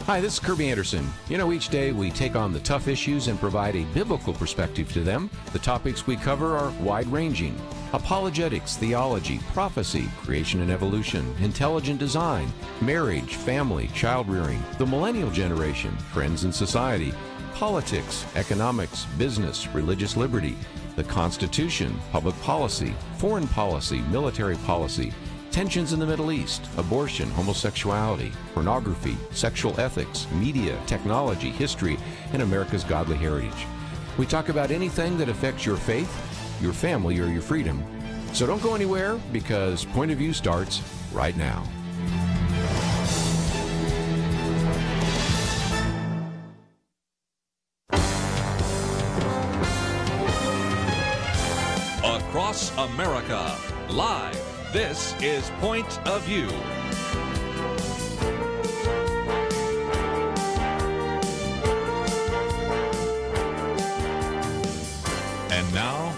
Hi, this is Kerby Anderson. Each day we take on the tough issues and provide a biblical perspective to them. The topics we cover are wide-ranging: apologetics, theology, prophecy, creation and evolution, intelligent design, marriage, family, child-rearing, the millennial generation, trends in society, politics, economics, business, religious liberty, the Constitution, public policy, foreign policy, military policy, tensions in the Middle East, abortion, homosexuality, pornography, sexual ethics, media, technology, history, and America's godly heritage. We talk about anything that affects your faith, your family, or your freedom. So don't go anywhere, because Point of View starts right now. Across America, live. This is Point of View. And now,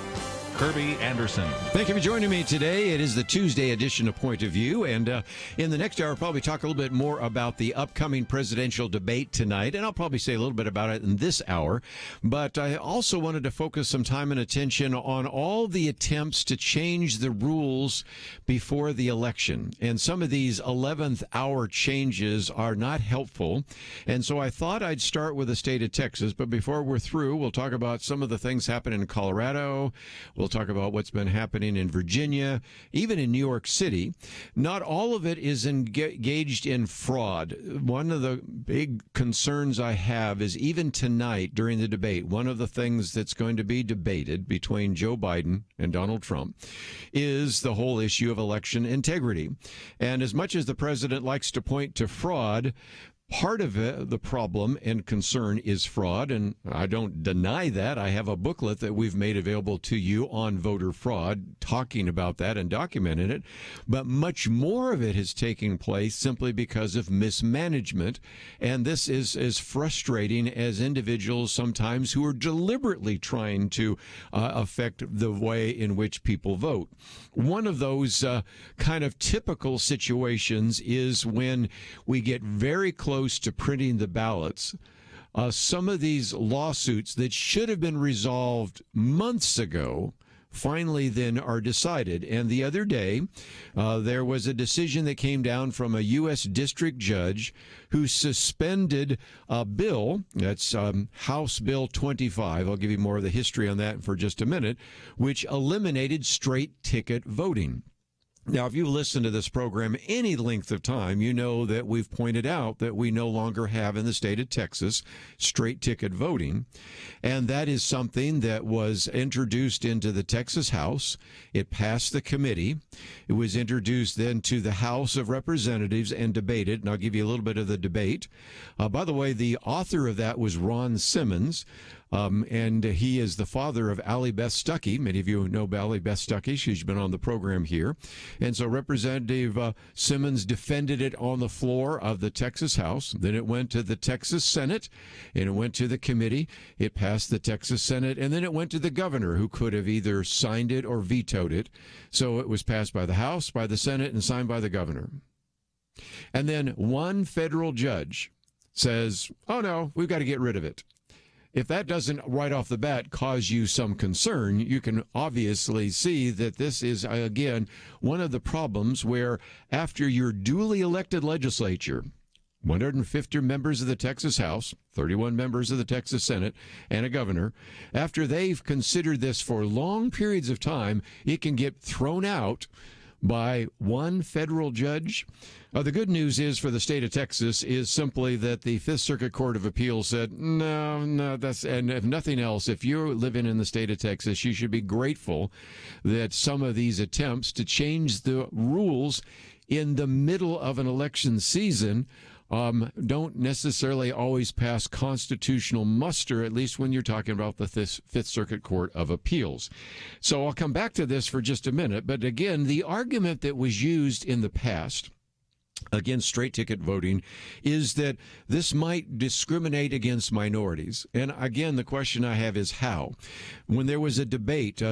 Kerby Anderson. Thank you for joining me today. It is the Tuesday edition of Point of View, and in the next hour, I'll probably talk a little bit more about the upcoming presidential debate tonight, and I'll probably say a little bit about it in this hour. But I also wanted to focus some time and attention on all the attempts to change the rules before the election. And some of these 11th hour changes are not helpful. And so I thought I'd start with the state of Texas. But before we're through, we'll talk about some of the things happening in Colorado. We'll talk about what's been happening in Virginia, even in New York City. Not all of it is engaged in fraud. One of the big concerns I have is even tonight during the debate, one of the things that's going to be debated between Joe Biden and Donald Trump is the whole issue of election integrity. And as much as the president likes to point to fraud, part of it, the problem and concern, is fraud, and I don't deny that. I have a booklet that we've made available to you on voter fraud, talking about that and documenting it. But much more of it is taking place simply because of mismanagement, and this is as frustrating as individuals sometimes who are deliberately trying to affect the way in which people vote. One of those kind of typical situations is when we get very close to printing the ballots. Some of these lawsuits that should have been resolved months ago finally then are decided. And the other day, there was a decision that came down from a U.S. district judge who suspended a bill, that's House Bill 25, I'll give you more of the history on that for just a minute, which eliminated straight ticket voting. Now, if you've listened to this program any length of time, you know that we've pointed out that we no longer have in the state of Texas straight ticket voting. And that is something that was introduced into the Texas House. It passed the committee. It was introduced then to the House of Representatives and debated. And I'll give you a little bit of the debate. By the way, the author of that was Ron Simmons. And he is the father of Allie Beth Stuckey. Many of you know Allie Beth Stuckey. She's been on the program here. And so Representative Simmons defended it on the floor of the Texas House. Then it went to the Texas Senate, and it went to the committee. It passed the Texas Senate, and then it went to the governor, who could have either signed it or vetoed it. So it was passed by the House, by the Senate, and signed by the governor. And then one federal judge says, oh, no, we've got to get rid of it. If that doesn't right off the bat cause you some concern, you can obviously see that this is, again, one of the problems where after your duly elected legislature, 150 members of the Texas House, 31 members of the Texas Senate, and a governor, after they've considered this for long periods of time, it can get thrown out by one federal judge. The good news is for the state of Texas is simply that the Fifth Circuit Court of Appeals said, no, that's, and if nothing else, if you're living in the state of Texas, you should be grateful that some of these attempts to change the rules in the middle of an election season don't necessarily always pass constitutional muster, at least when you're talking about the Fifth Circuit Court of Appeals. So I'll come back to this for just a minute. But again, the argument that was used in the past against straight ticket voting is that this might discriminate against minorities. And again, the question I have is how? When there was a debate,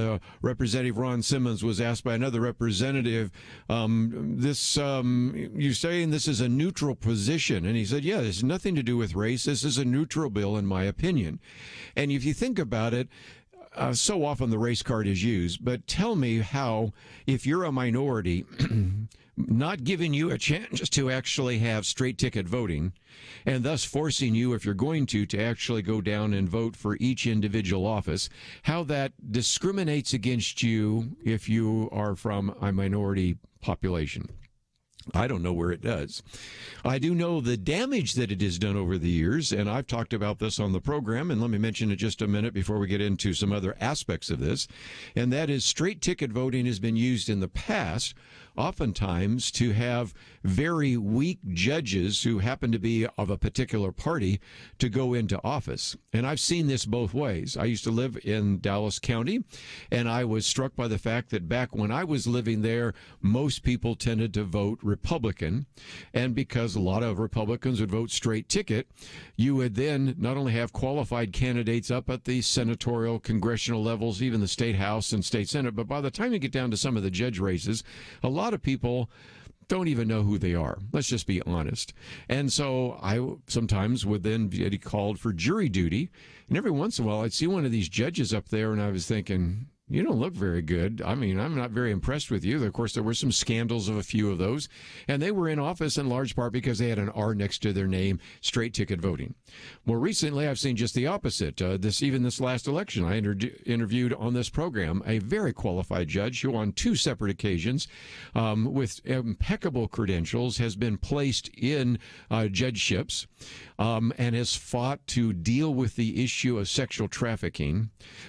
Representative Ron Simmons was asked by another representative, you're saying this is a neutral position. And he said, yeah, this has nothing to do with race. This is a neutral bill, in my opinion. And if you think about it, so often the race card is used, but tell me how, if you're a minority, not giving you a chance to actually have straight ticket voting, and thus forcing you, if you're going to actually go down and vote for each individual office, how that discriminates against you if you are from a minority population. I don't know where it does. I do know the damage that it has done over the years, and I've talked about this on the program, and let me mention it just a minute before we get into some other aspects of this, and that is straight ticket voting has been used in the past oftentimes to have very weak judges who happen to be of a particular party to go into office. And I've seen this both ways. I used to live in Dallas County, and I was struck by the fact that back when I was living there, most people tended to vote Republican. And because a lot of Republicans would vote straight ticket, you would then not only have qualified candidates up at the senatorial, congressional levels, even the state house and state senate, but by the time you get down to some of the judge races, a lot of people don't even know who they are. Let's just be honest. And so I sometimes would then be called for jury duty. And every once in a while, I'd see one of these judges up there, and I was thinking, you don't look very good. I mean, I'm not very impressed with you. Of course, there were some scandals of a few of those, and they were in office in large part because they had an R next to their name, straight ticket voting. More recently, I've seen just the opposite. This last election, I interviewed on this program a very qualified judge who on two separate occasions, with impeccable credentials, has been placed in judgeships and has fought to deal with the issue of sexual trafficking.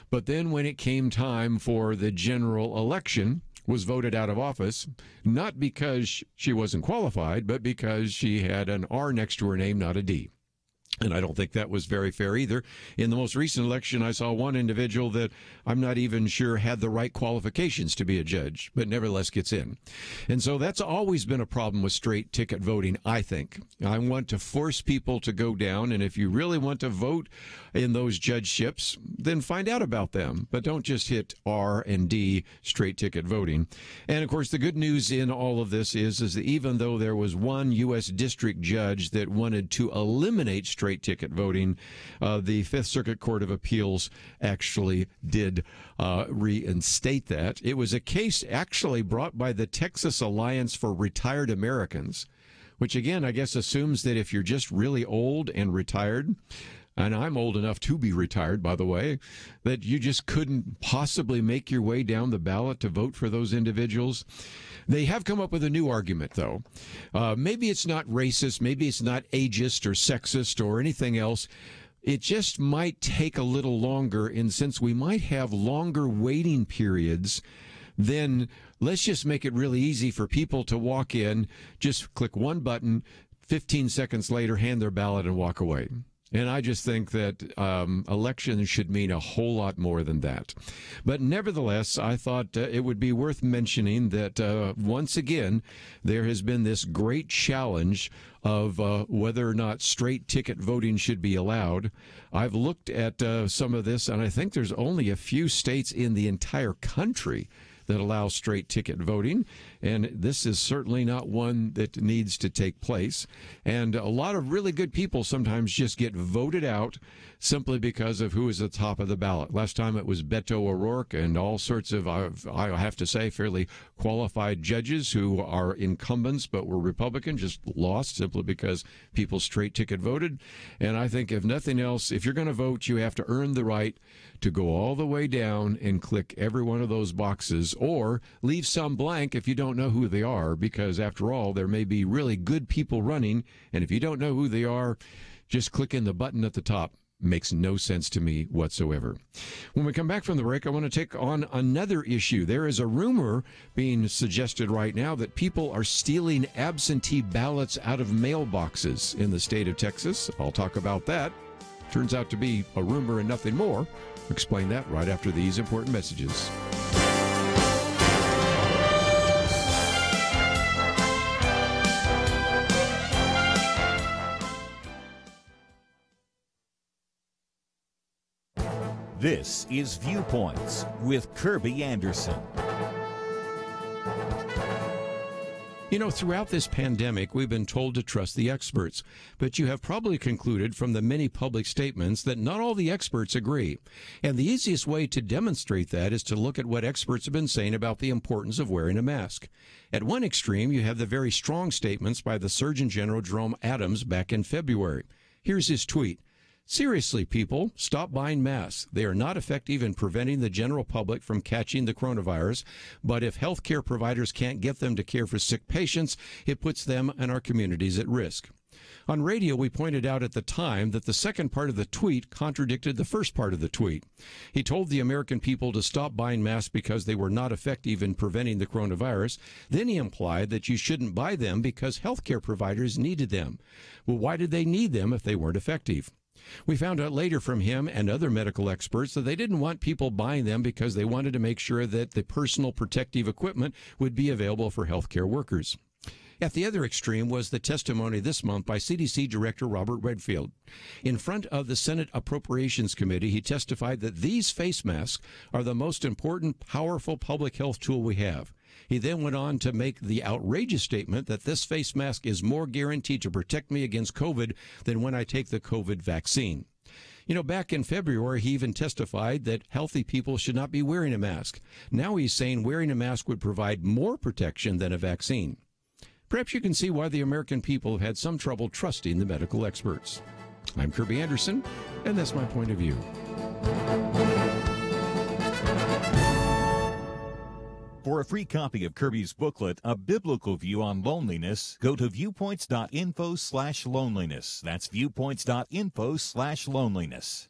But then when it came time for the general election, was voted out of office, not because she wasn't qualified, but because she had an R next to her name, not a D. And I don't think that was very fair either. In the most recent election, I saw one individual that I'm not even sure had the right qualifications to be a judge, but nevertheless gets in. And so that's always been a problem with straight ticket voting, I think. I want to force people to go down, and if you really want to vote in those judgeships, then find out about them. But don't just hit R and D, straight ticket voting. And, of course, the good news in all of this is that even though there was one U.S. district judge that wanted to eliminate straight ticket voting, the Fifth Circuit Court of Appeals actually did reinstate that. It was a case actually brought by the Texas Alliance for Retired Americans, which again, I guess assumes that if you're just really old and retired, and I'm old enough to be retired, by the way, that you just couldn't possibly make your way down the ballot to vote for those individuals. They have come up with a new argument, though. Maybe it's not racist, maybe it's not ageist or sexist or anything else. It just might take a little longer, and since we might have longer waiting periods, then let's just make it really easy for people to walk in, just click one button, 15 seconds later, hand their ballot and walk away. And I just think that elections should mean a whole lot more than that. But nevertheless, I thought it would be worth mentioning that once again, there has been this great challenge of whether or not straight ticket voting should be allowed. I've looked at some of this, and I think there's only a few states in the entire country that allows straight ticket voting, and this is certainly not one that needs to take place. And a lot of really good people sometimes just get voted out simply because of who is at the top of the ballot. Last time it was Beto O'Rourke and all sorts of, I have to say, fairly qualified judges who are incumbents but were Republican, just lost simply because people straight ticket voted. And I think if nothing else, if you're going to vote, you have to earn the right to go all the way down and click every one of those boxes, or leave some blank if you don't know who they are, because after all, there may be really good people running, and if you don't know who they are, just clicking the button at the top makes no sense to me whatsoever. When we come back from the break, I want to take on another issue. There is a rumor being suggested right now that people are stealing absentee ballots out of mailboxes in the state of Texas. I'll talk about that. Turns out to be a rumor and nothing more. Explain that right after these important messages. This is Viewpoints with Kerby Anderson. You know, throughout this pandemic, we've been told to trust the experts, but you have probably concluded from the many public statements that not all the experts agree. And the easiest way to demonstrate that is to look at what experts have been saying about the importance of wearing a mask. At one extreme, you have the very strong statements by the Surgeon General Jerome Adams back in February. Here's his tweet. Seriously, people, stop buying masks. They are not effective in preventing the general public from catching the coronavirus, but if healthcare providers can't get them to care for sick patients, it puts them and our communities at risk. On radio, we pointed out at the time that the second part of the tweet contradicted the first part of the tweet. He told the American people to stop buying masks because they were not effective in preventing the coronavirus. Then he implied that you shouldn't buy them because healthcare providers needed them. Well, why did they need them if they weren't effective? We found out later from him and other medical experts that they didn't want people buying them because they wanted to make sure that the personal protective equipment would be available for healthcare workers. At the other extreme was the testimony this month by CDC Director Robert Redfield. In front of the Senate Appropriations Committee, he testified that these face masks are the most important, powerful public health tool we have. He then went on to make the outrageous statement that this face mask is more guaranteed to protect me against COVID than when I take the COVID vaccine. You know, back in February, he even testified that healthy people should not be wearing a mask. Now he's saying wearing a mask would provide more protection than a vaccine. Perhaps you can see why the American people have had some trouble trusting the medical experts. I'm Kerby Anderson, and that's my point of view. For a free copy of Kerby's booklet, A Biblical View on Loneliness, go to viewpoints.info/loneliness. That's viewpoints.info/loneliness.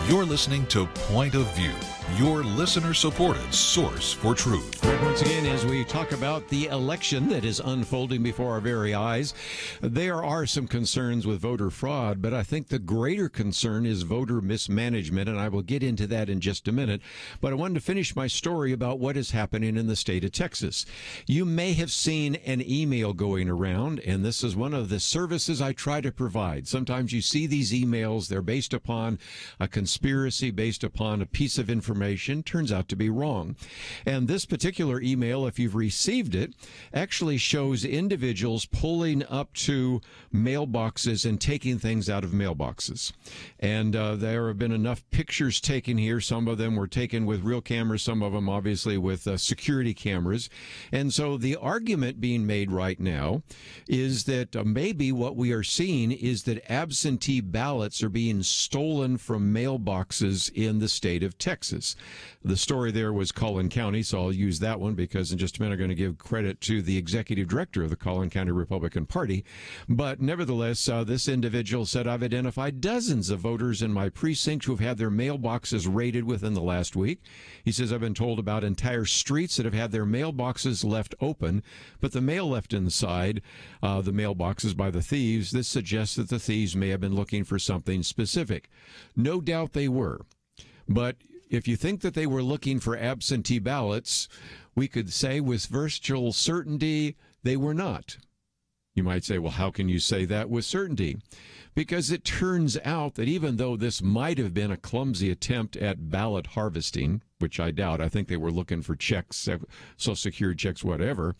You're listening to Point of View, your listener-supported source for truth. Once again, as we talk about the election that is unfolding before our very eyes, there are some concerns with voter fraud, but I think the greater concern is voter mismanagement, and I will get into that in just a minute. But I wanted to finish my story about what is happening in the state of Texas. You may have seen an email going around, and this is one of the services I try to provide. Sometimes you see these emails, they're based upon a conspiracy, based upon a piece of information, turns out to be wrong. And this particular email, if you've received it, actually shows individuals pulling up to mailboxes and taking things out of mailboxes. And there have been enough pictures taken here. Some of them were taken with real cameras, some of them obviously with security cameras. And so the argument being made right now is that maybe what we are seeing is that absentee ballots are being stolen from mailboxes in the state of Texas. The story there was Collin County, so I'll use that one because in just a minute I'm going to give credit to the executive director of the Collin County Republican Party. But nevertheless, this individual said, I've identified dozens of voters in my precinct who have had their mailboxes raided within the last week. He says, I've been told about entire streets that have had their mailboxes left open, but the mail left inside the mailboxes by the thieves. This suggests that the thieves may have been looking for something specific. No doubt they were. But if you think that they were looking for absentee ballots, we could say with virtual certainty they were not. You might say, well, how can you say that with certainty? Because it turns out that even though this might have been a clumsy attempt at ballot harvesting, which I doubt, I think they were looking for checks, Social Security checks, whatever,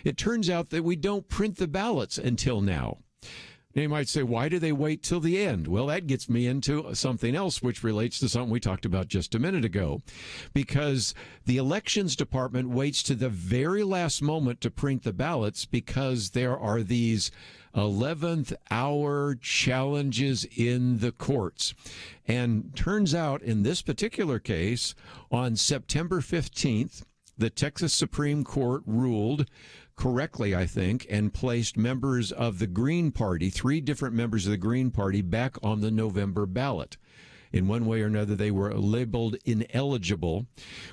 it turns out that we don't print the ballots until now. And you might say, why do they wait till the end? Well, that gets me into something else, which relates to something we talked about just a minute ago. Because the elections department waits to the very last moment to print the ballots because there are these 11th hour challenges in the courts. And turns out in this particular case, on September 15th, the Texas Supreme Court ruled correctly, I think, and placed members of the Green Party, 3 different members of the Green Party, back on the November ballot. In one way or another, they were labeled ineligible,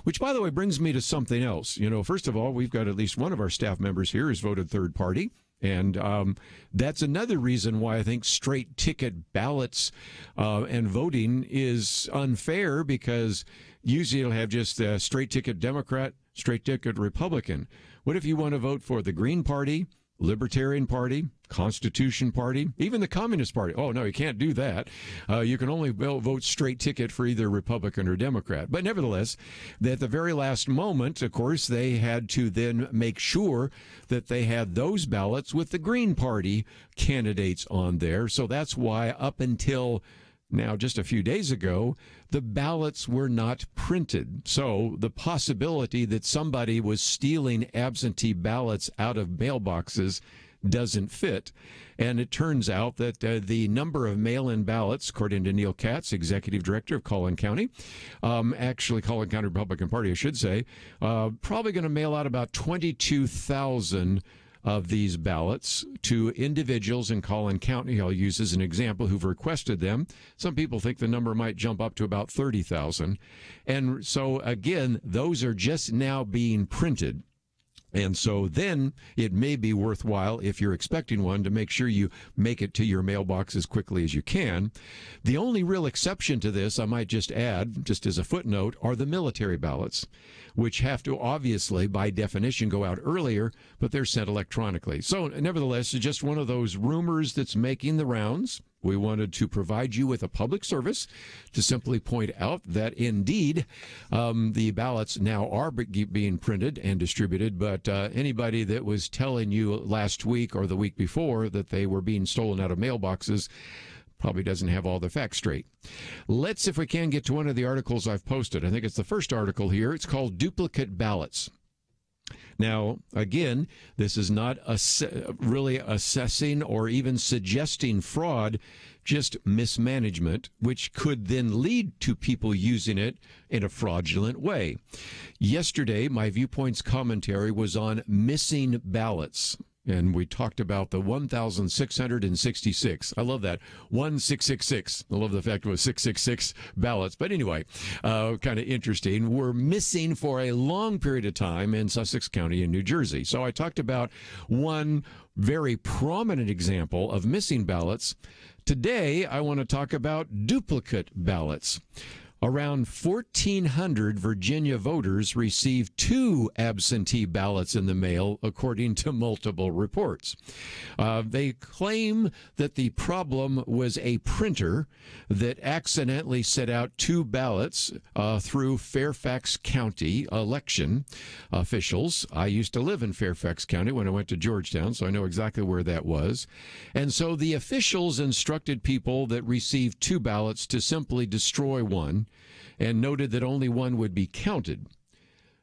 which, by the way, brings me to something else. You know, first of all, we've got at least one of our staff members here who's voted third party. And that's another reason why I think straight ticket ballots and voting is unfair, because usually it'll have just a straight ticket Democrat, straight ticket Republican. What if you want to vote for the Green Party, Libertarian Party, Constitution Party, even the Communist Party? Oh, no, you can't do that. You can only vote straight ticket for either Republican or Democrat. But nevertheless, at the very last moment, of course, they had to then make sure that they had those ballots with the Green Party candidates on there. So that's why up until now, just a few days ago, the ballots were not printed. So the possibility that somebody was stealing absentee ballots out of mailboxes doesn't fit. And it turns out that the number of mail-in ballots, according to Neil Katz, executive director of Collin County, actually Collin County Republican Party, I should say, probably going to mail out about 22,000 of these ballots to individuals in Collin County. I'll use as an example who've requested them. Some people think the number might jump up to about 30,000. And so, again, those are just now being printed. And so then it may be worthwhile, if you're expecting one, to make sure you make it to your mailbox as quickly as you can. The only real exception to this, I might just add, just as a footnote, are the military ballots, which have to obviously, by definition, go out earlier, but they're sent electronically. So nevertheless, it's just one of those rumors that's making the rounds. We wanted to provide you with a public service to simply point out that indeed the ballots now are being printed and distributed, but anybody that was telling you last week or the week before that they were being stolen out of mailboxes probably doesn't have all the facts straight. Let's, if we can, get to one of the articles I've posted. I think it's the first article here. It's called Duplicate Ballots. Now, again, this is not really assessing or even suggesting fraud, just mismanagement, which could then lead to people using it in a fraudulent way. Yesterday, my Viewpoints commentary was on missing ballots. And we talked about the 1,666. I love that. 1,666. I love the fact it was 666 ballots. But anyway, kind of interesting. We're missing for a long period of time in Sussex County in New Jersey. So I talked about one very prominent example of missing ballots. Today, I want to talk about duplicate ballots. Around 1,400 Virginia voters received 2 absentee ballots in the mail, according to multiple reports. They claim that the problem was a printer that accidentally set out 2 ballots through Fairfax County election officials. I used to live in Fairfax County when I went to Georgetown, so I know exactly where that was. And so the officials instructed people that received 2 ballots to simply destroy one, and noted that only one would be counted.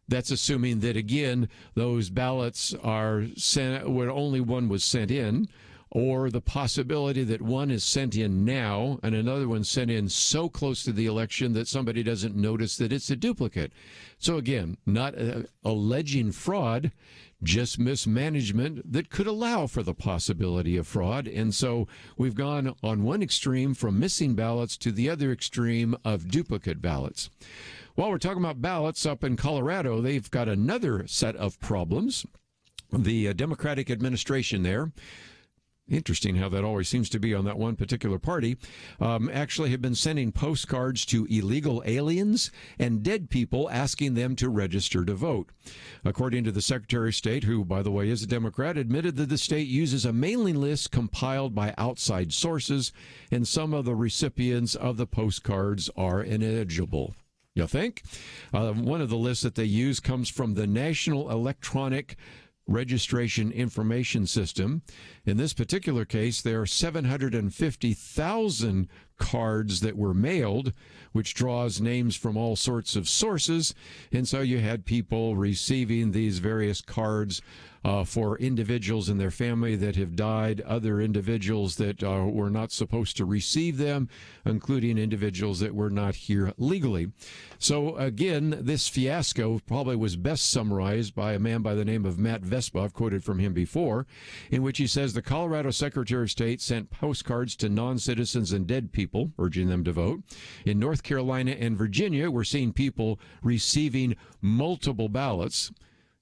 That's assuming that, again, those ballots are sent where only one was sent in, or the possibility that one is sent in now and another one sent in so close to the election that somebody doesn't notice that it's a duplicate. So again, not alleging fraud, just mismanagement that could allow for the possibility of fraud. And so we've gone on one extreme from missing ballots to the other extreme of duplicate ballots. While we're talking about ballots, up in Colorado, they've got another set of problems. The Democratic administration there, interesting how that always seems to be on that one particular party, actually have been sending postcards to illegal aliens and dead people asking them to register to vote. According to the Secretary of State, who, by the way, is a Democrat, admitted that the state uses a mailing list compiled by outside sources, and some of the recipients of the postcards are ineligible. You think? One of the lists that they use comes from the National Electronic registration information system. In this particular case, there are 750,000 cards that were mailed, which draws names from all sorts of sources. And so you had people receiving these various cards for individuals in their family that have died, other individuals that were not supposed to receive them, including individuals that were not here legally. So again, this fiasco probably was best summarized by a man by the name of Matt Vespa. I've quoted from him before, in which he says the Colorado Secretary of State sent postcards to non-citizens and dead people, urging them to vote. In North Carolina and Virginia, we're seeing people receiving multiple ballots.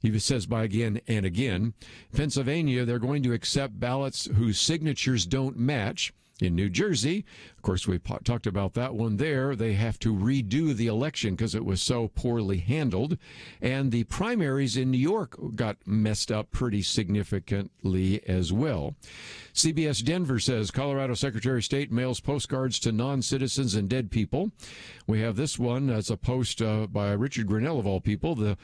He says by again and again. Pennsylvania, they're going to accept ballots whose signatures don't match. In New Jersey, of course, we talked about that one there. They have to redo the election because it was so poorly handled. And the primaries in New York got messed up pretty significantly as well. CBS Denver says Colorado Secretary of State mails postcards to non-citizens and dead people. We have this one as a post by Richard Grinnell, of all people. The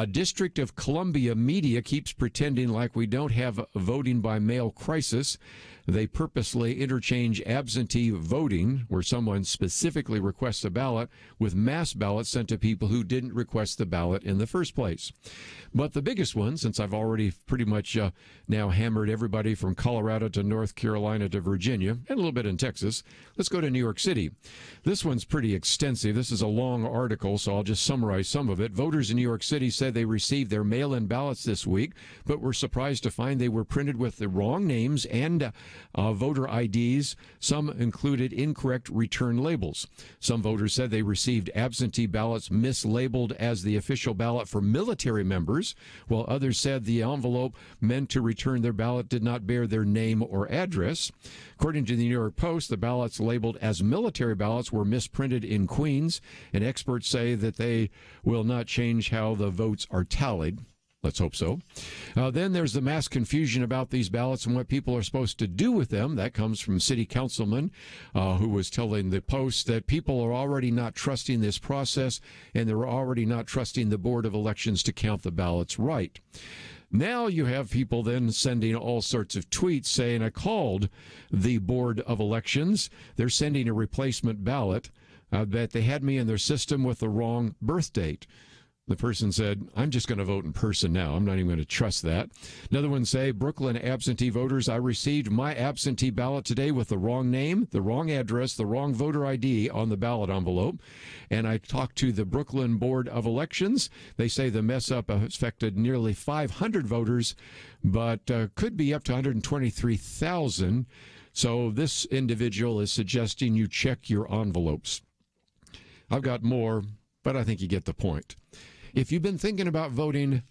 District of Columbia media keeps pretending like we don't have a voting by mail crisis. They purposely interchange absentee voting, where someone specifically requests a ballot, with mass ballots sent to people who didn't request the ballot in the first place. But the biggest one, since I've already pretty much now hammered everybody from Colorado to North Carolina to Virginia, and a little bit in Texas, let's go to New York City. This one's pretty extensive. This is a long article, so I'll just summarize some of it. Voters in New York City said they received their mail-in ballots this week, but were surprised to find they were printed with the wrong names and voter IDs. Some included incorrect return labels. Some voters said they received absentee ballots mislabeled as the official ballot for military members, while others said the envelope meant to return their ballot did not bear their name or address. According to the New York Post, the ballots labeled as military ballots were misprinted in Queens, and experts say that they will not change how the votes are tallied. Let's hope so. Then there's the mass confusion about these ballots and what people are supposed to do with them. That comes from city councilman who was telling the Post that people are already not trusting this process, and they're already not trusting the Board of Elections to count the ballots right. Now you have people then sending all sorts of tweets saying, I called the Board of Elections. They're sending a replacement ballot that they had me in their system with the wrong birth date. The person said, I'm just going to vote in person now. I'm not even going to trust that. Another one say, Brooklyn absentee voters, I received my absentee ballot today with the wrong name, the wrong address, the wrong voter ID on the ballot envelope. And I talked to the Brooklyn Board of Elections. They say the mess up affected nearly 500 voters, but could be up to 123,000. So this individual is suggesting you check your envelopes. I've got more, but I think you get the point. If you've been thinking about voting,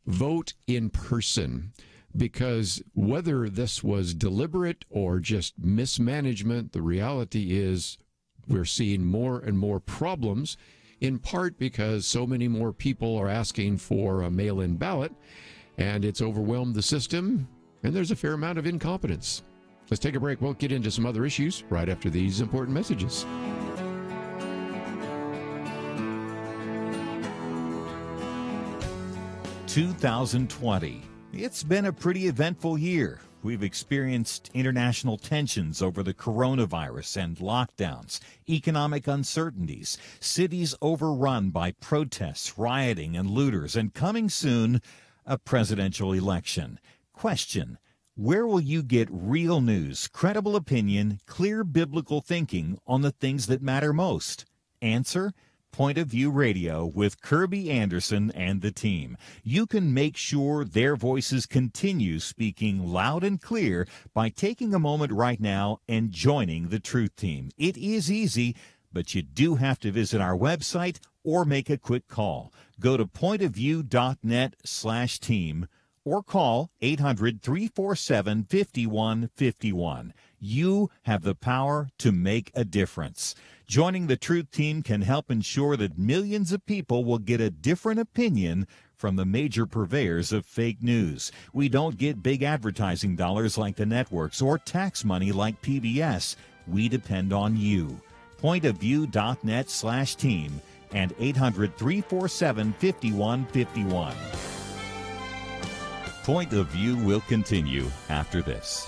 vote in person, because whether this was deliberate or just mismanagement, the reality is we're seeing more and more problems, in part because so many more people are asking for a mail-in ballot, and it's overwhelmed the system, and there's a fair amount of incompetence. Let's take a break. We'll get into some other issues right after these important messages. 2020. It's been a pretty eventful year. We've experienced international tensions over the coronavirus and lockdowns, economic uncertainties, cities overrun by protests, rioting, and looters, and coming soon, a presidential election. Question: where will you get real news, credible opinion, clear biblical thinking on the things that matter most? Answer: Point of View Radio with Kerby Anderson and the team. You can make sure their voices continue speaking loud and clear by taking a moment right now and joining the Truth Team. It is easy, but you do have to visit our website or make a quick call. Go to pointofview.net/team or call 800-347-5151. You have the power to make a difference. Joining the Truth Team can help ensure that millions of people will get a different opinion from the major purveyors of fake news. We don't get big advertising dollars like the networks or tax money like PBS. We depend on you. Pointofview.net/team and 800-347-5151. Point of View will continue after this.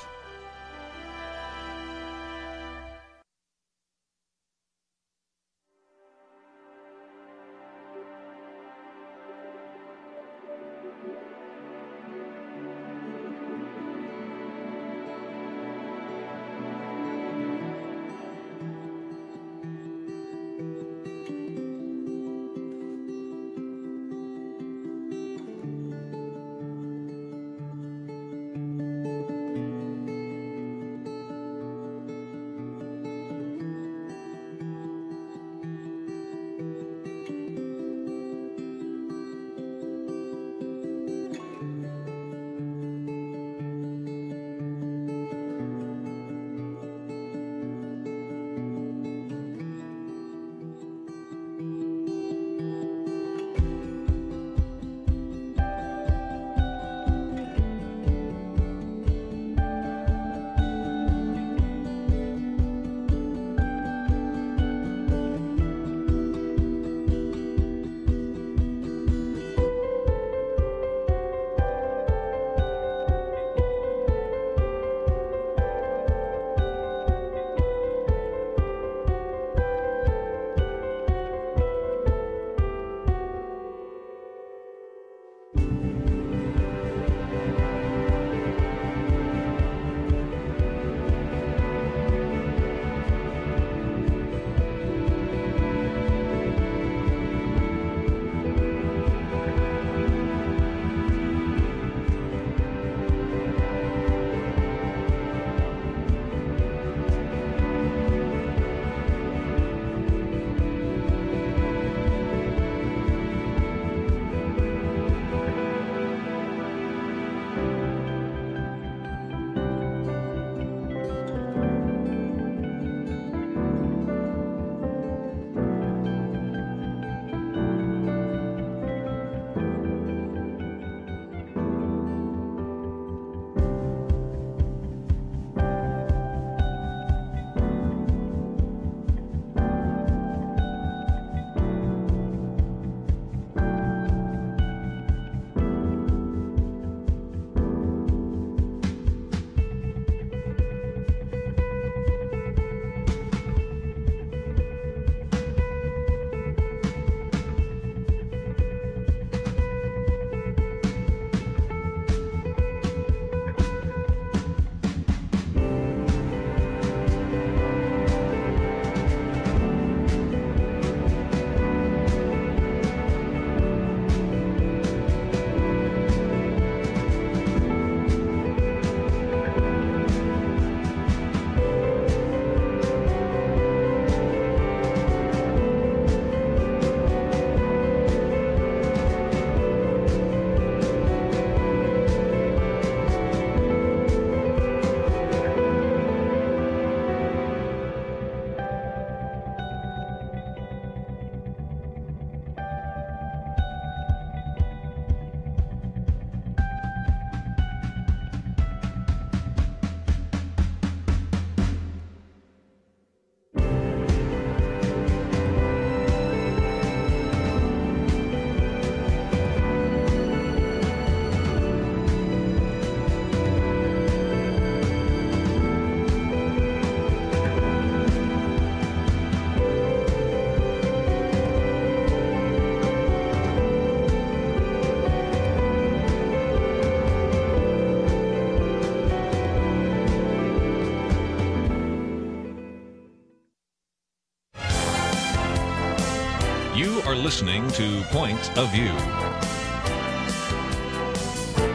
You are listening to Point of View.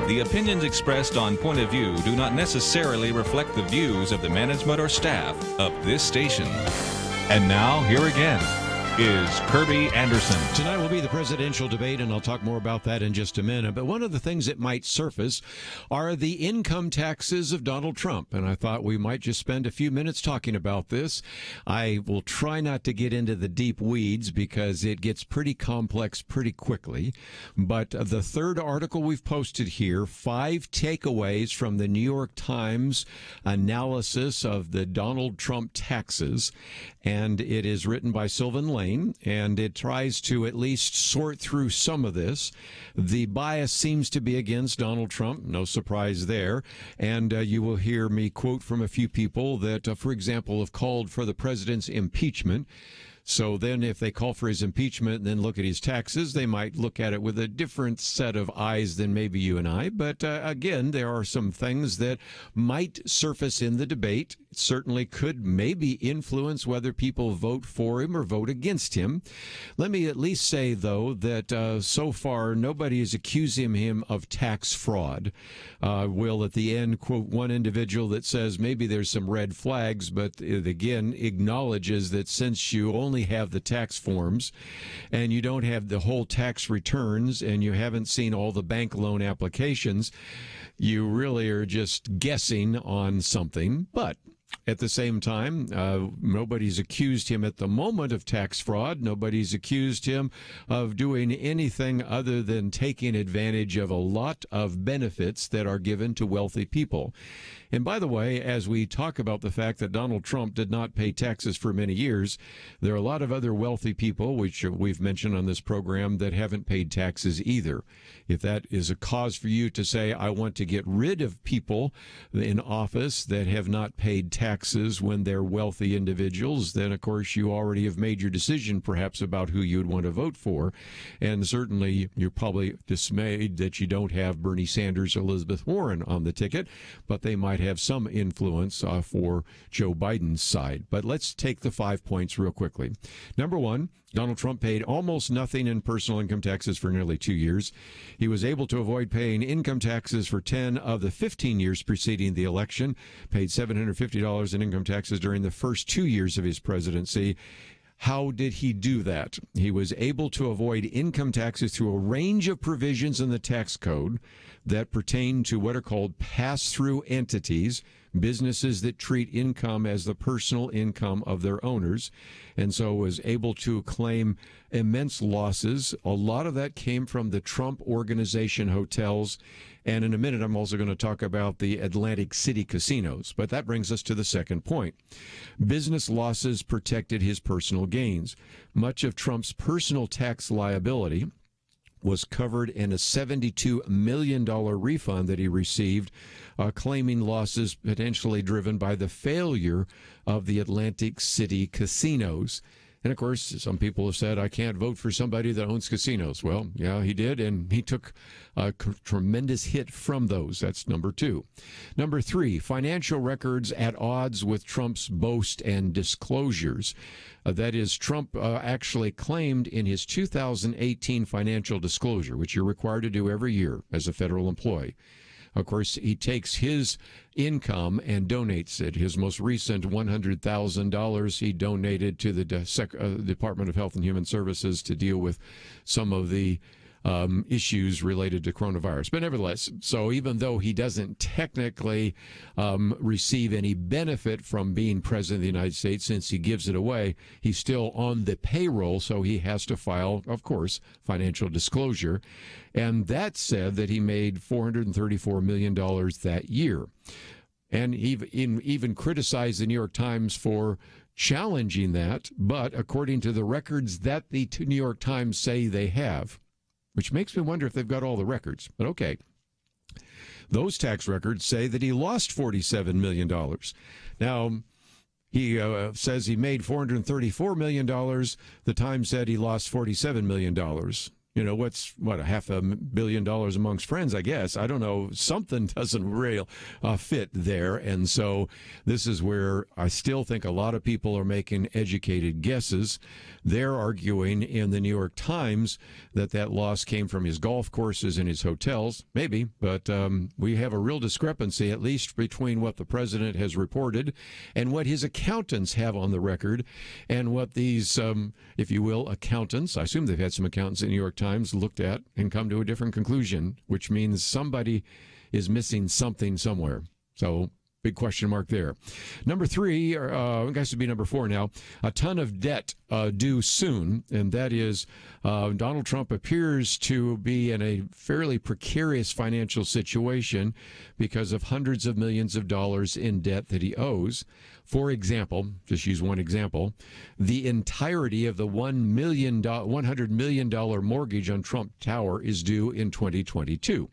The opinions expressed on Point of View do not necessarily reflect the views of the management or staff of this station. And now, here again is Kerby Anderson. Tonight will be the presidential debate, and I'll talk more about that in just a minute. But one of the things that might surface are the income taxes of Donald Trump. And I thought we might just spend a few minutes talking about this. I will try not to get into the deep weeds because it gets pretty complex pretty quickly. But the third article we've posted here, 5 takeaways from the New York Times analysis of the Donald Trump taxes. And it is written by Sylvan Lane. plain, and it tries to at least sort through some of this. The bias seems to be against Donald Trump. No surprise there. And you will hear me quote from a few people that, for example, have called for the president's impeachment. So then if they call for his impeachment and then look at his taxes, they might look at it with a different set of eyes than maybe you and I. But again, there are some things that might surface in the debate. It certainly could maybe influence whether people vote for him or vote against him. Let me at least say, though, that so far nobody is accusing him of tax fraud. Will at the end quote one individual that says maybe there's some red flags, but it again acknowledges that since you only have the tax forms and you don't have the whole tax returns and you haven't seen all the bank loan applications, you really are just guessing on something. But at the same time, nobody's accused him at the moment of tax fraud. Nobody's accused him of doing anything other than taking advantage of a lot of benefits that are given to wealthy people. And by the way, as we talk about the fact that Donald Trump did not pay taxes for many years, there are a lot of other wealthy people, which we've mentioned on this program, that haven't paid taxes either. If that is a cause for you to say, I want to get rid of people in office that have not paid taxes when they're wealthy individuals, then of course you already have made your decision perhaps about who you'd want to vote for. And certainly you're probably dismayed that you don't have Bernie Sanders or Elizabeth Warren on the ticket, but they might have some influence for Joe Biden's side. But let's take the 5 points real quickly. Number one, Donald Trump paid almost nothing in personal income taxes for nearly 2 years. He was able to avoid paying income taxes for 10 of the 15 years preceding the election, paid $750 in income taxes during the first 2 years of his presidency. How did he do that? He was able to avoid income taxes through a range of provisions in the tax code that pertain to what are called pass-through entities, businesses that treat income as the personal income of their owners, and so was able to claim immense losses. A lot of that came from the Trump Organization hotels, and in a minute I'm also going to talk about the Atlantic City casinos. But that brings us to the second point. Business losses protected his personal gains. Much of Trump's personal tax liability was covered in a $72 million refund that he received, claiming losses potentially driven by the failure of the Atlantic City casinos. And, of course, some people have said, I can't vote for somebody that owns casinos. Well, yeah, he did, and he took a tremendous hit from those. That's number two. Number three, financial records at odds with Trump's boast and disclosures. That is, Trump actually claimed in his 2018 financial disclosure, which you're required to do every year as a federal employee. Of course, he takes his income and donates it. His most recent $100,000 he donated to the Department of Health and Human Services to deal with some of the issues related to coronavirus. But nevertheless, so even though he doesn't technically receive any benefit from being president of the United States since he gives it away, he's still on the payroll, so he has to file, of course, financial disclosure. And that said that he made $434 million that year. And even criticized the New York Times for challenging that, but according to the records that the New York Times say they have, which makes me wonder if they've got all the records. But okay. Those tax records say that he lost $47 million. Now, he says he made $434 million. The Times said he lost $47 million. You know, what's $500 million amongst friends, I guess. I don't know. Something doesn't really fit there. And so this is where I still think a lot of people are making educated guesses. They're arguing in the New York Times that that loss came from his golf courses and his hotels. Maybe, but we have a real discrepancy, at least between what the president has reported and what his accountants have on the record, and what these, if you will, accountants, I assume they've had some accountants in the New York Times, looked at and come to a different conclusion, which means somebody is missing something somewhere. So Big question mark there. Number 3, I guess it'd be number 4 now, a ton of debt due soon, and that is Donald Trump appears to be in a fairly precarious financial situation because of hundreds of millions of dollars in debt that he owes. For example, just use one example, the entirety of the $100 million mortgage on Trump Tower is due in 2022.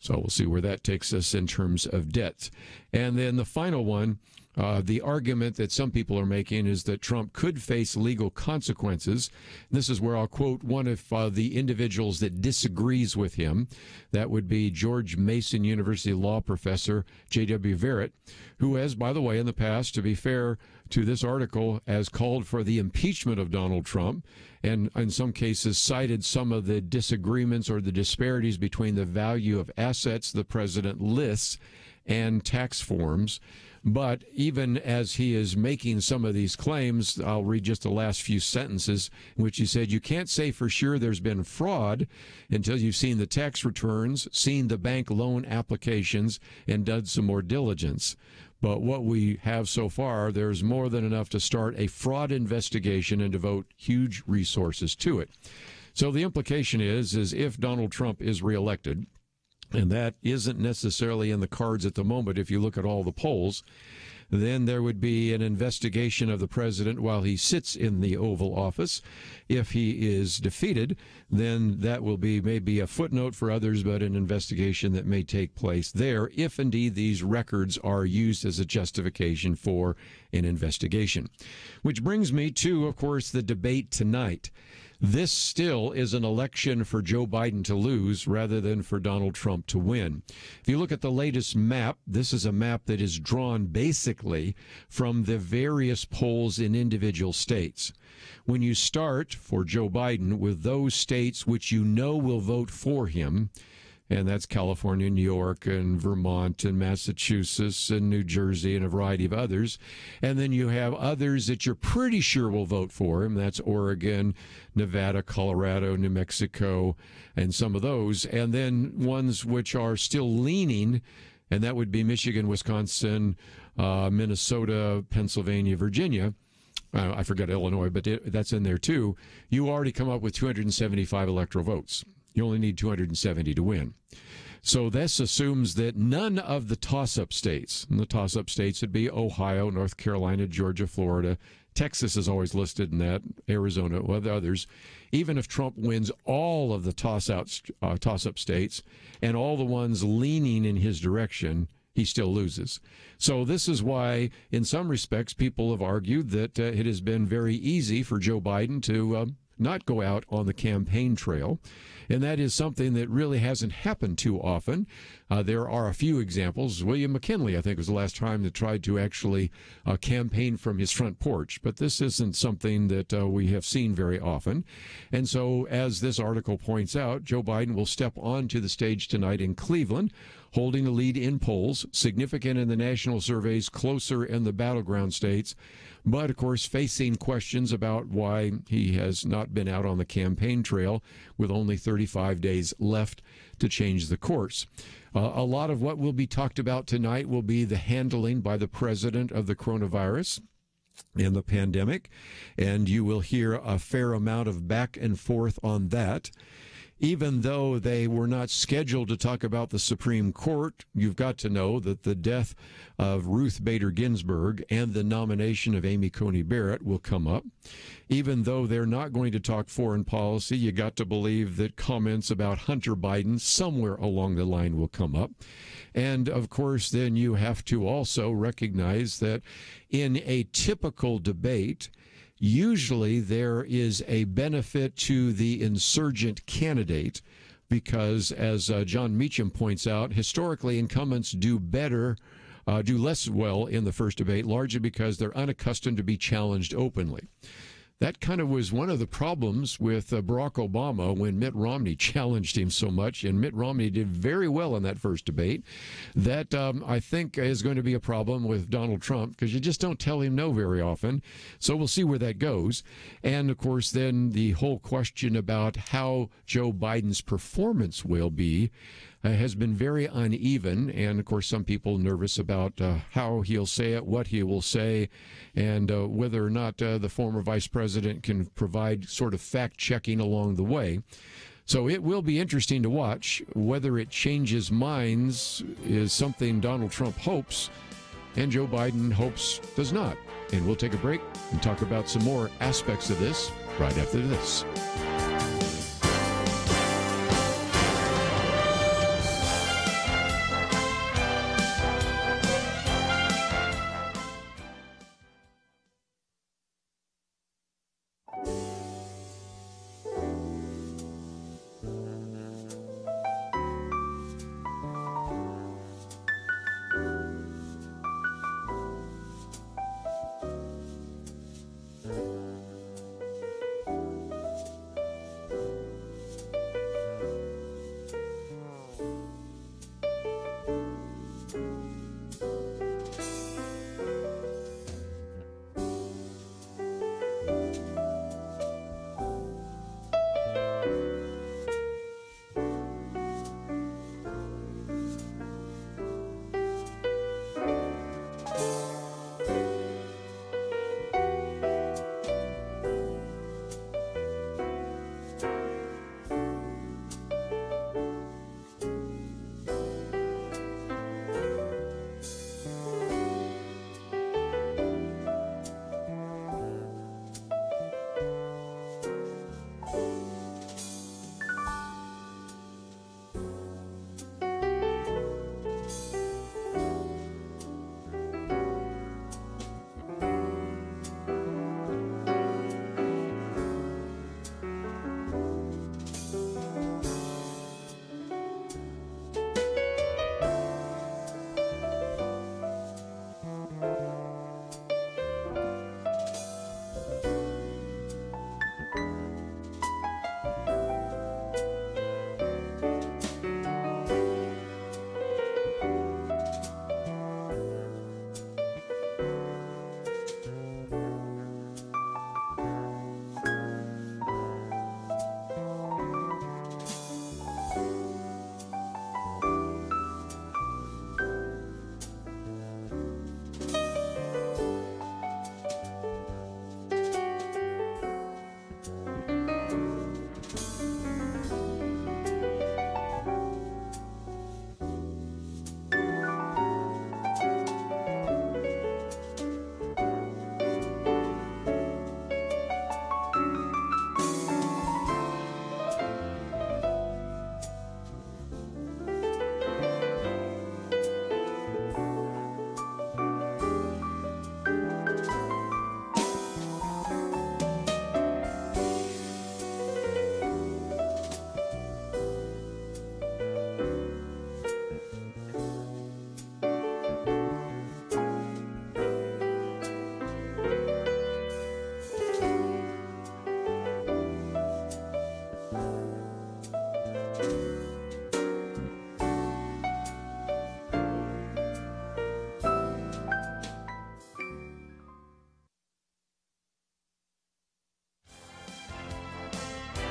So we'll see where that takes us in terms of debts. And then the final one, the argument that some people are making is that Trump could face legal consequences. This is where I'll quote one of the individuals that disagrees with him. That would be George Mason University law professor J.W. Verrett, who has, by the way, in the past, to be fair to this article, has called for the impeachment of Donald Trump, and in some cases cited some of the disagreements or the disparities between the value of assets the president lists and tax forms. But even as he is making some of these claims, I'll read just the last few sentences in which he said, you can't say for sure there's been fraud until you've seen the tax returns, seen the bank loan applications, and done some more diligence. But what we have so far, there's more than enough to start a fraud investigation and devote huge resources to it. So the implication is if Donald Trump is reelected, and that isn't necessarily in the cards at the moment if you look at all the polls, then there would be an investigation of the president while he sits in the Oval Office. If he is defeated, then that will be maybe a footnote for others, but an investigation that may take place there if indeed these records are used as a justification for an investigation. Which brings me to, of course, the debate tonight. This still is an election for Joe Biden to lose rather than for Donald Trump to win. If you look at the latest map, this is a map that is drawn basically from the various polls in individual states. When you start for Joe Biden with those states which you know will vote for him, and that's California, New York, and Vermont, and Massachusetts, and New Jersey, and a variety of others. And then you have others that you're pretty sure will vote for him. That's Oregon, Nevada, Colorado, New Mexico, and some of those. And then ones which are still leaning, and that would be Michigan, Wisconsin, Minnesota, Pennsylvania, Virginia. I forgot Illinois, but that's in there too. You already come up with 275 electoral votes. You only need 270 to win. So this assumes that none of the toss-up states, and the toss-up states would be Ohio, North Carolina, Georgia, Florida, Texas is always listed in that, Arizona, with others. Even if Trump wins all of the toss-up states and all the ones leaning in his direction, he still loses. So this is why, in some respects, people have argued that it has been very easy for Joe Biden to not go out on the campaign trail. And that is something that really hasn't happened too often. There are a few examples. William McKinley, I think, was the last time that tried to actually campaign from his front porch. But this isn't something that we have seen very often. And so, as this article points out, Joe Biden will step onto the stage tonight in Cleveland, holding the lead in polls, significant in the national surveys, closer in the battleground states, but, of course, facing questions about why he has not been out on the campaign trail with only 35 days left to change the course. A lot of what will be talked about tonight will be the handling by the president of the coronavirus and the pandemic, and you will hear a fair amount of back and forth on that. Even though they were not scheduled to talk about the Supreme Court, you've got to know that the death of Ruth Bader Ginsburg and the nomination of Amy Coney Barrett will come up. Even though they're not going to talk foreign policy, you got to believe that comments about Hunter Biden somewhere along the line will come up. And, of course, then you have to also recognize that in a typical debate, usually there is a benefit to the insurgent candidate because, as John Meacham points out, historically incumbents do less well in the first debate, largely because they're unaccustomed to be challenged openly. That kind of was one of the problems with Barack Obama when Mitt Romney challenged him so much, and Mitt Romney did very well in that first debate. That, I think, is going to be a problem with Donald Trump because you just don't tell him no very often. So we'll see where that goes. And, of course, then the whole question about how Joe Biden's performance will be. has been very uneven. And, of course, some people nervous about how he'll say it, what he will say, and whether or not the former vice president can provide sort of fact-checking along the way. So it will be interesting to watch. Whether it changes minds is something Donald Trump hopes, and Joe Biden hopes does not. And we'll take a break and talk about some more aspects of this right after this.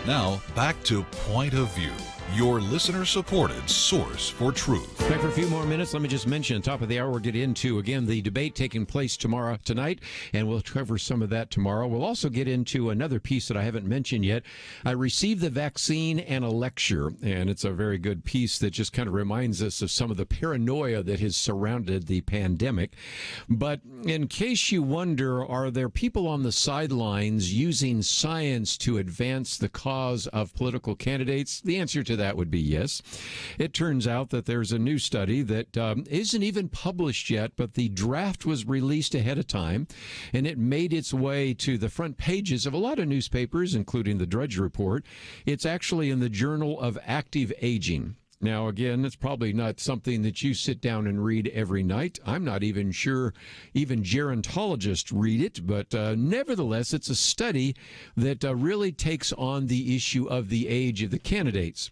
Now, back to Point of View, your listener-supported source for truth. Back for a few more minutes. Let me just mention, top of the hour, we'll get into, again, the debate taking place tonight, and we'll cover some of that tomorrow. We'll also get into another piece that I haven't mentioned yet. I received the vaccine and a lecture, and it's a very good piece that just kind of reminds us of some of the paranoia that has surrounded the pandemic. But in case you wonder, are there people on the sidelines using science to advance the cause of political candidates? The answer to that would be yes. It turns out that there's a new study that isn't even published yet, but the draft was released ahead of time, and it made its way to the front pages of a lot of newspapers, including the Drudge Report. It's actually in the Journal of Active Aging. Now, again, it's probably not something that you sit down and read every night. I'm not even sure even gerontologists read it, but nevertheless, it's a study that really takes on the issue of the age of the candidates.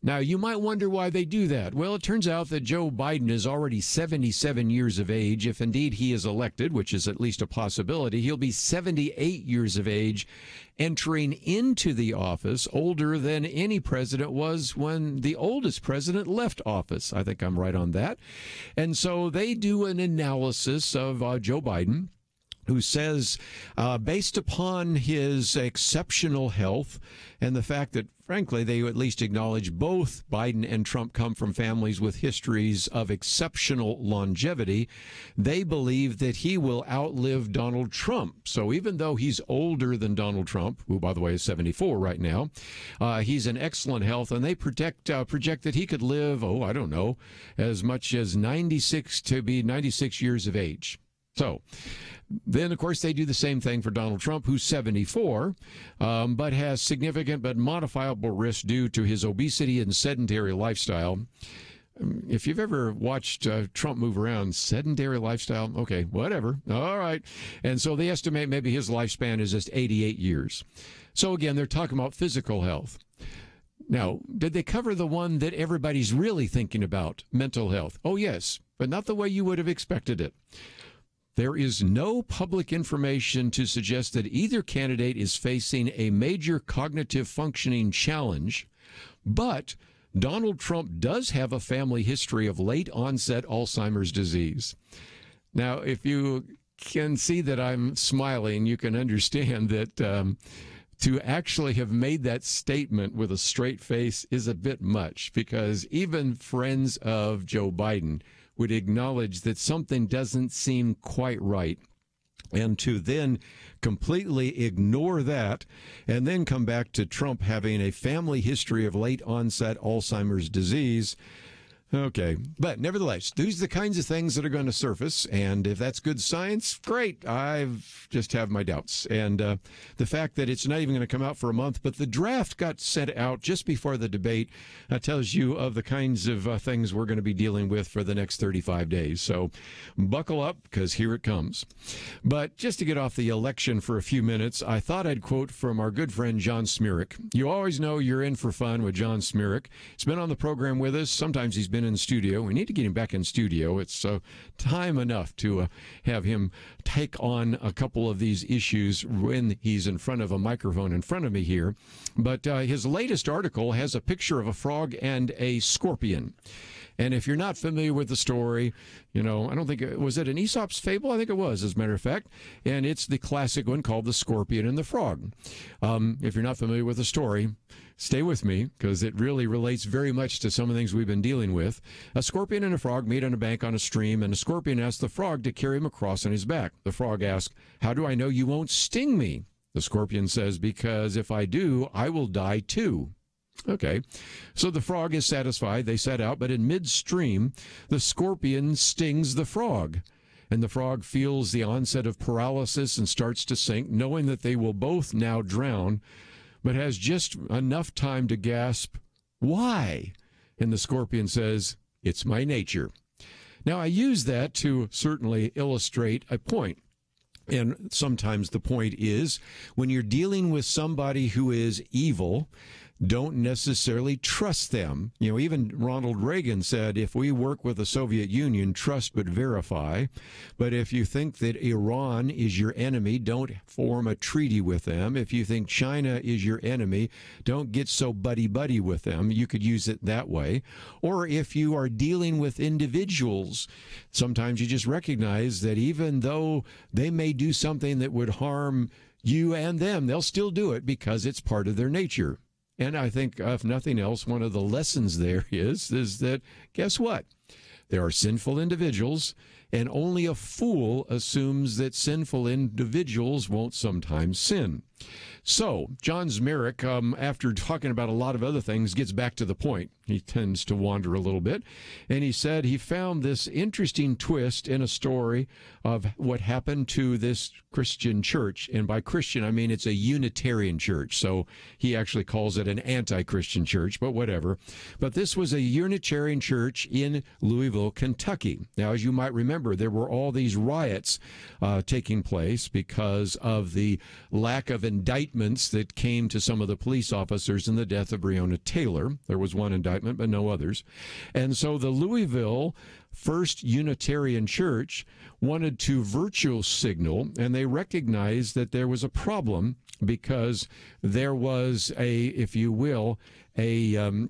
Now, you might wonder why they do that. Well, it turns out that Joe Biden is already 77 years of age. If indeed he is elected, which is at least a possibility, he'll be 78 years of age, entering into the office, older than any president was when the oldest president left office. I think I'm right on that. And so they do an analysis of Joe Biden, who says, based upon his exceptional health and the fact that, frankly, they at least acknowledge both Biden and Trump come from families with histories of exceptional longevity, they believe that he will outlive Donald Trump. So even though he's older than Donald Trump, who, by the way, is 74 right now, he's in excellent health, and they project that he could live, I don't know, as much as 96 years of age. So then, of course, they do the same thing for Donald Trump, who's 74, but has significant but modifiable risk due to his obesity and sedentary lifestyle. If you've ever watched Trump move around, sedentary lifestyle, okay, whatever. All right. And so they estimate maybe his lifespan is just 88 years. So again, they're talking about physical health. Now, did they cover the one that everybody's really thinking about, mental health? Oh, yes, but not the way you would have expected it. There is no public information to suggest that either candidate is facing a major cognitive functioning challenge, but Donald Trump does have a family history of late-onset Alzheimer's disease. Now, if you can see that I'm smiling, you can understand that to actually have made that statement with a straight face is a bit much, because even friends of Joe Biden would acknowledge that something doesn't seem quite right. And to then completely ignore that and then come back to Trump having a family history of late onset Alzheimer's disease. Okay. But nevertheless, these are the kinds of things that are going to surface. And if that's good science, great. I've just have my doubts. And the fact that it's not even going to come out for a month, but the draft got sent out just before the debate tells you of the kinds of things we're going to be dealing with for the next 35 days. So buckle up, because here it comes. But just to get off the election for a few minutes, I thought I'd quote from our good friend John Smirek. You always know you're in for fun with John Smirek. He's been on the program with us. Sometimes he's been in studio. We need to get him back in studio. It's time enough to have him take on a couple of these issues when he's in front of a microphone in front of me here. But his latest article has a picture of a frog and a scorpion. And if you're not familiar with the story, I don't think, was it an Aesop's fable? I think it was, as a matter of fact. And it's the classic one called The Scorpion and the Frog. If you're not familiar with the story, stay with me, because it really relates very much to some of the things we've been dealing with. A scorpion and a frog meet on a bank on a stream, and a scorpion asks the frog to carry him across on his back. The frog asks, "How do I know you won't sting me?" The scorpion says, "Because if I do, I will die too." Okay, so the frog is satisfied. They set out, but in midstream, the scorpion stings the frog, and the frog feels the onset of paralysis and starts to sink, knowing that they will both now drown, but has just enough time to gasp, "Why?" And the scorpion says, "It's my nature." Now, I use that to certainly illustrate a point. And sometimes the point is, when you're dealing with somebody who is evil, don't necessarily trust them. Even Ronald Reagan said, if we work with the Soviet Union, trust but verify. But if you think that Iran is your enemy, don't form a treaty with them. If you think China is your enemy, don't get so buddy-buddy with them. You could use it that way. Or if you are dealing with individuals, sometimes you just recognize that even though they may do something that would harm you and them, they'll still do it because it's part of their nature. And I think, if nothing else, one of the lessons there is that, guess what? There are sinful individuals, and only a fool assumes that sinful individuals won't sometimes sin. So, John Smirek, after talking about a lot of other things, gets back to the point. He tends to wander a little bit. And he said he found this interesting twist in a story of what happened to this Christian church. And by Christian, I mean it's a Unitarian church. So he actually calls it an anti-Christian church, but whatever. But this was a Unitarian church in Louisville, Kentucky. Now, as you might remember, there were all these riots taking place because of the lack of indictments that came to some of the police officers in the death of Breonna Taylor. There was one indictment, but no others. And so the Louisville First Unitarian Church wanted to virtue signal, and they recognized that there was a problem because there was a, if you will, a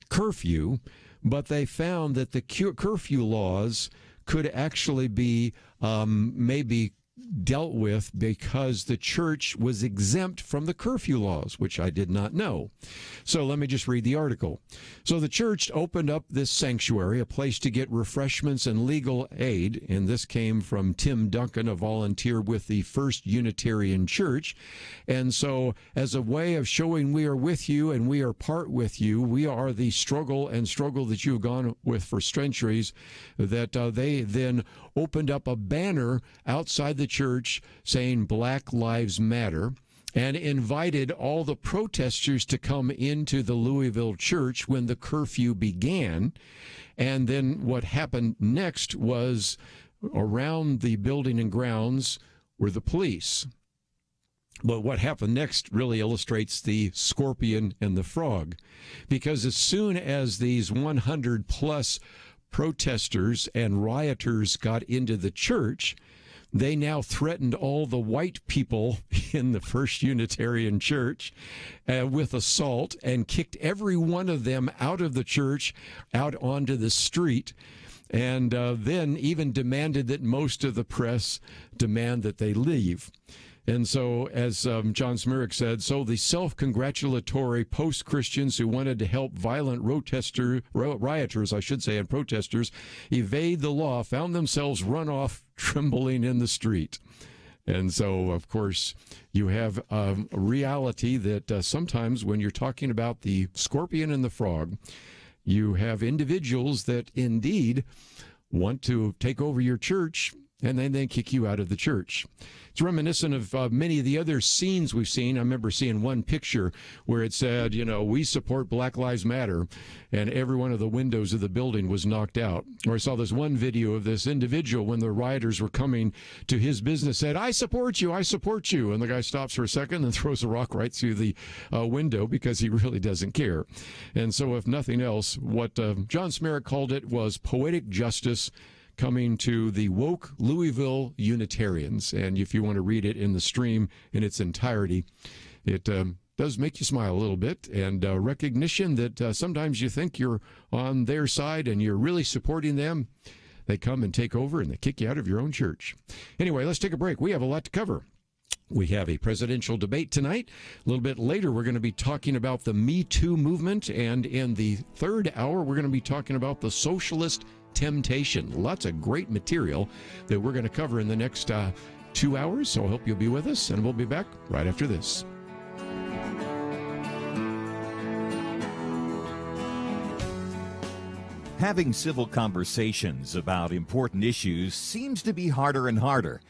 curfew, but they found that the curfew laws could actually be maybe dealt with because the church was exempt from the curfew laws, which I did not know. So let me just read the article. So the church opened up this sanctuary, a place to get refreshments and legal aid, and this came from Tim Duncan, a volunteer with the First Unitarian Church. And so as a way of showing we are with you and we are part with you, we are the struggle that you've gone with for centuries, that they then opened up a banner outside the church saying Black Lives Matter, and invited all the protesters to come into the Louisville church when the curfew began. And then what happened next was around the building and grounds were the police. But what happened next really illustrates the scorpion and the frog, because as soon as these 100 plus protesters and rioters got into the church, they now threatened all the white people in the First Unitarian Church with assault and kicked every one of them out of the church, out onto the street, and then even demanded that most of the press demand that they leave. And so, as John Smirek said, so the self-congratulatory post-Christians who wanted to help violent rioters, and protesters evade the law found themselves run off trembling in the street. And so, of course, you have a reality that sometimes when you're talking about the scorpion and the frog, you have individuals that indeed want to take over your church and then they kick you out of the church. It's reminiscent of many of the other scenes we've seen. I remember seeing one picture where it said, we support Black Lives Matter, and every one of the windows of the building was knocked out. Or I saw this one video of this individual when the rioters were coming to his business, said, I support you, I support you. And the guy stops for a second and throws a rock right through the window because he really doesn't care. And so if nothing else, what John Smirek called it was poetic justice coming to the woke Louisville Unitarians. And if you want to read it in the stream in its entirety, it does make you smile a little bit, and recognition that sometimes you think you're on their side and you're really supporting them. They come and take over and they kick you out of your own church. Anyway, let's take a break. We have a lot to cover. We have a presidential debate tonight. A little bit later, we're going to be talking about the Me Too movement. And in the third hour, we're going to be talking about the Socialist Temptation. Lots of great material that we're going to cover in the next 2 hours. So I hope you'll be with us, and we'll be back right after this. Having civil conversations about important issues seems to be harder and harder.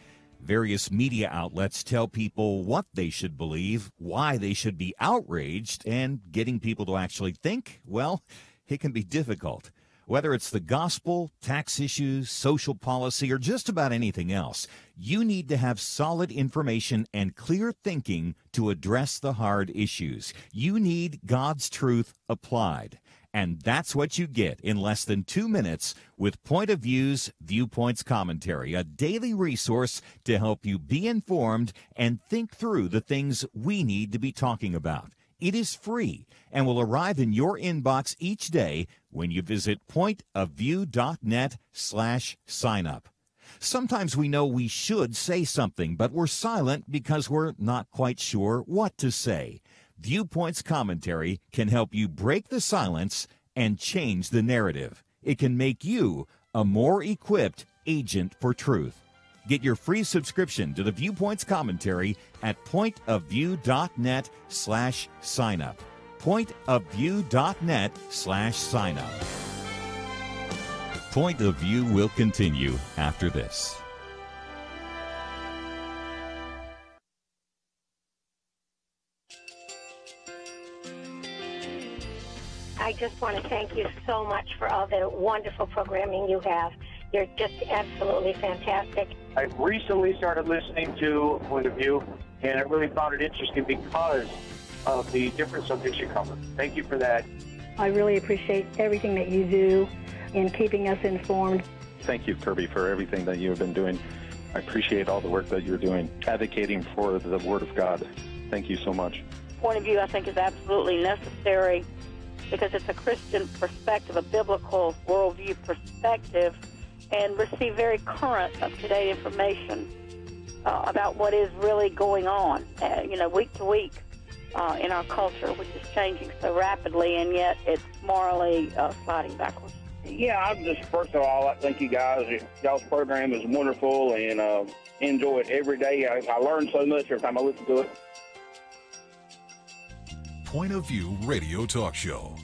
Various media outlets tell people what they should believe, why they should be outraged, and getting people to actually think, well, it can be difficult. Whether it's the gospel, tax issues, social policy, or just about anything else, you need to have solid information and clear thinking to address the hard issues. You need God's truth applied. And that's what you get in less than 2 minutes with Point of View's Viewpoints Commentary, a daily resource to help you be informed and think through the things we need to be talking about. It is free and will arrive in your inbox each day when you visit pointofview.net/signup. Sometimes we know we should say something, but we're silent because we're not quite sure what to say. Viewpoints Commentary can help you break the silence and change the narrative. It can make you a more equipped agent for truth. Get your free subscription to the Viewpoints Commentary at pointofview.net/signup. Pointofview.net/signup. Point of View will continue after this. I just want to thank you so much for all the wonderful programming you have. You're just absolutely fantastic. I recently started listening to Point of View, and I really found it interesting because of the different subjects you cover. Thank you for that. I really appreciate everything that you do in keeping us informed. Thank you, Kerby, for everything that you have been doing. I appreciate all the work that you're doing, advocating for the Word of God. Thank you so much. Point of view, I think, is absolutely necessary because it's a Christian perspective, a biblical worldview perspective, and receive very current, up-to-date information about what is really going on, week to week in our culture, which is changing so rapidly, and yet it's morally sliding backwards. Yeah, I'm just, first of all, I thank you guys. Y'all's program is wonderful, and enjoy it every day. I learn so much every time I listen to it. Point of View Radio Talk Show.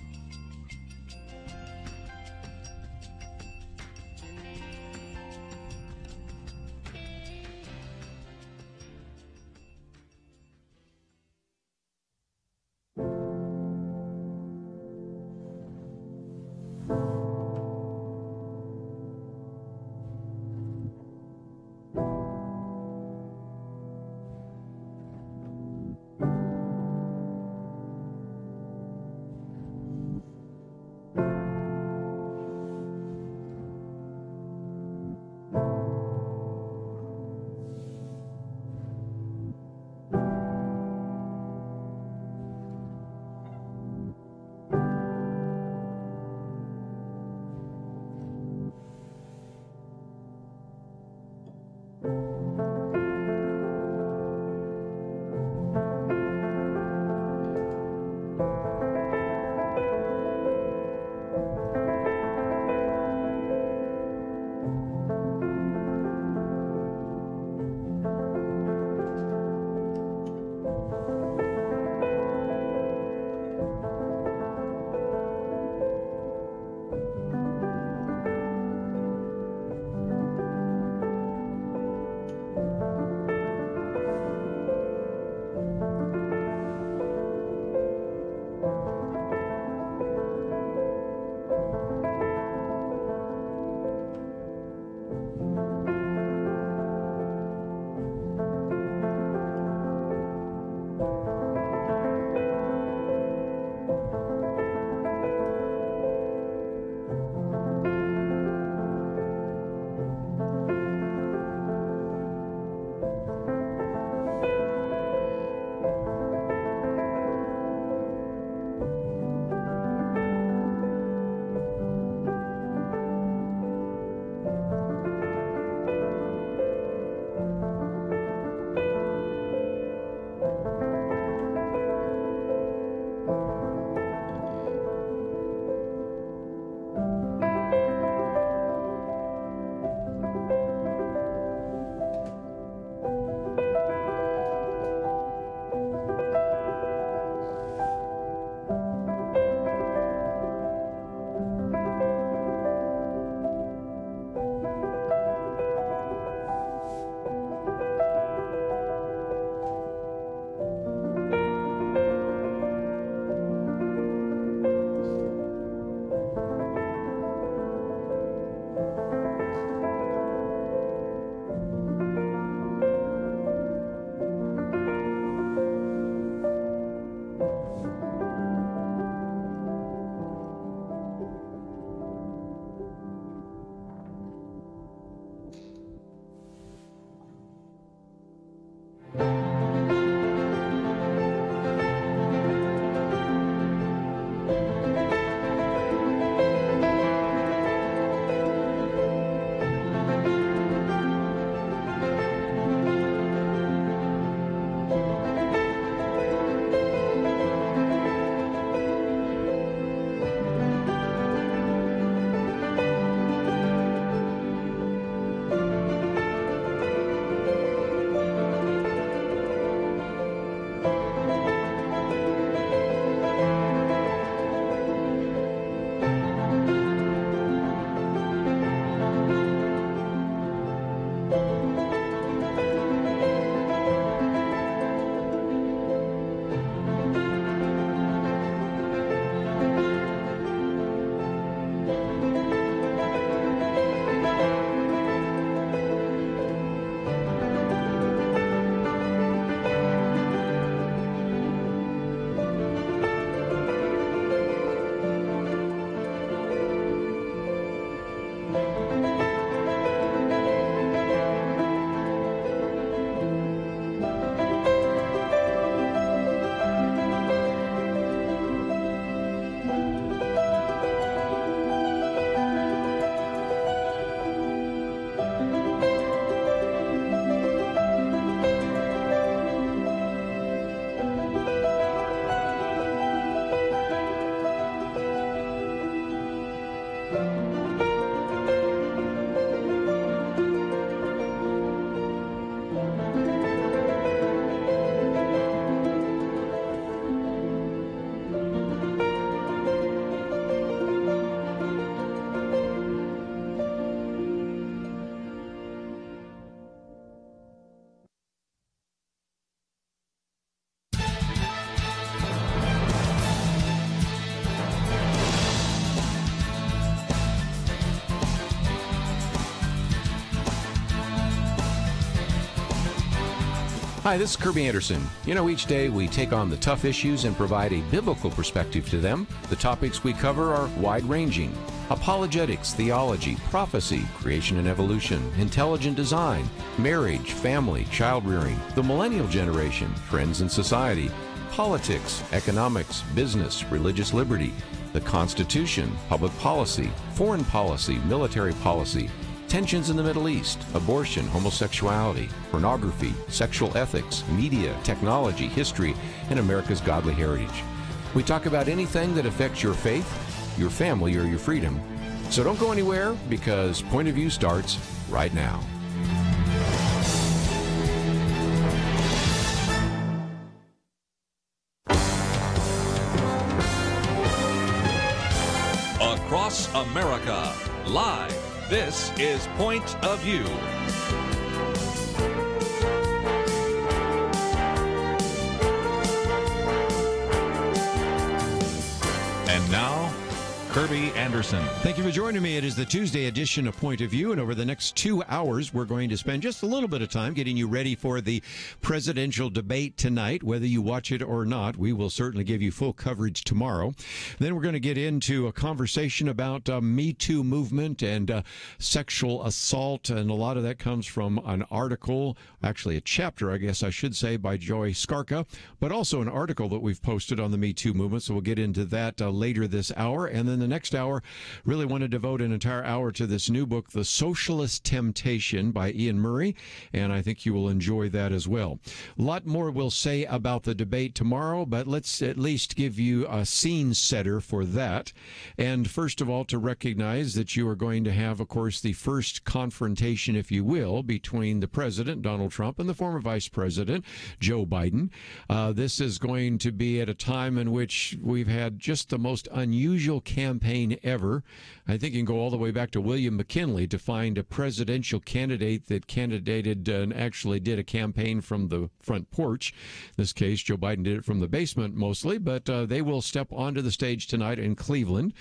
Hi, this is Kerby Anderson. You know, each day we take on the tough issues and provide a biblical perspective to them. The topics we cover are wide-ranging: apologetics, theology, prophecy, creation and evolution, intelligent design, marriage, family, child-rearing, the millennial generation, trends in society, politics, economics, business, religious liberty, the Constitution, public policy, foreign policy, military policy, tensions in the Middle East, abortion, homosexuality, pornography, sexual ethics, media, technology, history, and America's godly heritage. We talk about anything that affects your faith, your family, or your freedom. So don't go anywhere, because Point of View starts right now. Across America, live. This is Point of View. And now, Kerby Anderson. Thank you for joining me. It is the Tuesday edition of Point of View, and over the next 2 hours, we're going to spend just a little bit of time getting you ready for the presidential debate tonight. Whether you watch it or not, we will certainly give you full coverage tomorrow. Then we're going to get into a conversation about Me Too movement and sexual assault, and a lot of that comes from an article, actually a chapter, I guess I should say, by Joy Skarka, but also an article that we've posted on the Me Too movement, so we'll get into that later this hour. And then the next hour, really want to devote an entire hour to this new book, The Socialist Temptation by Iain Murray, and I think you will enjoy that as well. A lot more we'll say about the debate tomorrow, but let's at least give you a scene setter for that. And first of all, to recognize that you are going to have, of course, the first confrontation, if you will, between the president, Donald Trump, and the former vice president, Joe Biden. This is going to be at a time in which we've had just the most unusual campaign ever. I think you can go all the way back to William McKinley to find a presidential candidate that candidated and actually did a campaign from the front porch. In this case, Joe Biden did it from the basement mostly, but they will step onto the stage tonight in Cleveland.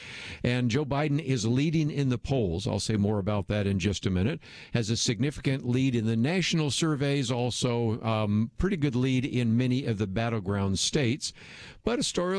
And Joe Biden is leading in the polls. I'll say more about that in just a minute. Has a significant lead in the national surveys, also pretty good lead in many of the battleground states. But still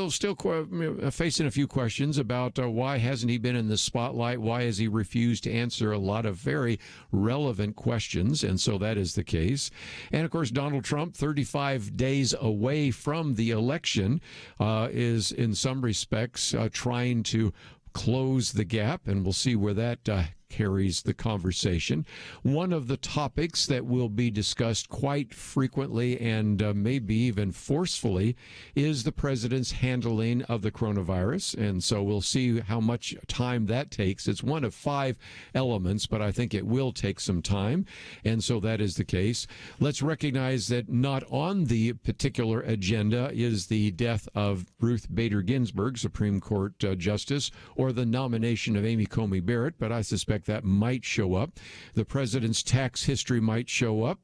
facing a few questions about why hasn't he been in the spotlight? Why has he refused to answer a lot of very relevant questions? And so that is the case. And, of course, Donald Trump, 35 days away from the election, is in some respects trying to close the gap, and we'll see where that carries the conversation. One of the topics that will be discussed quite frequently and maybe even forcefully is the president's handling of the coronavirus. And so we'll see how much time that takes. It's one of 5 elements, but I think it will take some time. And so that is the case. Let's recognize that not on the particular agenda is the death of Ruth Bader Ginsburg, Supreme Court Justice, or the nomination of Amy Coney Barrett, but I suspect that might show up. The president's tax history might show up.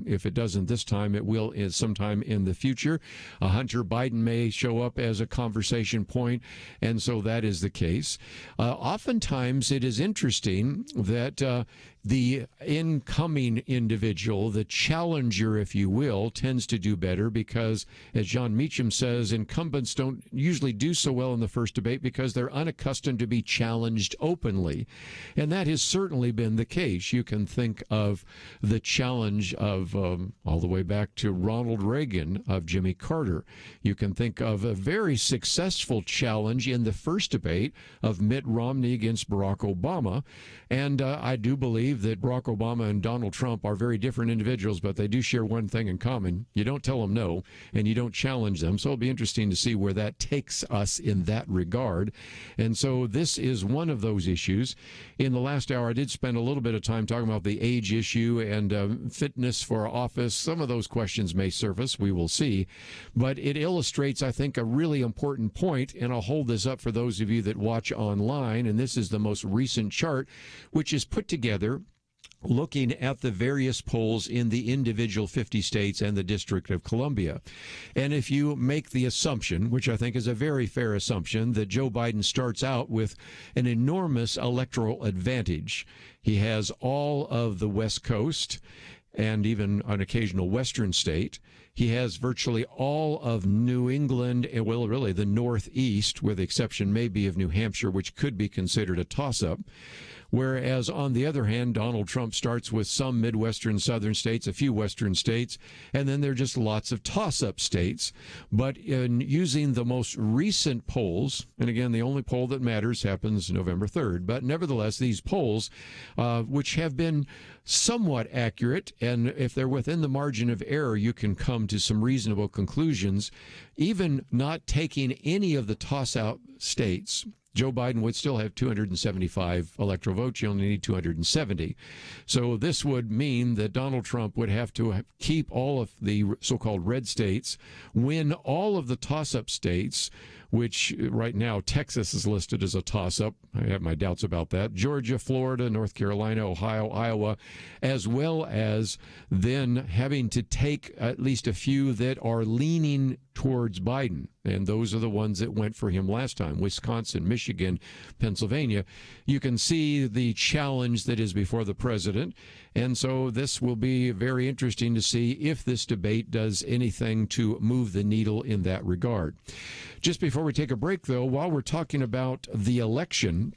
If it doesn't this time, it will sometime in the future. Hunter Biden may show up as a conversation point, and so that is the case. Oftentimes, it is interesting that the incoming individual, the challenger, if you will, tends to do better because, as John Meacham says, incumbents don't usually do so well in the first debate because they're unaccustomed to be challenged openly. And that has certainly been the case. You can think of the challenge of all the way back to Ronald Reagan, of Jimmy Carter. You can think of a very successful challenge in the first debate of Mitt Romney against Barack Obama. And I do believe that Barack Obama and Donald Trump are very different individuals, but they do share one thing in common. You don't tell them no, and you don't challenge them. So it'll be interesting to see where that takes us in that regard. And so this is one of those issues. In the last hour, I did spend a little bit of time talking about the age issue and fitness for office. Some of those questions may surface. We will see. But it illustrates, I think, a really important point, and I'll hold this up for those of you that watch online. And this is the most recent chart, which is put together looking at the various polls in the individual 50 states and the District of Columbia. And if you make the assumption, which I think is a very fair assumption, that Joe Biden starts out with an enormous electoral advantage. He has all of the West Coast. and even an occasional western state. He has virtually all of New England, and well, really the Northeast, with the exception maybe of New Hampshire, which could be considered a toss-up. Whereas, on the other hand, Donald Trump starts with some Midwestern, southern states, a few western states, and then there are just lots of toss-up states. But in using the most recent polls, and again, the only poll that matters happens November 3rd, but nevertheless, these polls, which have been somewhat accurate, and if they're within the margin of error, you can come to some reasonable conclusions. Even not taking any of the toss-out states, Joe Biden would still have 275 electoral votes. You only need 270. So this would mean that Donald Trump would have to keep all of the so-called red states, win all of the toss-up states, which right now Texas is listed as a toss-up. I have my doubts about that. Georgia, Florida, North Carolina, Ohio, Iowa, as well as then having to take at least a few that are leaning towards Biden. And those are the ones that went for him last time: Wisconsin, Michigan, Pennsylvania. You can see the challenge that is before the president. And so this will be very interesting to see if this debate does anything to move the needle in that regard. Just before we take a break, though, while we're talking about the election,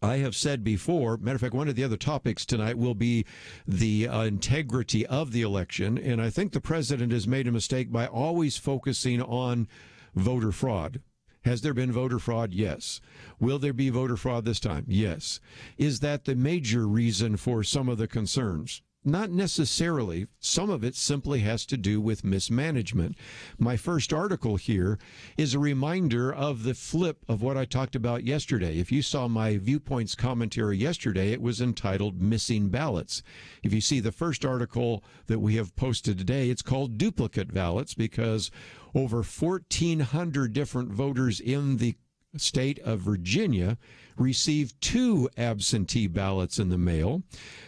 I have said before, matter of fact, one of the other topics tonight will be the integrity of the election. And I think the president has made a mistake by always focusing on voter fraud. Has there been voter fraud? Yes. Will there be voter fraud this time? Yes. Is that the major reason for some of the concerns? Not necessarily. Some of it simply has to do with mismanagement. My first article here is a reminder of the flip of what I talked about yesterday. If you saw my Viewpoints commentary yesterday, it was entitled Missing Ballots. If you see the first article that we have posted today, it's called Duplicate Ballots, because over 1,400 different voters in the state of Virginia received 2 absentee ballots in the mail.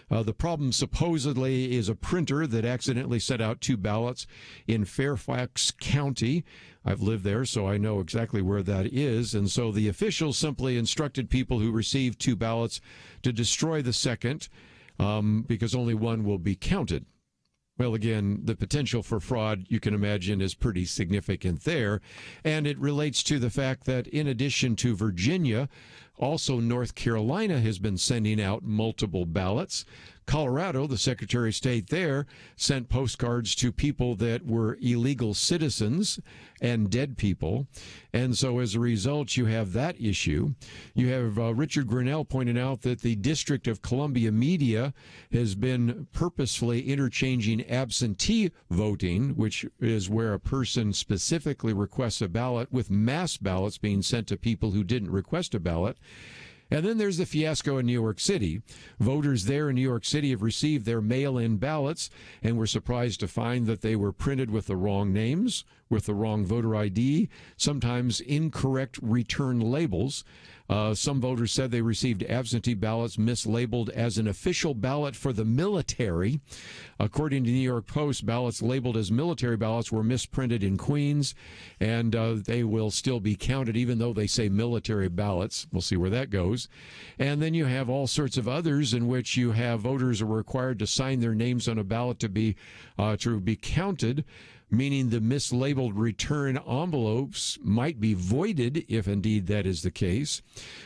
The problem supposedly is a printer that accidentally sent out 2 ballots in Fairfax County. I've lived there, so I know exactly where that is. And so the officials simply instructed people who received 2 ballots to destroy the second, because only one will be counted. Well, again, the potential for fraud, you can imagine, is pretty significant there. And it relates to the fact that in addition to Virginia, also North Carolina has been sending out multiple ballots. Colorado, the Secretary of State there, sent postcards to people that were illegal citizens and dead people. And so as a result, you have that issue. You have Richard Grinnell pointing out that the District of Columbia media has been purposefully interchanging absentee voting, which is where a person specifically requests a ballot, with mass ballots being sent to people who didn't request a ballot. And then there's the fiasco in New York City. Voters there in New York City have received their mail-in ballots and were surprised to find that they were printed with the wrong names, with the wrong voter ID, sometimes incorrect return labels. Some voters said they received absentee ballots mislabeled as an official ballot for the military. According to the New York Post, ballots labeled as military ballots were misprinted in Queens, and they will still be counted even though they say military ballots. We'll see where that goes. And then you have all sorts of others in which you have voters are required to sign their names on a ballot to be counted, meaning the mislabeled return envelopes might be voided if indeed that is the case.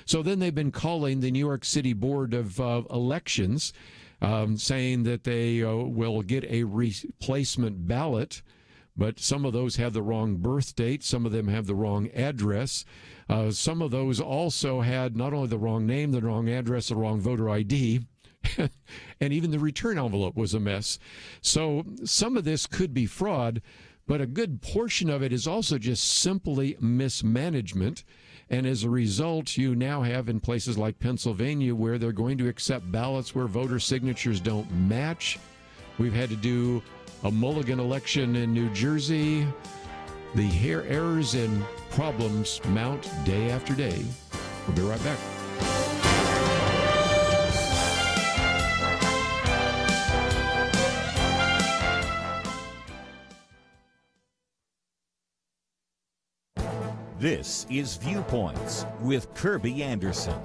So then they've been calling the New York City Board of Elections, saying that they will get a replacement ballot, but some of those have the wrong birth date, some of them have the wrong address. Some of those also had not only the wrong name, the wrong address, the wrong voter ID, and even the return envelope was a mess. So some of this could be fraud, but a good portion of it is also just simply mismanagement. And as a result, you now have in places like Pennsylvania where they're going to accept ballots where voter signatures don't match. We've had to do a mulligan election in New Jersey. The errors and problems mount day after day. We'll be right back. This is Viewpoints with Kerby Anderson.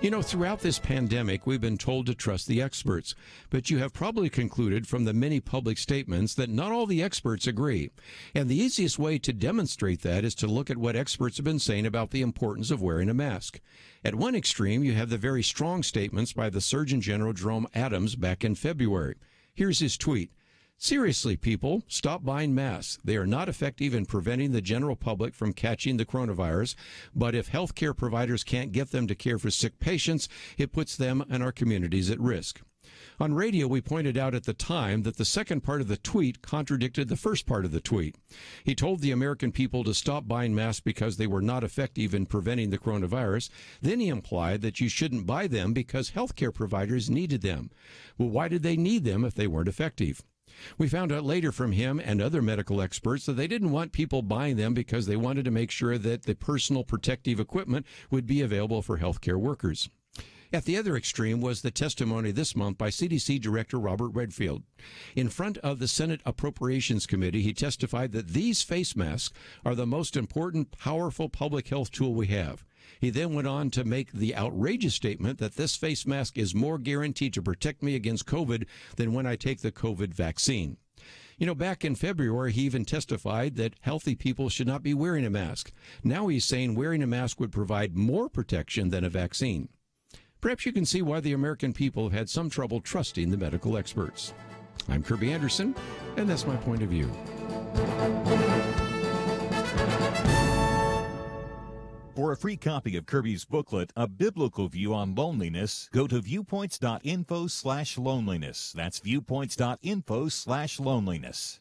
You know, throughout this pandemic, we've been told to trust the experts, but you have probably concluded from the many public statements that not all the experts agree. And the easiest way to demonstrate that is to look at what experts have been saying about the importance of wearing a mask. At one extreme, you have the very strong statements by the Surgeon General Jerome Adams back in February. Here's his tweet. Seriously, people, stop buying masks. They are not effective in preventing the general public from catching the coronavirus, but if healthcare providers can't get them to care for sick patients, it puts them and our communities at risk. On radio, we pointed out at the time that the second part of the tweet contradicted the first part of the tweet. He told the American people to stop buying masks because they were not effective in preventing the coronavirus. Then he implied that you shouldn't buy them because healthcare providers needed them. Well, why did they need them if they weren't effective? We found out later from him and other medical experts that they didn't want people buying them because they wanted to make sure that the personal protective equipment would be available for healthcare workers. At the other extreme was the testimony this month by CDC Director Robert Redfield. In front of the Senate Appropriations Committee, he testified that these face masks are the most important, powerful public health tool we have. He then went on to make the outrageous statement that this face mask is more guaranteed to protect me against COVID than when I take the COVID vaccine. You know, back in February, he even testified that healthy people should not be wearing a mask. Now he's saying wearing a mask would provide more protection than a vaccine. Perhaps you can see why the American people have had some trouble trusting the medical experts. I'm Kerby Anderson, and that's my point of view. For a free copy of Kerby's booklet, A Biblical View on Loneliness, go to viewpoints.info/loneliness. That's viewpoints.info/loneliness.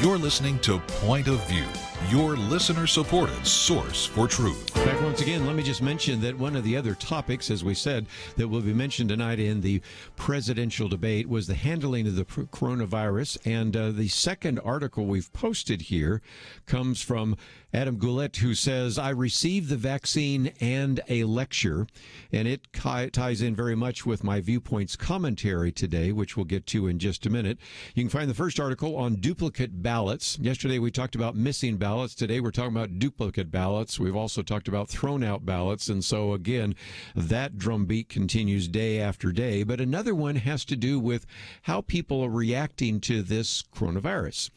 You're listening to Point of View, your listener-supported source for truth. Back once again, let me just mention that one of the other topics, as we said, that will be mentioned tonight in the presidential debate was the handling of the coronavirus. And the second article we've posted here comes from Adam Goulet, who says, I received the vaccine and a lecture, and it ties in very much with my Viewpoints commentary today, which we'll get to in just a minute. You can find the first article on duplicate ballots. Yesterday we talked about missing ballots. Today we're talking about duplicate ballots. We've also talked about thrown out ballots. And so, again, that drumbeat continues day after day. But another one has to do with how people are reacting to this coronavirus.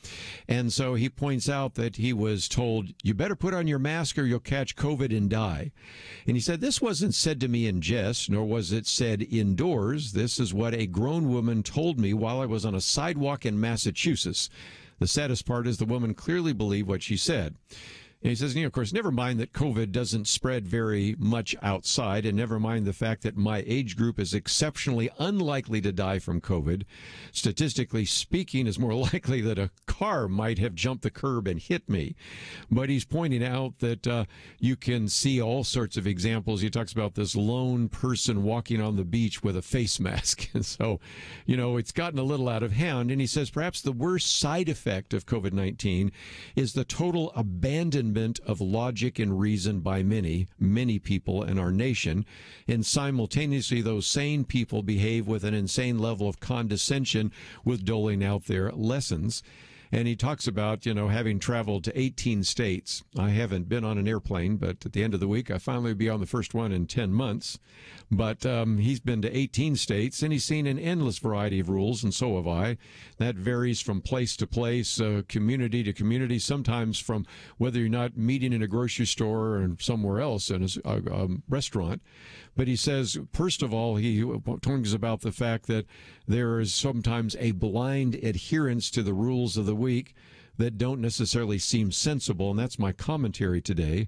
And so he points out that he was told, you better put on your mask or you'll catch COVID and die. And he said, this wasn't said to me in jest, nor was it said indoors. This is what a grown woman told me while I was on a sidewalk in Massachusetts. The saddest part is the woman clearly believed what she said. And he says, of course, never mind that COVID doesn't spread very much outside, and never mind the fact that my age group is exceptionally unlikely to die from COVID. Statistically speaking, it's more likely that a car might have jumped the curb and hit me. But he's pointing out that you can see all sorts of examples. He talks about this lone person walking on the beach with a face mask. And so, it's gotten a little out of hand. And he says perhaps the worst side effect of COVID-19 is the total abandonment of logic and reason by many people in our nation, and simultaneously those sane people behave with an insane level of condescension with doling out their lessons. And he talks about, having traveled to 18 states. I haven't been on an airplane, but at the end of the week, I finally will be on the first one in 10 months. But he's been to 18 states, and he's seen an endless variety of rules, and so have I. That varies from place to place, community to community, sometimes from whether you're not meeting in a grocery store or somewhere else in a restaurant. But he says, first of all, he talks about the fact that there is sometimes a blind adherence to the rules of the week that don't necessarily seem sensible, and that's my commentary today.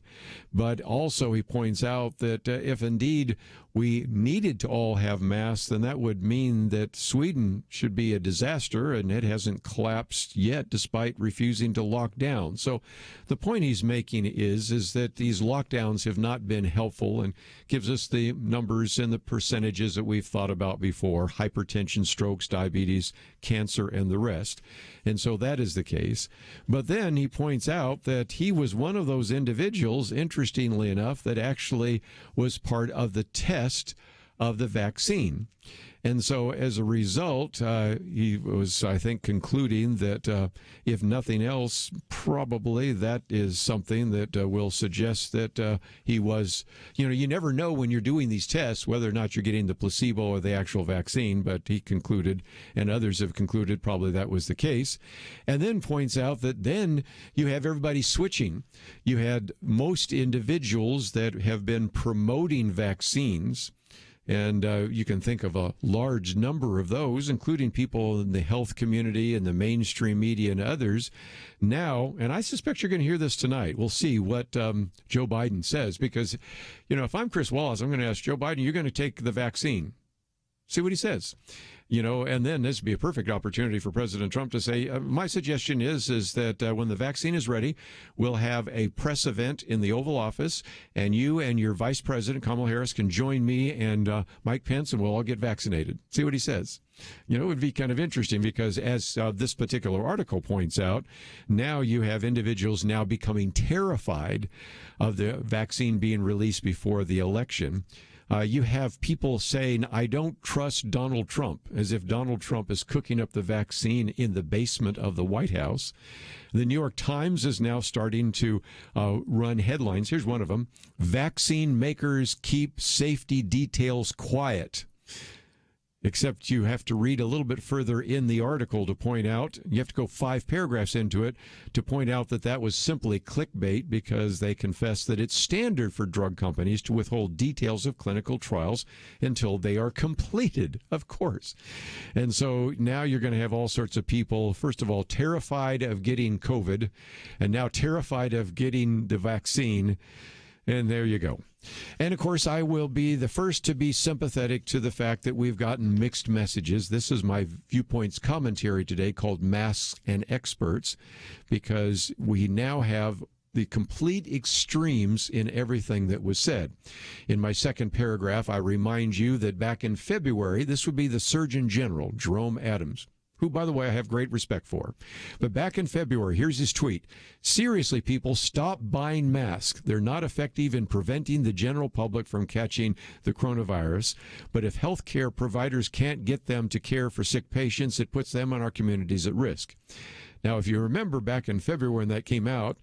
But also he points out that if indeed we needed to all have masks, then that would mean that Sweden should be a disaster, and it hasn't collapsed yet despite refusing to lock down. So the point he's making is that these lockdowns have not been helpful, and gives us the numbers and the percentages that we've thought about before: hypertension, strokes, diabetes, cancer, and the rest. And so that is the case. But then he points out that he was one of those individuals, interestingly enough, that actually was part of the test of the vaccine. And so as a result, he was, I think, concluding that if nothing else, probably that is something that will suggest that he was, you never know when you're doing these tests whether or not you're getting the placebo or the actual vaccine, but he concluded, and others have concluded, probably that was the case. And then points out that then you have everybody switching. You had most individuals that have been promoting vaccines. And you can think of a large number of those, including people in the health community and the mainstream media and others. Now, and I suspect you're going to hear this tonight. We'll see what Joe Biden says, because, if I'm Chris Wallace, I'm going to ask Joe Biden, you're going to take the vaccine. See what he says. And then this would be a perfect opportunity for President Trump to say, my suggestion is that when the vaccine is ready, we'll have a press event in the Oval Office, and you and your Vice President, Kamala Harris, can join me and Mike Pence, and we'll all get vaccinated. See what he says. It would be kind of interesting because, as this particular article points out, now you have individuals now becoming terrified of the vaccine being released before the election. You have people saying, I don't trust Donald Trump, as if Donald Trump is cooking up the vaccine in the basement of the White House. The New York Times is now starting to run headlines. Here's one of them: vaccine makers keep safety details quiet. Except you have to read a little bit further in the article to point out, you have to go 5 paragraphs into it to point out that that was simply clickbait, because they confess that it's standard for drug companies to withhold details of clinical trials until they are completed, of course. And so now you're going to have all sorts of people, first of all, terrified of getting COVID, and now terrified of getting the vaccine. And there you go. And, of course, I will be the first to be sympathetic to the fact that we've gotten mixed messages. This is my Viewpoints commentary today called Masks and Experts, because we now have the complete extremes in everything that was said. In my second paragraph, I remind you that back in February, this would be the Surgeon General, Jerome Adams, who, by the way, I have great respect for. But back in February, here's his tweet: seriously, people, stop buying masks. They're not effective in preventing the general public from catching the coronavirus. But if healthcare providers can't get them to care for sick patients, it puts them and our communities at risk. Now, if you remember back in February when that came out,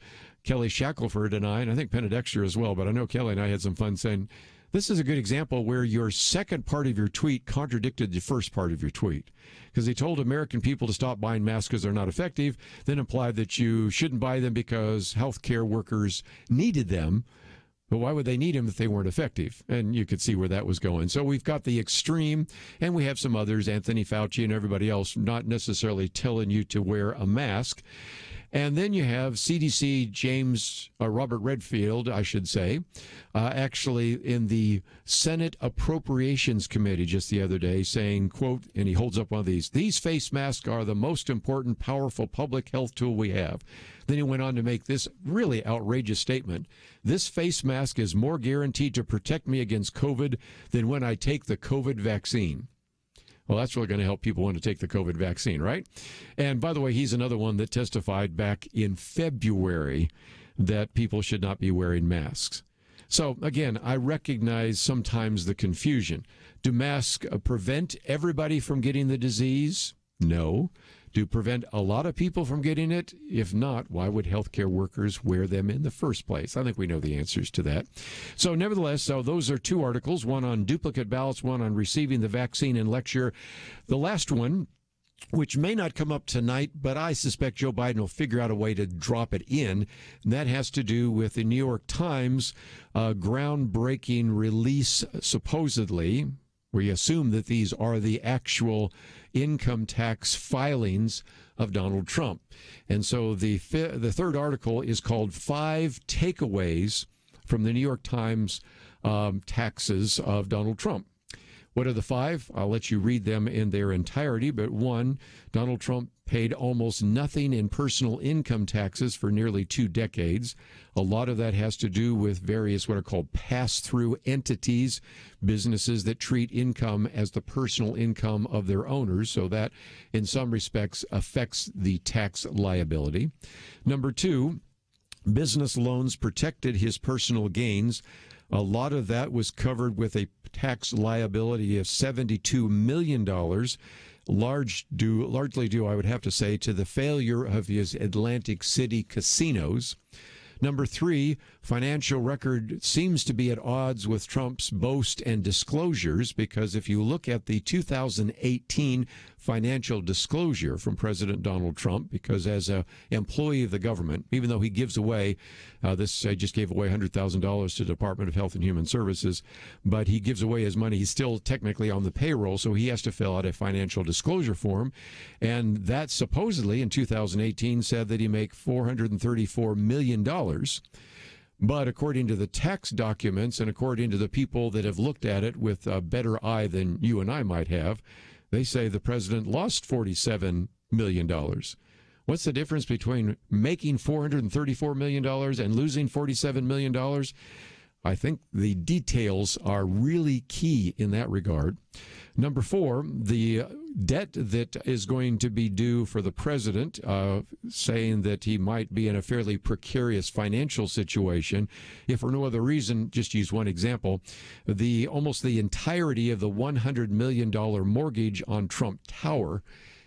Kelly Shackelford and I think Penna Dexter as well, but I know Kelly and I had some fun saying, this is a good example where your second part of your tweet contradicted the first part of your tweet, because he told American people to stop buying masks because they're not effective, then implied that you shouldn't buy them because healthcare workers needed them. But why would they need them if they weren't effective? And you could see where that was going. So we've got the extreme, and we have some others, Anthony Fauci and everybody else, not necessarily telling you to wear a mask. And then you have CDC Robert Redfield, I should say, actually in the Senate Appropriations Committee just the other day saying, quote, and he holds up one of these face masks are the most important, powerful public health tool we have. Then he went on to make this really outrageous statement: this face mask is more guaranteed to protect me against COVID than when I take the COVID vaccine. Well, that's really going to help people want to take the COVID vaccine, right? And by the way, he's another one that testified back in February that people should not be wearing masks. So, again, I recognize sometimes the confusion. Do masks prevent everybody from getting the disease? No. to prevent a lot of people from getting it? If not, why would healthcare workers wear them in the first place? I think we know the answers to that. So nevertheless, those are two articles, one on duplicate ballots, one on receiving the vaccine and lecture. The last one, which may not come up tonight, but I suspect Joe Biden will figure out a way to drop it in. And that has to do with the New York Times groundbreaking release, supposedly, where you assume that these are the actual income tax filings of Donald Trump. And so the third article is called 5 Takeaways from the New York Times Taxes of Donald Trump. What are the 5? I'll let you read them in their entirety. But 1, Donald Trump paid almost nothing in personal income taxes for nearly 2 decades. A lot of that has to do with various what are called pass-through entities, businesses that treat income as the personal income of their owners. So that, in some respects, affects the tax liability. Number 2, business loans protected his personal gains. A lot of that was covered with a tax liability of $72 million, largely due, I would have to say, to the failure of his Atlantic City casinos. Number 3, financial record seems to be at odds with Trump's boast and disclosures, because if you look at the 2018 financial disclosure from President Donald Trump, because as an employee of the government, even though he gives away, I just gave away $100,000 to the Department of Health and Human Services, but he gives away his money. He's still technically on the payroll, so he has to fill out a financial disclosure form. And that supposedly in 2018 said that he make $434 million. But according to the tax documents and according to the people that have looked at it with a better eye than you and I might have, they say the president lost $47 million. What's the difference between making $434 million and losing $47 million? I think the details are really key in that regard. Number 4, the debt that is going to be due for the president, saying that he might be in a fairly precarious financial situation. If for no other reason, just use one example, almost the entirety of the $100 million mortgage on Trump Tower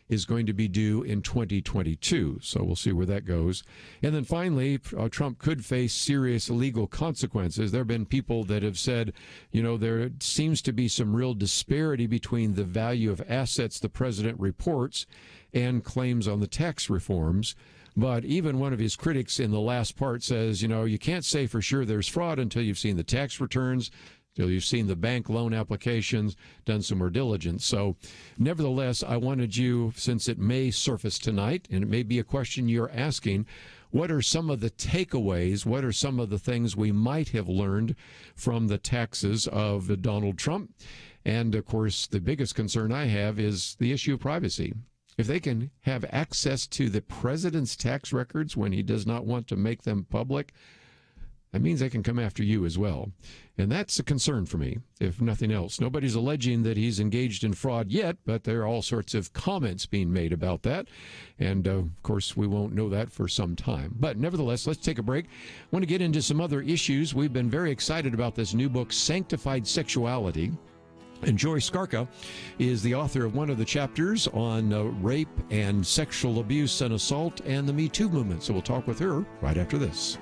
is going to be due in 2022. So we'll see where that goes. And then finally, Trump could face serious legal consequences. There have been people that have said, there seems to be some real disparity between the value of assets the president reports and claims on the tax reforms. But even one of his critics in the last part says, you can't say for sure there's fraud until you've seen the tax returns, till you've seen the bank loan applications, done some more diligence. So nevertheless, I wanted you, since it may surface tonight, and it may be a question you're asking, what are some of the takeaways? What are some of the things we might have learned from the taxes of Donald Trump? And, of course, the biggest concern I have is the issue of privacy. If they can have access to the president's tax records when he does not want to make them public, that means they can come after you as well. And that's a concern for me, if nothing else. Nobody's alleging that he's engaged in fraud yet, but there are all sorts of comments being made about that. And, of course, we won't know that for some time. But nevertheless, let's take a break. I want to get into some other issues. We've been very excited about this new book, Sanctified Sexuality. And Joy Skarka is the author of one of the chapters on rape and sexual abuse and assault and the Me Too movement. So we'll talk with her right after this.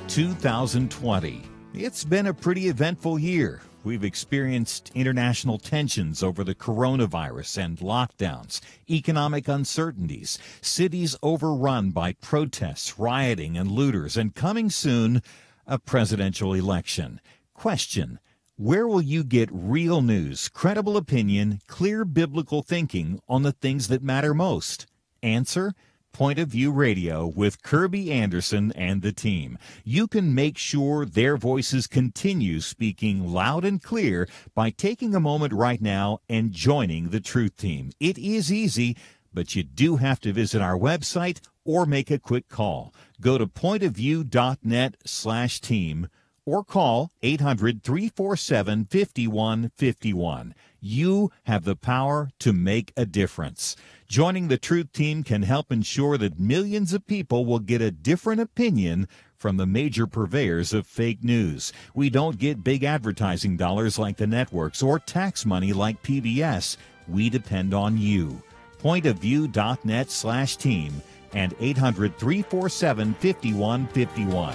2020. It's been a pretty eventful year. We've experienced international tensions over the coronavirus and lockdowns, economic uncertainties, cities overrun by protests, rioting, and looters, and coming soon, a presidential election. Question: where will you get real news, credible opinion, clear biblical thinking on the things that matter most? Answer: Point of View Radio with Kerby Anderson and the team. You can make sure their voices continue speaking loud and clear by taking a moment right now and joining the Truth Team. It is easy, but you do have to visit our website or make a quick call. Go to pointofview.net/team or call 800-347-5151. You have the power to make a difference. Joining the Truth Team can help ensure that millions of people will get a different opinion from the major purveyors of fake news. We don't get big advertising dollars like the networks or tax money like PBS. We depend on you. pointofview.net/team, and 800-347-5151.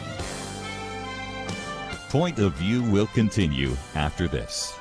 Point of View will continue after this.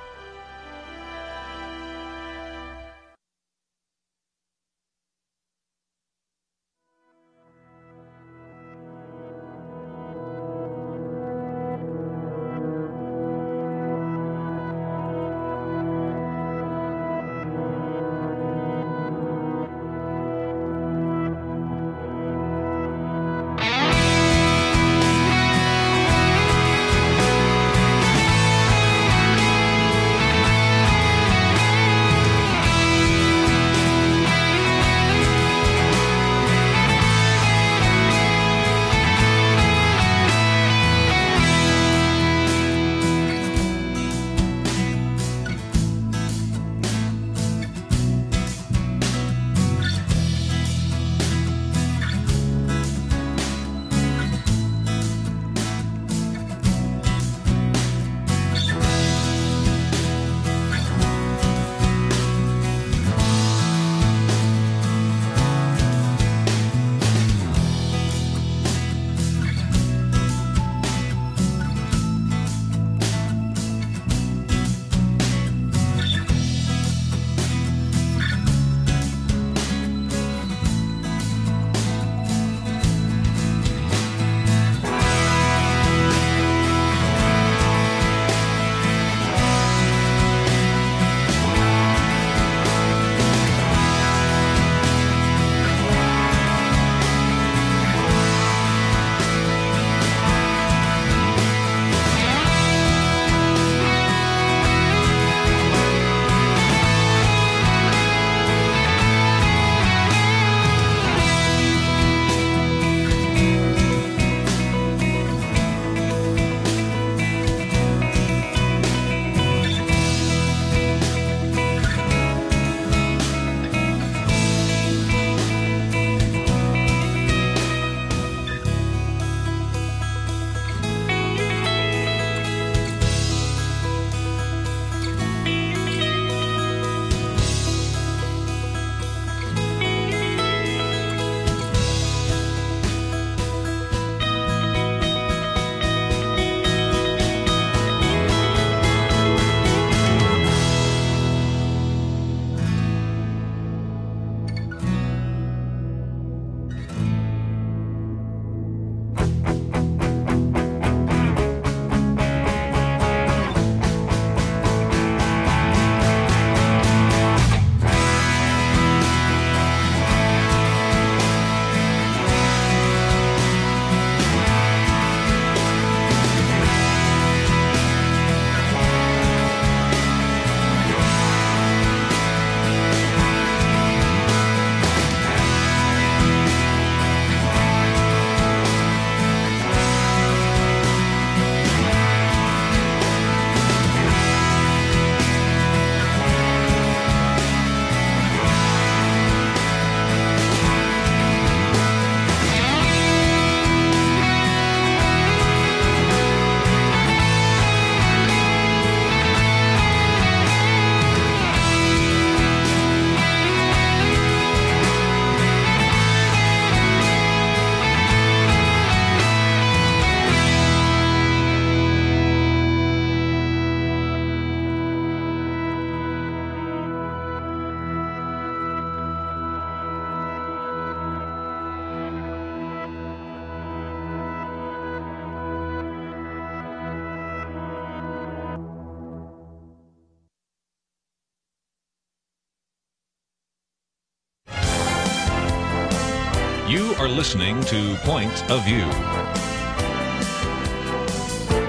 You are listening to Point of View.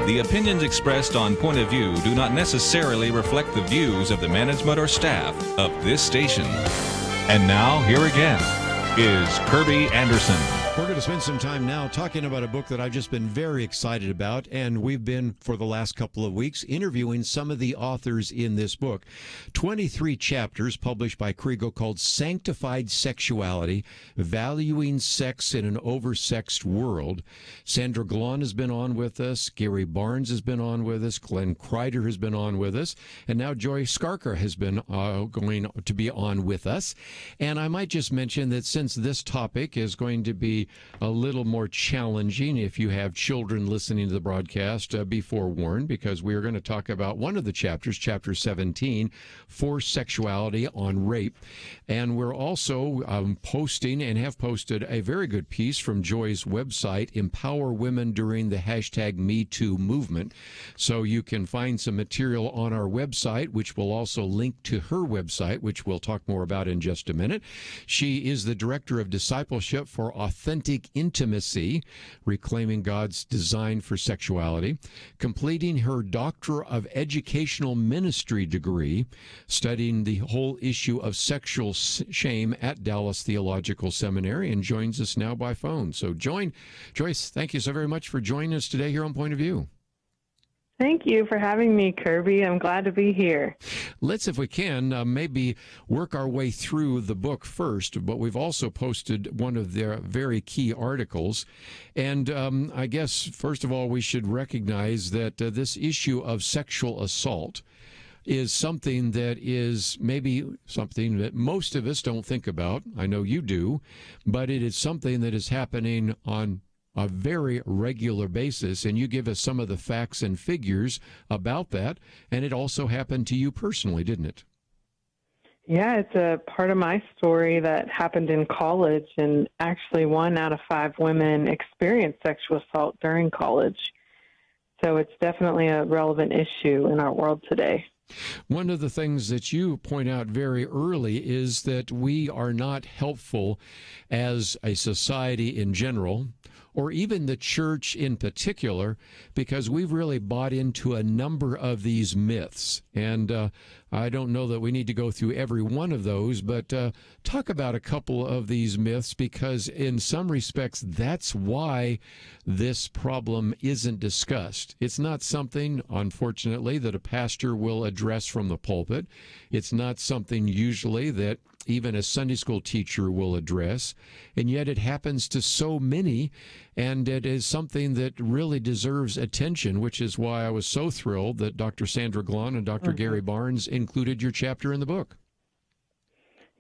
The opinions expressed on Point of View do not necessarily reflect the views of the management or staff of this station. And now, here again is Kerby Anderson. We're going to to spend some time now talking about a book that I've just been very excited about, and we've been, for the last couple of weeks, interviewing some of the authors in this book. 23 chapters published by Kriegel called Sanctified Sexuality, Valuing Sex in an Oversexed World. Sandra Glahn has been on with us, Gary Barnes has been on with us, Glenn Kreider has been on with us, and now Joy Skarka has been going to be on with us. And I might just mention that since this topic is going to be a little more challenging if you have children listening to the broadcast, be forewarned, because we are going to talk about one of the chapters, chapter 17, Forced Sexuality on Rape. And we're also posting and have posted a very good piece from Joy's website, Empower Women During the #MeToo Movement. So you can find some material on our website, which will also link to her website, which we'll talk more about in just a minute. She is the Director of Discipleship for Authentic Intimacy, Reclaiming God's Design for Sexuality, completing her Doctor of Educational Ministry degree, studying the whole issue of sexual shame at Dallas Theological Seminary, and joins us now by phone. So Joyce, thank you so very much for joining us today here on Point of View. Thank you for having me, Kirby. I'm glad to be here. Let's, if we can, maybe work our way through the book first, but we've also posted one of their very key articles. And I guess, first of all, we should recognize that this issue of sexual assault is something that is maybe something that most of us don't think about. I know you do, but it is something that is happening on a very regular basis, and you give us some of the facts and figures about that, and it also happened to you personally, didn't it? Yeah, it's a part of my story that happened in college, and actually 1 out of 5 women experienced sexual assault during college. So it's definitely a relevant issue in our world today. One of the things that you point out very early is that we are not helpful as a society in general, or even the church in particular, because we've really bought into a number of these myths. And I don't know that we need to go through every one of those, but talk about a couple of these myths, because in some respects, that's why this problem isn't discussed. It's not something, unfortunately, that a pastor will address from the pulpit. It's not something usually that even a Sunday school teacher will address, and yet it happens to so many, and it is something that really deserves attention, which is why I was so thrilled that Dr. Sandra Glahn and Dr. Gary Barnes included your chapter in the book.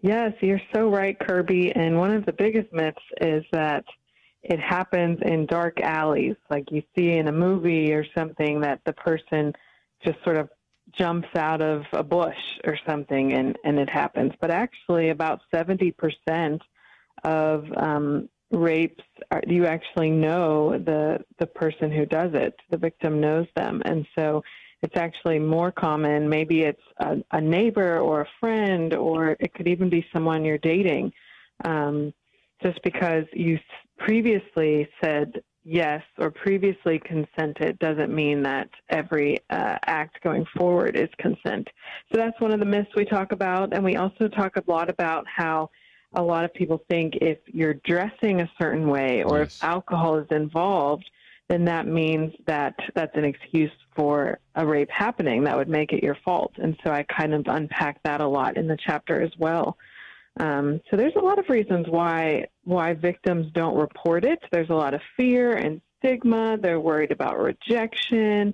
Yes, you're so right, Kirby, and one of the biggest myths is that it happens in dark alleys, like you see in a movie or something, that the person just sort of jumps out of a bush or something and it happens. But actually about 70% of rapes, you actually know the person who does it. The victim knows them. And so it's actually more common. Maybe it's a neighbor or a friend, or it could even be someone you're dating. Just because you previously said yes or previously consented doesn't mean that every act going forward is consent. So that's one of the myths we talk about. And we also talk a lot about how a lot of people think if you're dressing a certain way or if alcohol is involved, then that means that that's an excuse for a rape happening. That would make it your fault. And so I kind of unpack that a lot in the chapter as well. So there's a lot of reasons why victims don't report it. There's a lot of fear and stigma. They're worried about rejection.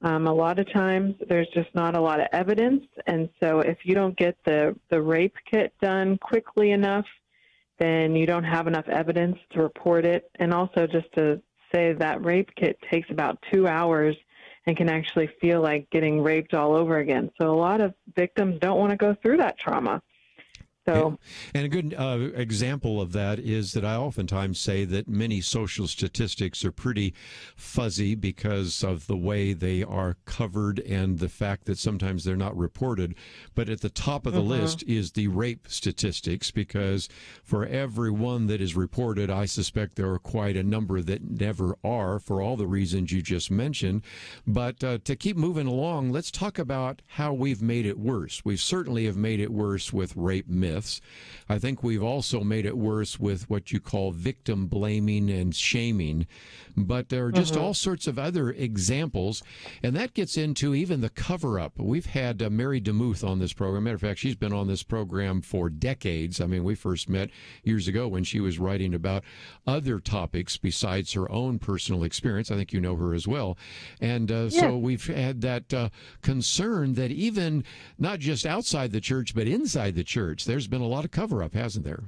A lot of times there's just not a lot of evidence. And so if you don't get the rape kit done quickly enough, then you don't have enough evidence to report it. And also just to say that rape kit takes about 2 hours and can actually feel like getting raped all over again. So a lot of victims don't want to go through that trauma. So, and a good example of that is that I oftentimes say that many social statistics are pretty fuzzy because of the way they are covered and the fact that sometimes they're not reported. But at the top of the list is the rape statistics, because for every one that is reported, I suspect there are quite a number that never are, for all the reasons you just mentioned. But to keep moving along, let's talk about how we've made it worse. We certainly have made it worse with rape myths. myths. I think we've also made it worse with what you call victim blaming and shaming. But there are just all sorts of other examples, and that gets into even the cover-up. We've had Mary DeMuth on this program. Matter of fact, she's been on this program for decades. I mean, we first met years ago when she was writing about other topics besides her own personal experience. I think you know her as well. And so we've had that concern that even not just outside the church, but inside the church, there's been a lot of cover-up, hasn't there?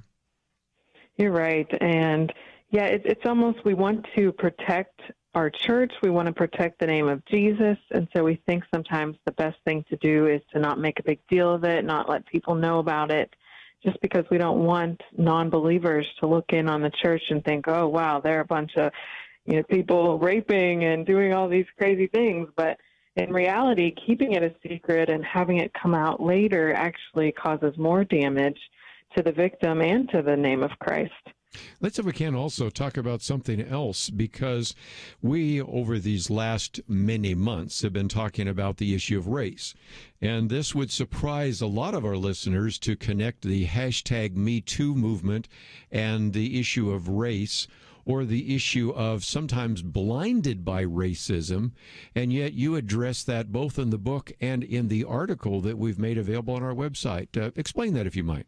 You're right. And yeah, it's almost, we want to protect our church. We want to protect the name of Jesus. And so we think sometimes the best thing to do is to not make a big deal of it, not let people know about it, just because we don't want non-believers to look in on the church and think, oh, wow, they're a bunch of people raping and doing all these crazy things. But in reality, keeping it a secret and having it come out later actually causes more damage to the victim and to the name of Christ. Let's, if we can, also talk about something else, because we, over these last many months, have been talking about the issue of race. And this would surprise a lot of our listeners to connect the hashtag #MeToo movement and the issue of race, or the issue of sometimes blinded by racism, and yet you address that both in the book and in the article that we've made available on our website. Explain that, if you might.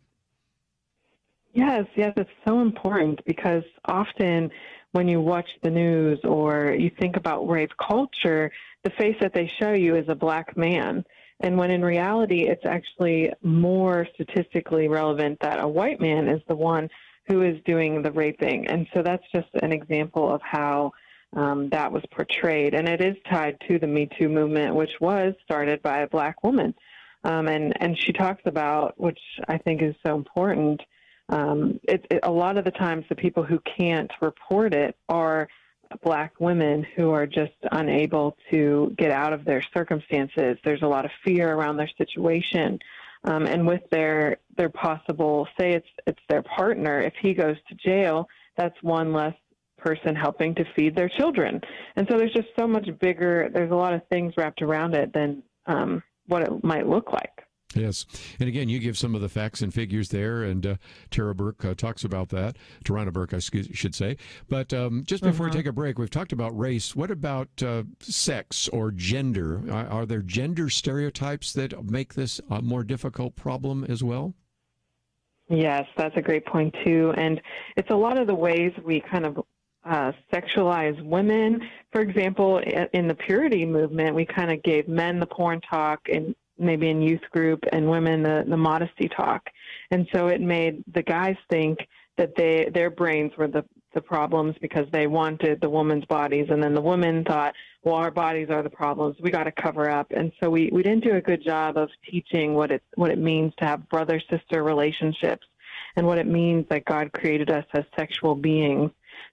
Yes, it's so important, because often when you watch the news or you think about rape culture, the face that they show you is a black man. And when in reality, it's actually more statistically relevant that a white man is the one who is doing the raping. And so that's just an example of how that was portrayed. And it is tied to the Me Too movement, which was started by a black woman. And she talks about, which I think is so important, a lot of the times the people who can't report it are black women who are just unable to get out of their circumstances. There's a lot of fear around their situation. And with their possible, say it's their partner, if he goes to jail, that's one less person helping to feed their children. And so there's just so much bigger, there's a lot of things wrapped around it than what it might look like. Yes. And again, you give some of the facts and figures there, and Tara Burke talks about that. Tarana Burke, I should say. But just before we take a break, we've talked about race. What about sex or gender? Are there gender stereotypes that make this a more difficult problem as well? Yes, that's a great point, too. And it's a lot of the ways we kind of sexualize women. For example, in the purity movement, we kind of gave men the porn talk and maybe in youth group, and women the modesty talk. And so it made the guys think that their brains were the problems because they wanted the women's bodies, and then the women thought, well, our bodies are the problems. We got to cover up. And so we didn't do a good job of teaching what it means to have brother-sister relationships and what it means that God created us as sexual beings.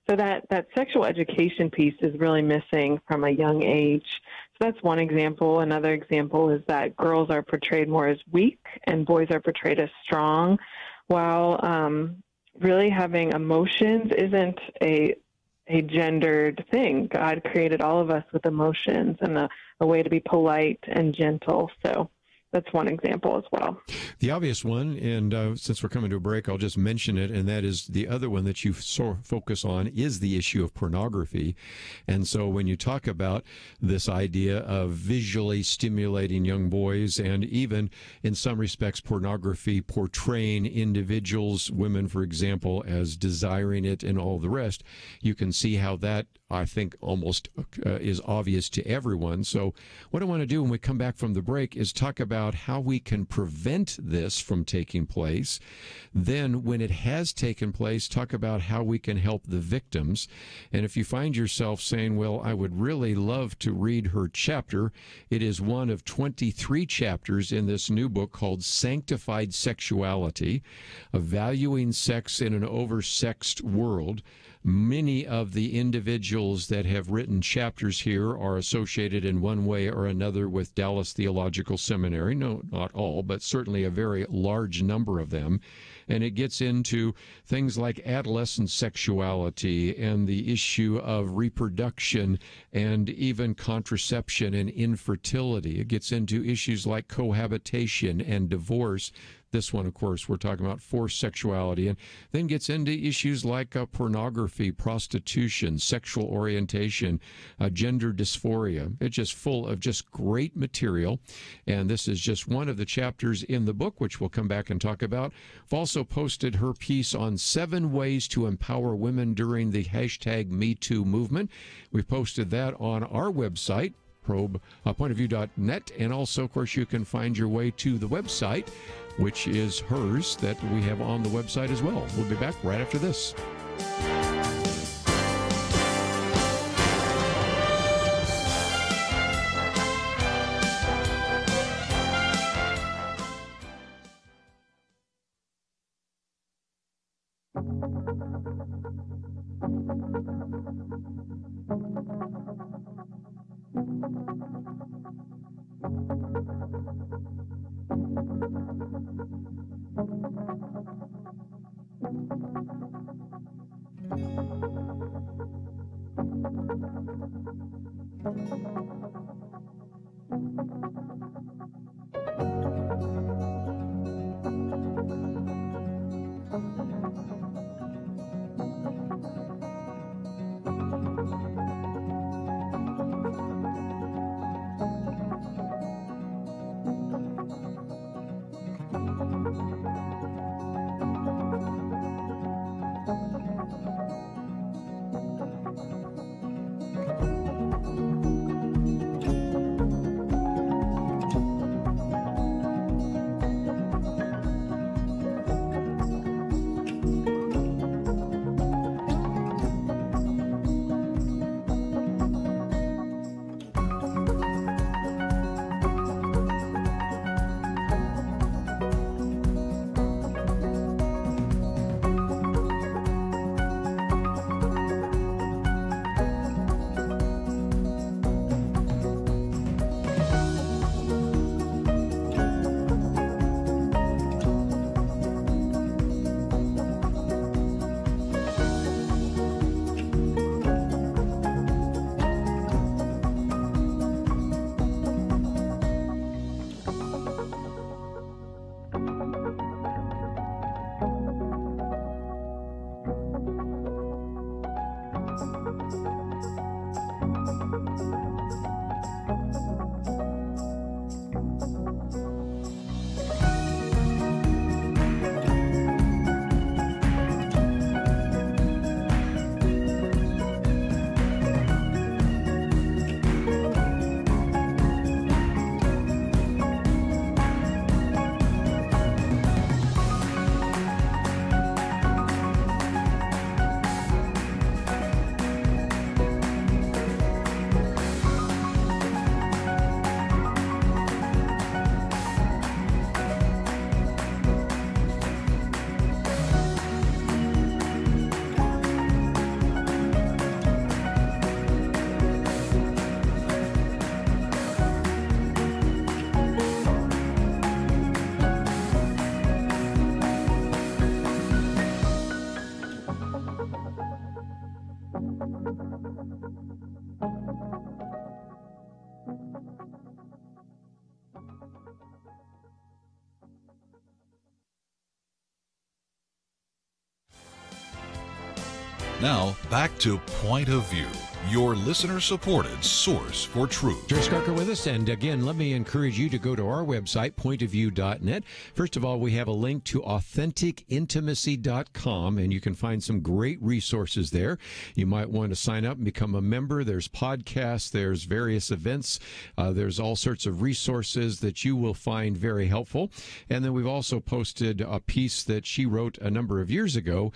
So that sexual education piece is really missing from a young age. So that's one example. Another example is that girls are portrayed more as weak and boys are portrayed as strong, while really having emotions isn't a gendered thing. God created all of us with emotions and a way to be polite and gentle. So that's one example as well. The obvious one, and since we're coming to a break, I'll just mention it, and that is the other one that you focus on is the issue of pornography. And so when you talk about this idea of visually stimulating young boys, and even in some respects pornography portraying individuals, women, for example, as desiring it and all the rest, you can see how that, I think, almost is obvious to everyone. So what I want to do when we come back from the break is talk about how we can prevent this from taking place. Then, when it has taken place, talk about how we can help the victims. And if you find yourself saying, well, I would really love to read her chapter, it is one of 23 chapters in this new book called Sanctified Sexuality, Valuing Sex in an Oversexed World. Many of the individuals that have written chapters here are associated in one way or another with Dallas Theological Seminary. No, not all, but certainly a very large number of them. And it gets into things like adolescent sexuality and the issue of reproduction and even contraception and infertility. It gets into issues like cohabitation and divorce. This one, of course, we're talking about forced sexuality, and then gets into issues like pornography, prostitution, sexual orientation, gender dysphoria. It's just full of just great material, and this is just one of the chapters in the book, which we'll come back and talk about. I've also posted her piece on 7 ways to empower women during the hashtag #MeToo movement. We've posted that on our website, pointofview.net, and also, of course, you can find your way to the website, which is hers, that we have on the website as well. We'll be back right after this. Now, back to Point of View, your listener-supported source for truth. Joy Skarka with us, and again, let me encourage you to go to our website, pointofview.net. First of all, we have a link to AuthenticIntimacy.com, and you can find some great resources there. You might want to sign up and become a member. There's podcasts, there's various events, there's all sorts of resources that you will find very helpful. And then we've also posted a piece that she wrote a number of years ago,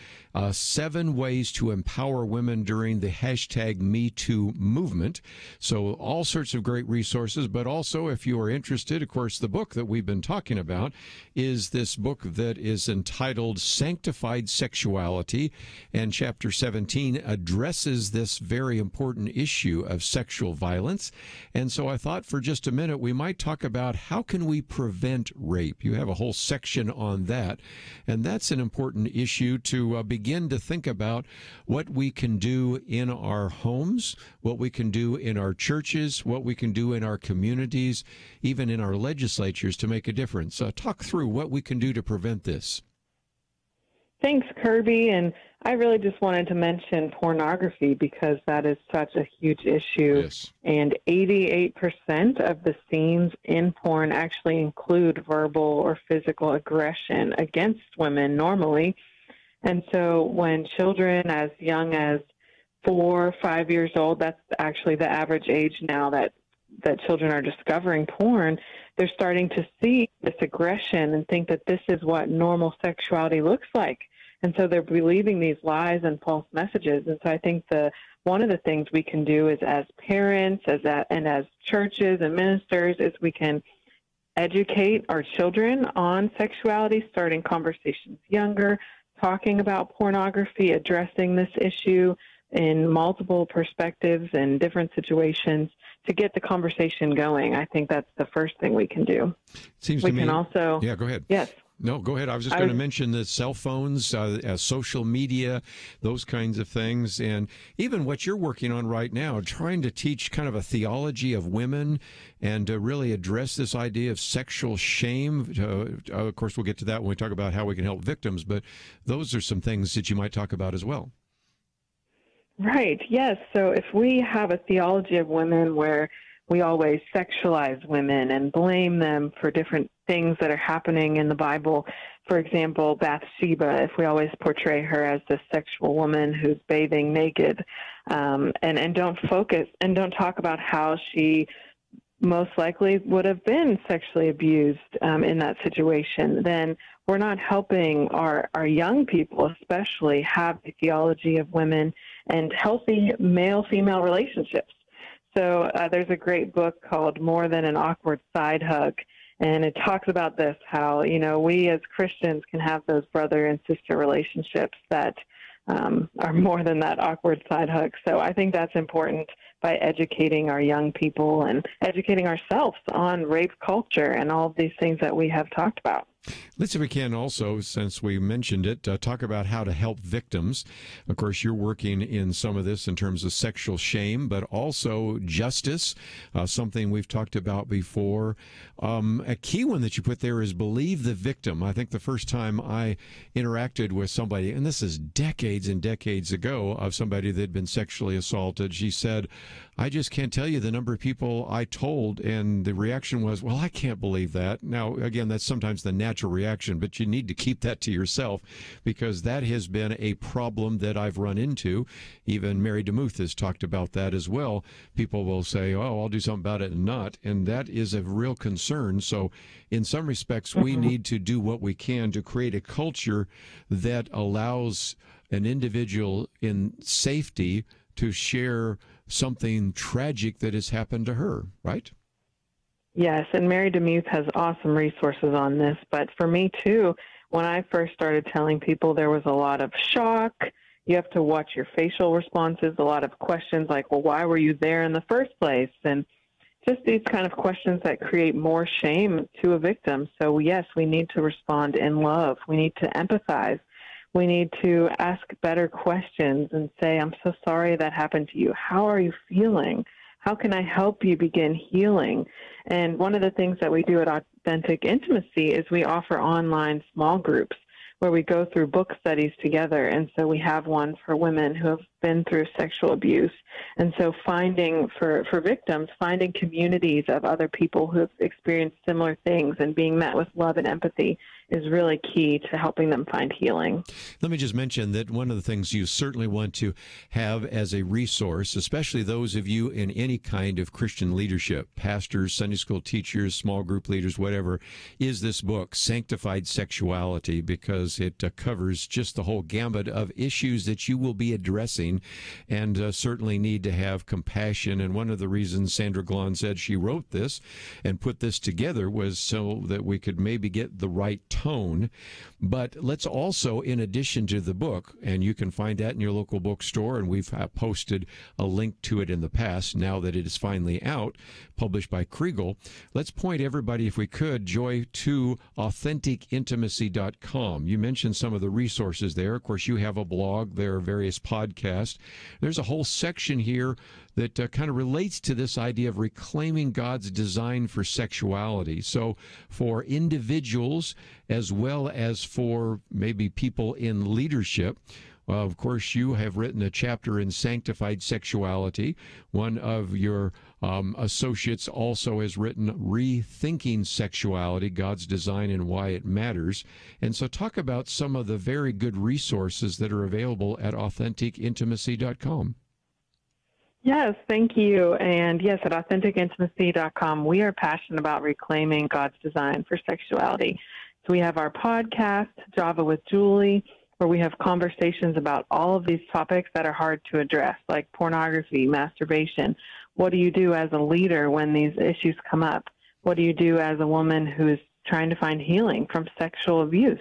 7 ways to empower women during the hashtag #MeToo movement. So all sorts of great resources, but also if you are interested, of course, the book that we've been talking about is this book that is entitled Sanctified Sexuality, and Chapter 17 addresses this very important issue of sexual violence. And so I thought for just a minute we might talk about how can we prevent rape. You have a whole section on that, and that's an important issue to begin to think about what we can do in our home homes, what we can do in our churches, what we can do in our communities, even in our legislatures to make a difference. Talk through what we can do to prevent this. Thanks, Kerby. And I really just wanted to mention pornography because that is such a huge issue. Yes. And 88% of the scenes in porn actually include verbal or physical aggression against women normally. And so when children as young as 4 or 5 years old, that's actually the average age now that children are discovering porn, they're starting to see this aggression and think that this is what normal sexuality looks like. And so they're believing these lies and false messages. And so I think one of the things we can do is as parents and as churches and ministers is we can educate our children on sexuality, starting conversations younger, talking about pornography, addressing this issue in multiple perspectives and different situations to get the conversation going. I think that's the first thing we can do. Seems we to me, can also... Yeah, go ahead. Yes. No, go ahead. I was just going to mention the cell phones, social media, those kinds of things, and even what you're working on right now, trying to teach kind of a theology of women and to really address this idea of sexual shame. Of course, we'll get to that when we talk about how we can help victims, but those are some things that you might talk about as well. Right, yes. So if we have a theology of women where we always sexualize women and blame them for different things that are happening in the Bible. For example, Bathsheba, if we always portray her as the sexual woman who's bathing naked, and don't focus and don't talk about how she most likely would have been sexually abused in that situation, then we're not helping our young people especially have the theology of women and healthy male-female relationships. So there's a great book called More Than an Awkward Side Hug, and it talks about this, how, we as Christians can have those brother and sister relationships that are more than that awkward side hug. So I think that's important by educating our young people and educating ourselves on rape culture and all of these things that we have talked about. Let's see if we can also, since we mentioned it, talk about how to help victims. Of course, you're working in some of this in terms of sexual shame, but also justice, something we've talked about before. A key one that you put there is believe the victim. I think the first time I interacted with somebody, and this is decades and decades ago, of somebody that had been sexually assaulted, she said, I just can't tell you the number of people I told, and the reaction was, well, I can't believe that. Now, again, that's sometimes the natural reaction, but you need to keep that to yourself because that has been a problem that I've run into. Even Mary DeMuth has talked about that as well. People will say, oh, I'll do something about it and not, and that is a real concern. So in some respects, we need to do what we can to create a culture that allows an individual in safety to share something tragic that has happened to her, right? Yes, and Mary DeMuth has awesome resources on this. But for me, too, when I first started telling people, there was a lot of shock. You have to watch your facial responses, a lot of questions like, well, why were you there in the first place? And just these kind of questions that create more shame to a victim. So, yes, we need to respond in love. We need to empathize. We need to ask better questions and say, I'm so sorry that happened to you. How are you feeling? How can I help you begin healing? And one of the things that we do at Authentic Intimacy is we offer online small groups where we go through book studies together. And so we have one for women who have been through sexual abuse. And so finding, for victims, finding communities of other people who have experienced similar things and being met with love and empathy is really key to helping them find healing. Let me just mention that one of the things you certainly want to have as a resource, especially those of you in any kind of Christian leadership, pastors, Sunday school teachers, small group leaders, whatever, is this book, Sanctified Sexuality, because it covers just the whole gamut of issues that you will be addressing and certainly need to have compassion. And one of the reasons Sandra Glahn said she wrote this and put this together was so that we could maybe get the right tone. But let's also, in addition to the book, and you can find that in your local bookstore, and we've posted a link to it in the past now that it is finally out, published by Kriegel, let's point everybody, if we could, Joy, to AuthenticIntimacy.com. You mentioned some of the resources there. Of course, you have a blog. There are various podcasts. There's a whole section here that kind of relates to this idea of reclaiming God's design for sexuality. So for individuals as well as for maybe people in leadership, of course, you have written a chapter in Sanctified Sexuality. One of your associates also has written Rethinking Sexuality, God's Design and Why It Matters. And so talk about some of the very good resources that are available at AuthenticIntimacy.com. Yes, thank you. And yes, at AuthenticIntimacy.com, we are passionate about reclaiming God's design for sexuality. So we have our podcast, Java with Julie, where we have conversations about all of these topics that are hard to address, like pornography, masturbation. What do you do as a leader when these issues come up? What do you do as a woman who is trying to find healing from sexual abuse?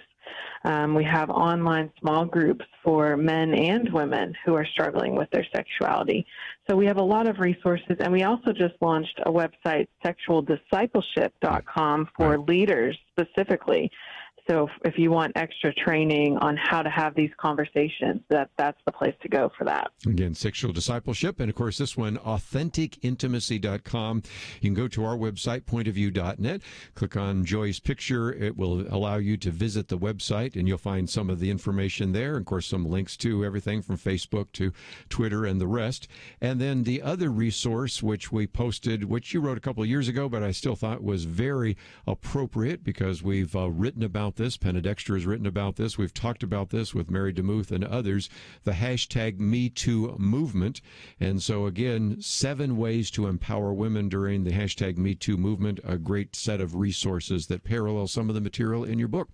We have online small groups for men and women who are struggling with their sexuality. So we have a lot of resources, and we also just launched a website, sexualdiscipleship.com, for leaders specifically. So if you want extra training on how to have these conversations, that's the place to go for that. Again, Sexual Discipleship. And, of course, this one, AuthenticIntimacy.com. You can go to our website, pointofview.net. Click on Joy's picture. It will allow you to visit the website, and you'll find some of the information there. Of course, some links to everything from Facebook to Twitter and the rest. And then the other resource, which we posted, which you wrote a couple of years ago, but I still thought was very appropriate because we've written about this. Penna Dexter has written about this. We've talked about this with Mary DeMuth and others, the hashtag #MeToo movement. And so, again, 7 ways to empower women during the hashtag #MeToo movement, a great set of resources that parallel some of the material in your book.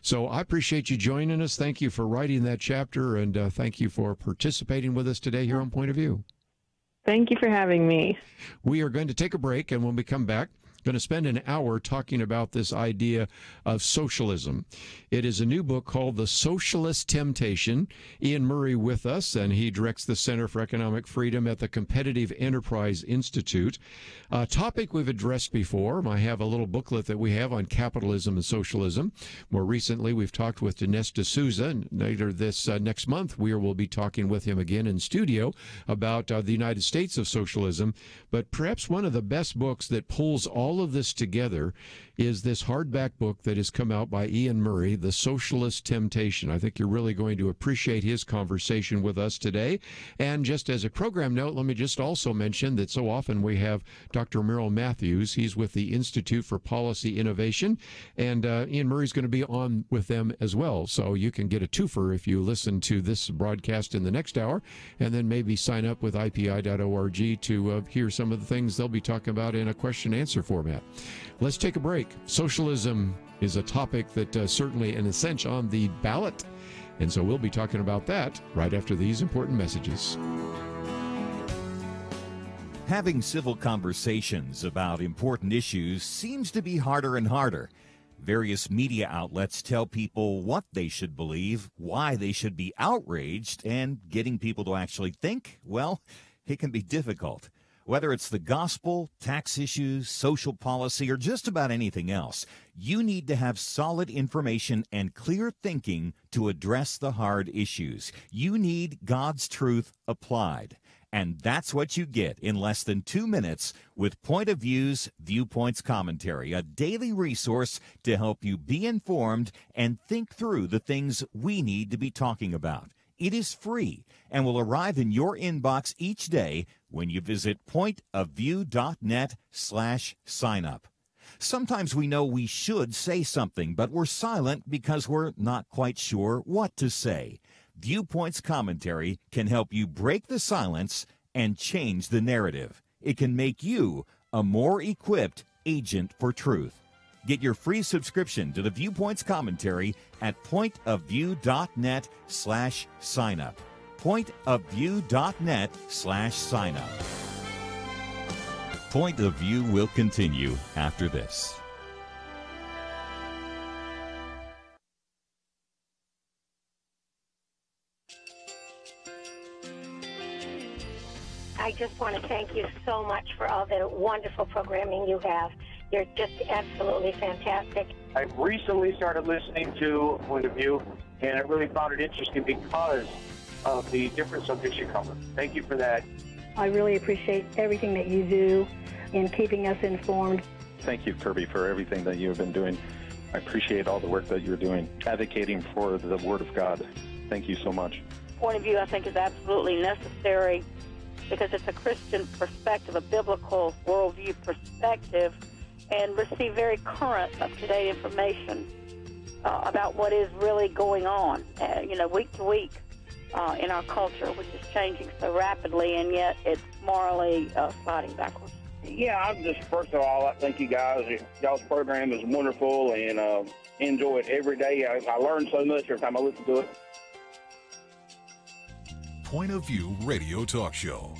So I appreciate you joining us. Thank you for writing that chapter, and thank you for participating with us today here on Point of View. Thank you for having me. We are going to take a break, and when we come back, going to spend an hour talking about this idea of socialism. It is a new book called The Socialist Temptation. Iain Murray with us, and he directs the Center for Economic Freedom at the Competitive Enterprise Institute. A topic we've addressed before. I have a little booklet that we have on capitalism and socialism. More recently, we've talked with Dinesh D'Souza, and later this next month, we will be talking with him again in studio about the United States of socialism. But perhaps one of the best books that pulls all of this together is this hardback book that has come out by Iain Murray, The Socialist Temptation. I think you're really going to appreciate his conversation with us today. And just as a program note, let me just also mention that so often we have Dr. Merrill Matthews. He's with the Institute for Policy Innovation, and Iain Murray's going to be on with them as well. So you can get a twofer if you listen to this broadcast in the next hour, and then maybe sign up with IPI.org to hear some of the things they'll be talking about in a question-answer format. Let's take a break. Socialism is a topic that certainly an essential on the ballot, and so we'll be talking about that right after these important messages. Having civil conversations about important issues seems to be harder and harder. Various media outlets tell people what they should believe, why they should be outraged, and getting people to actually think, well, it can be difficult. Whether it's the gospel, tax issues, social policy, or just about anything else, you need to have solid information and clear thinking to address the hard issues. You need God's truth applied. And that's what you get in less than 2 minutes with Point of View's Viewpoints Commentary, a daily resource to help you be informed and think through the things we need to be talking about. It is free and will arrive in your inbox each day when you visit pointofview.net/signup. Sometimes we know we should say something, but we're silent because we're not quite sure what to say. Viewpoints Commentary can help you break the silence and change the narrative. It can make you a more equipped agent for truth. Get your free subscription to the Viewpoints Commentary at pointofview.net/signup. pointofview.net/signup. Point of View will continue after this. I just want to thank you so much for all the wonderful programming you have. You're just absolutely fantastic. I recently started listening to Point of View, and I really found it interesting because of the different subjects you cover. Thank you for that. I really appreciate everything that you do in keeping us informed. Thank you, Kerby, for everything that you have been doing. I appreciate all the work that you're doing, advocating for the Word of God. Thank you so much. Point of view, I think, is absolutely necessary because it's a Christian perspective, a biblical worldview perspective, and receive very current, up-to-date information about what is really going on, week to week in our culture, which is changing so rapidly, and yet it's morally sliding backwards. Yeah, I'm just, first of all, I thank you guys. Y'all's program is wonderful, and enjoy it every day. I learn so much every time I listen to it. Point of View Radio Talk Show.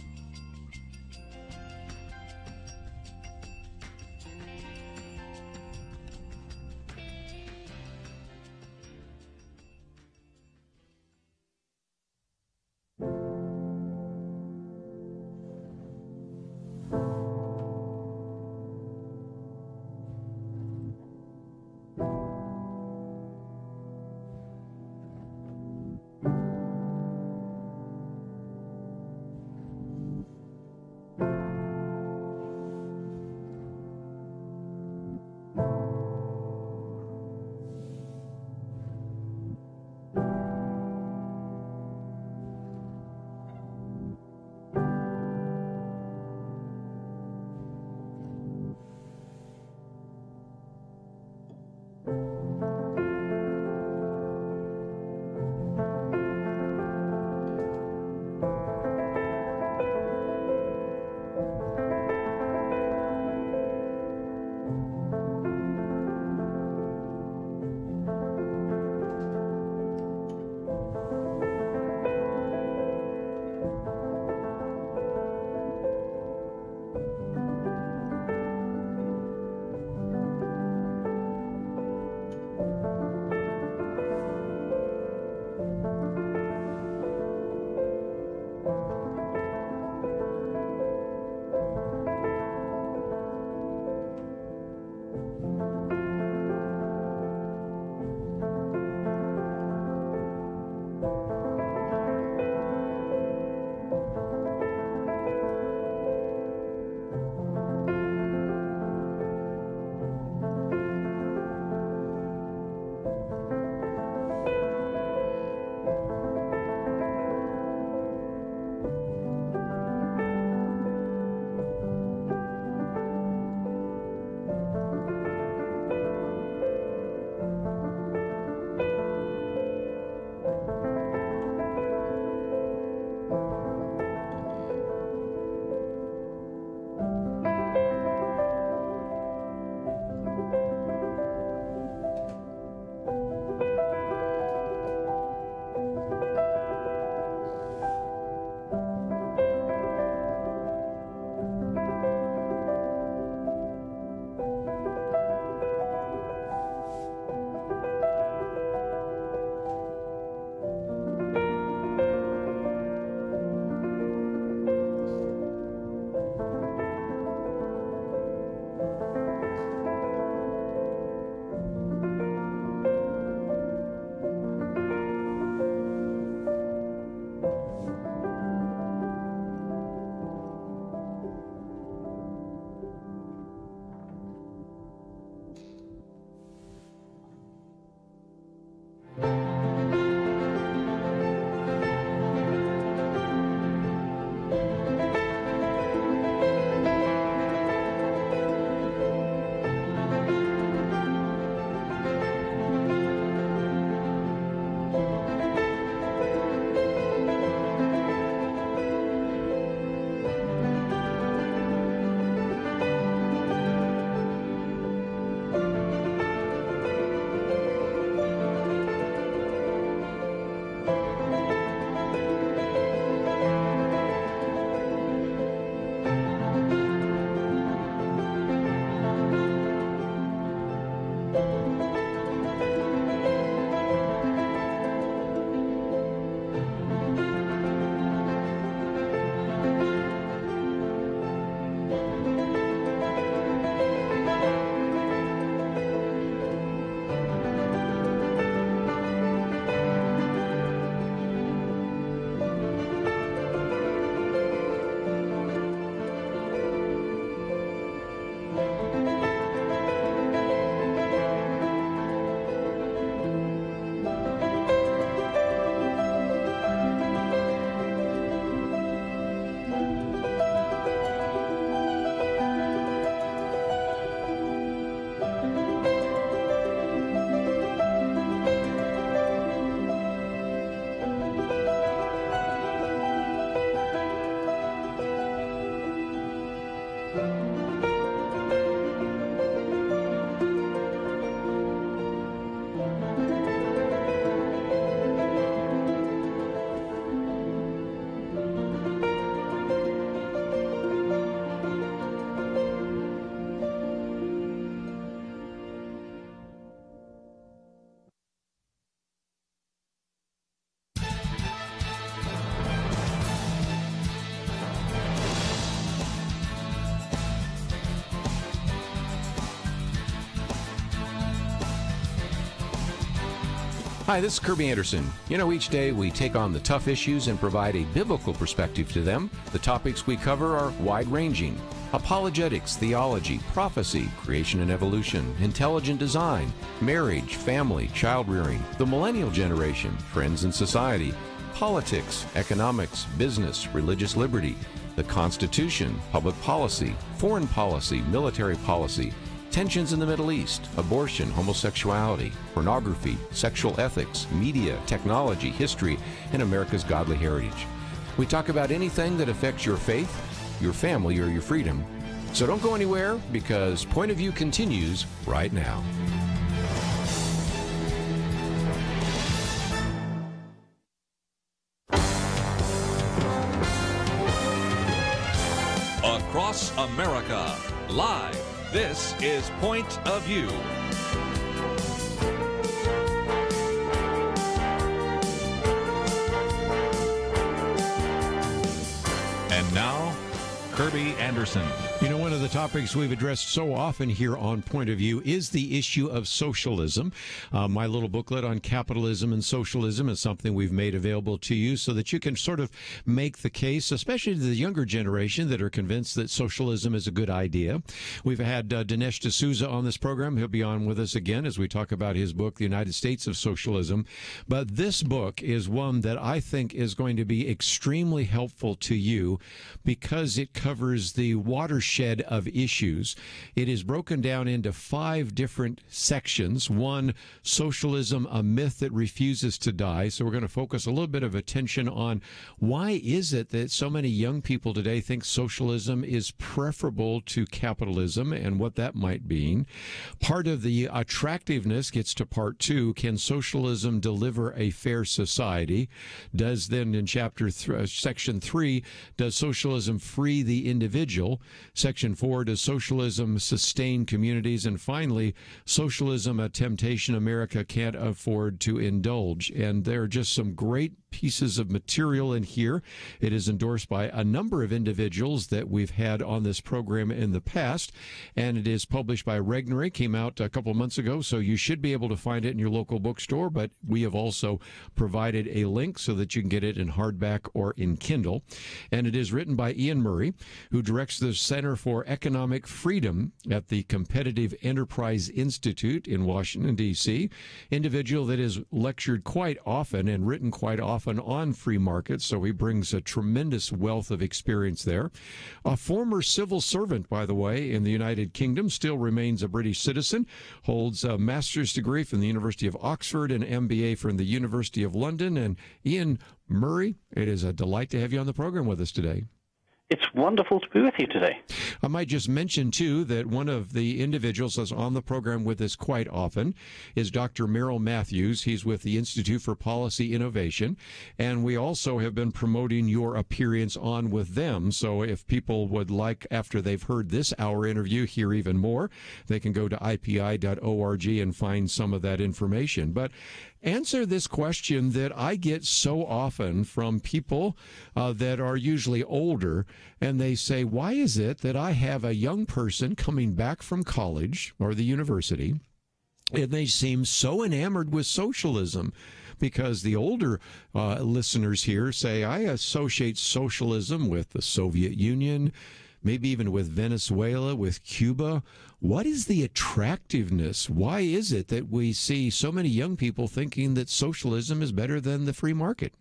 Hi, this is Kerby Anderson. You know, each day we take on the tough issues and provide a biblical perspective to them. The topics we cover are wide-ranging: apologetics, theology, prophecy, creation and evolution, intelligent design, marriage, family, child-rearing, the millennial generation, friends and society, politics, economics, business, religious liberty, the Constitution, public policy, foreign policy, military policy, tensions in the Middle East, abortion, homosexuality, pornography, sexual ethics, media, technology, history, and America's godly heritage. We talk about anything that affects your faith, your family, or your freedom. So don't go anywhere, because Point of View continues right now. Across America, live. This is Point of View. And now, Kerby Anderson. You know, one of the topics we've addressed so often here on Point of View is the issue of socialism. My little booklet on capitalism and socialism is something we've made available to you so that you can sort of make the case, especially to the younger generation that are convinced that socialism is a good idea. We've had Dinesh D'Souza on this program. He'll be on with us again as we talk about his book, The United States of Socialism. But this book is one that I think is going to be extremely helpful to you because it covers the watershed of issues. It is broken down into 5 different sections. 1, socialism, a myth that refuses to die. So we're going to focus a little bit of attention on why is it that so many young people today think socialism is preferable to capitalism and what that might mean. Part of the attractiveness gets to part 2. Can socialism deliver a fair society? Does then in section 3, does socialism free the individual? Section 4, does socialism sustain communities? And finally, socialism, a temptation America can't afford to indulge. And there are just some great pieces of material in here. It is endorsed by a number of individuals that we've had on this program in the past, and it is published by Regnery. Came out a couple of months ago, so you should be able to find it in your local bookstore, but we have also provided a link so that you can get it in hardback or in Kindle. And it is written by Iain Murray, who directs the Center for Economic Freedom at the Competitive Enterprise Institute in Washington, D.C., individual that has lectured quite often and written quite often on free markets, so he brings a tremendous wealth of experience there. A former civil servant, by the way, in the United Kingdom, still remains a British citizen, holds a master's degree from the University of Oxford and MBA from the University of London. And Iain Murray, it is a delight to have you on the program with us today. It's wonderful to be with you today. I might just mention, too, that one of the individuals that's on the program with us quite often is Dr. Merrill Matthews. He's with the Institute for Policy Innovation, and we also have been promoting your appearance on with them. So if people would like, after they've heard this hour interview, hear even more, they can go to ipi.org and find some of that information. But answer this question that I get so often from people that are usually older, and they say, why is it that I have a young person coming back from college or the university, and they seem so enamored with socialism? Because the older listeners here say, I associate socialism with the Soviet Union, maybe even with Venezuela, with Cuba. What is the attractiveness? Why is it that we see so many young people thinking that socialism is better than the free market?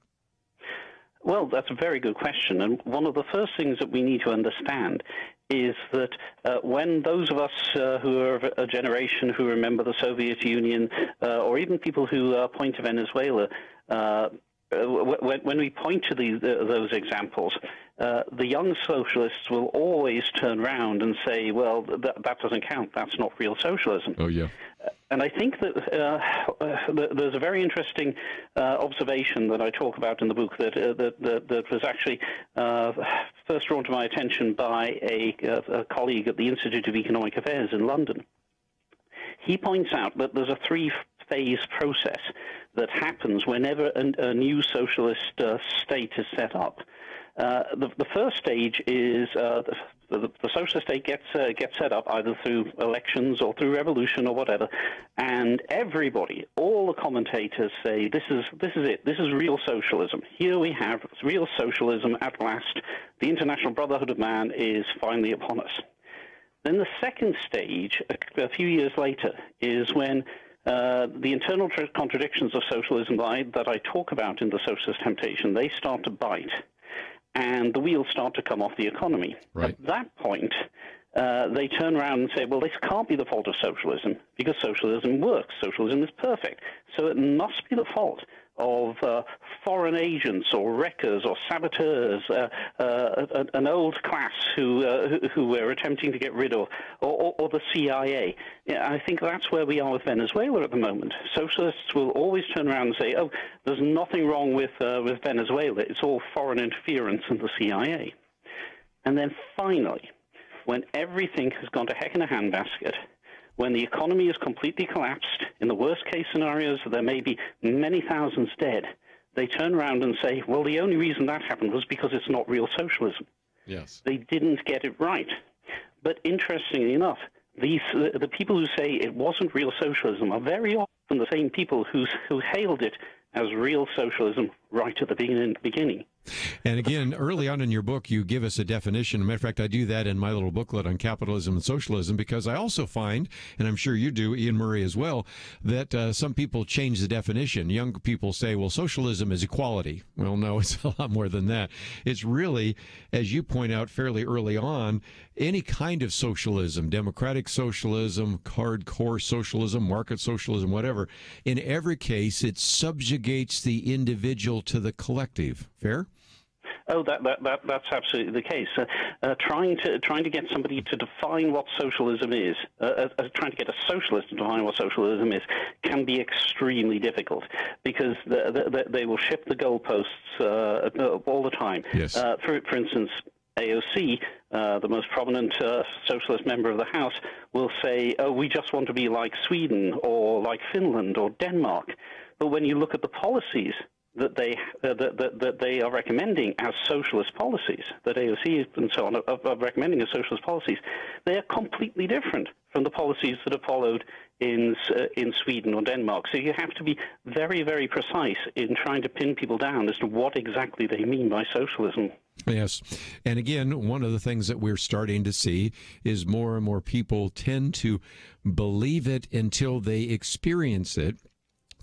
Well, that's a very good question. And one of the first things that we need to understand is that when those of us who are of a generation who remember the Soviet Union, or even people who point to Venezuela, when we point to those examples, the young socialists will always turn around and say, well, that doesn't count. That's not real socialism. Oh, yeah. And I think that there's a very interesting observation that I talk about in the book that was actually first drawn to my attention by a colleague at the Institute of Economic Affairs in London. He points out that there's a 3-phase process that happens whenever a new socialist state is set up. The first stage is the socialist state gets set up either through elections or through revolution or whatever, and everybody, all the commentators say this is it. This is real socialism. Here we have real socialism at last. The International Brotherhood of Man is finally upon us. Then the second stage, a few years later, is when the internal contradictions of socialism that I talk about in the Socialist Temptation, they start to bite, and the wheels start to come off the economy. Right. At that point, they turn around and say, well, this can't be the fault of socialism, because socialism works. Socialism is perfect. So it must be the fault of foreign agents or wreckers or saboteurs, an old class who we're attempting to get rid of, or the CIA. I think that's where we are with Venezuela at the moment. Socialists will always turn around and say, oh, there's nothing wrong with Venezuela. It's all foreign interference and the CIA. And then finally, when everything has gone to heck in a handbasket, when the economy is completely collapsed, in the worst-case scenarios, there may be many thousands dead, they turn around and say, well, the only reason that happened was because it's not real socialism. Yes. They didn't get it right. But interestingly enough, the people who say it wasn't real socialism are very often the same people who hailed it as real socialism right at the beginning. And again, early on in your book, you give us a definition. As a matter of fact, I do that in my little booklet on capitalism and socialism, because I also find, and I'm sure you do, Iain Murray as well, that some people change the definition. Young people say, well, socialism is equality. Well, no, it's a lot more than that. It's really, as you point out fairly early on, any kind of socialism, democratic socialism, hardcore socialism, market socialism, whatever. In every case, it subjugates the individual to the collective. Fair? Oh, that's absolutely the case. Trying to get somebody to define what socialism is, trying to get a socialist to define what socialism is, can be extremely difficult, because they will shift the goalposts all the time. Yes. For instance, AOC, the most prominent socialist member of the House, will say, oh, we just want to be like Sweden or like Finland or Denmark. But when you look at the policies that they are recommending as socialist policies, that AOC and so on are recommending as socialist policies, they are completely different from the policies that are followed in Sweden or Denmark. So you have to be very, very precise in trying to pin people down as to what exactly they mean by socialism. Yes. And again, one of the things that we're starting to see is more and more people tend to believe it until they experience it.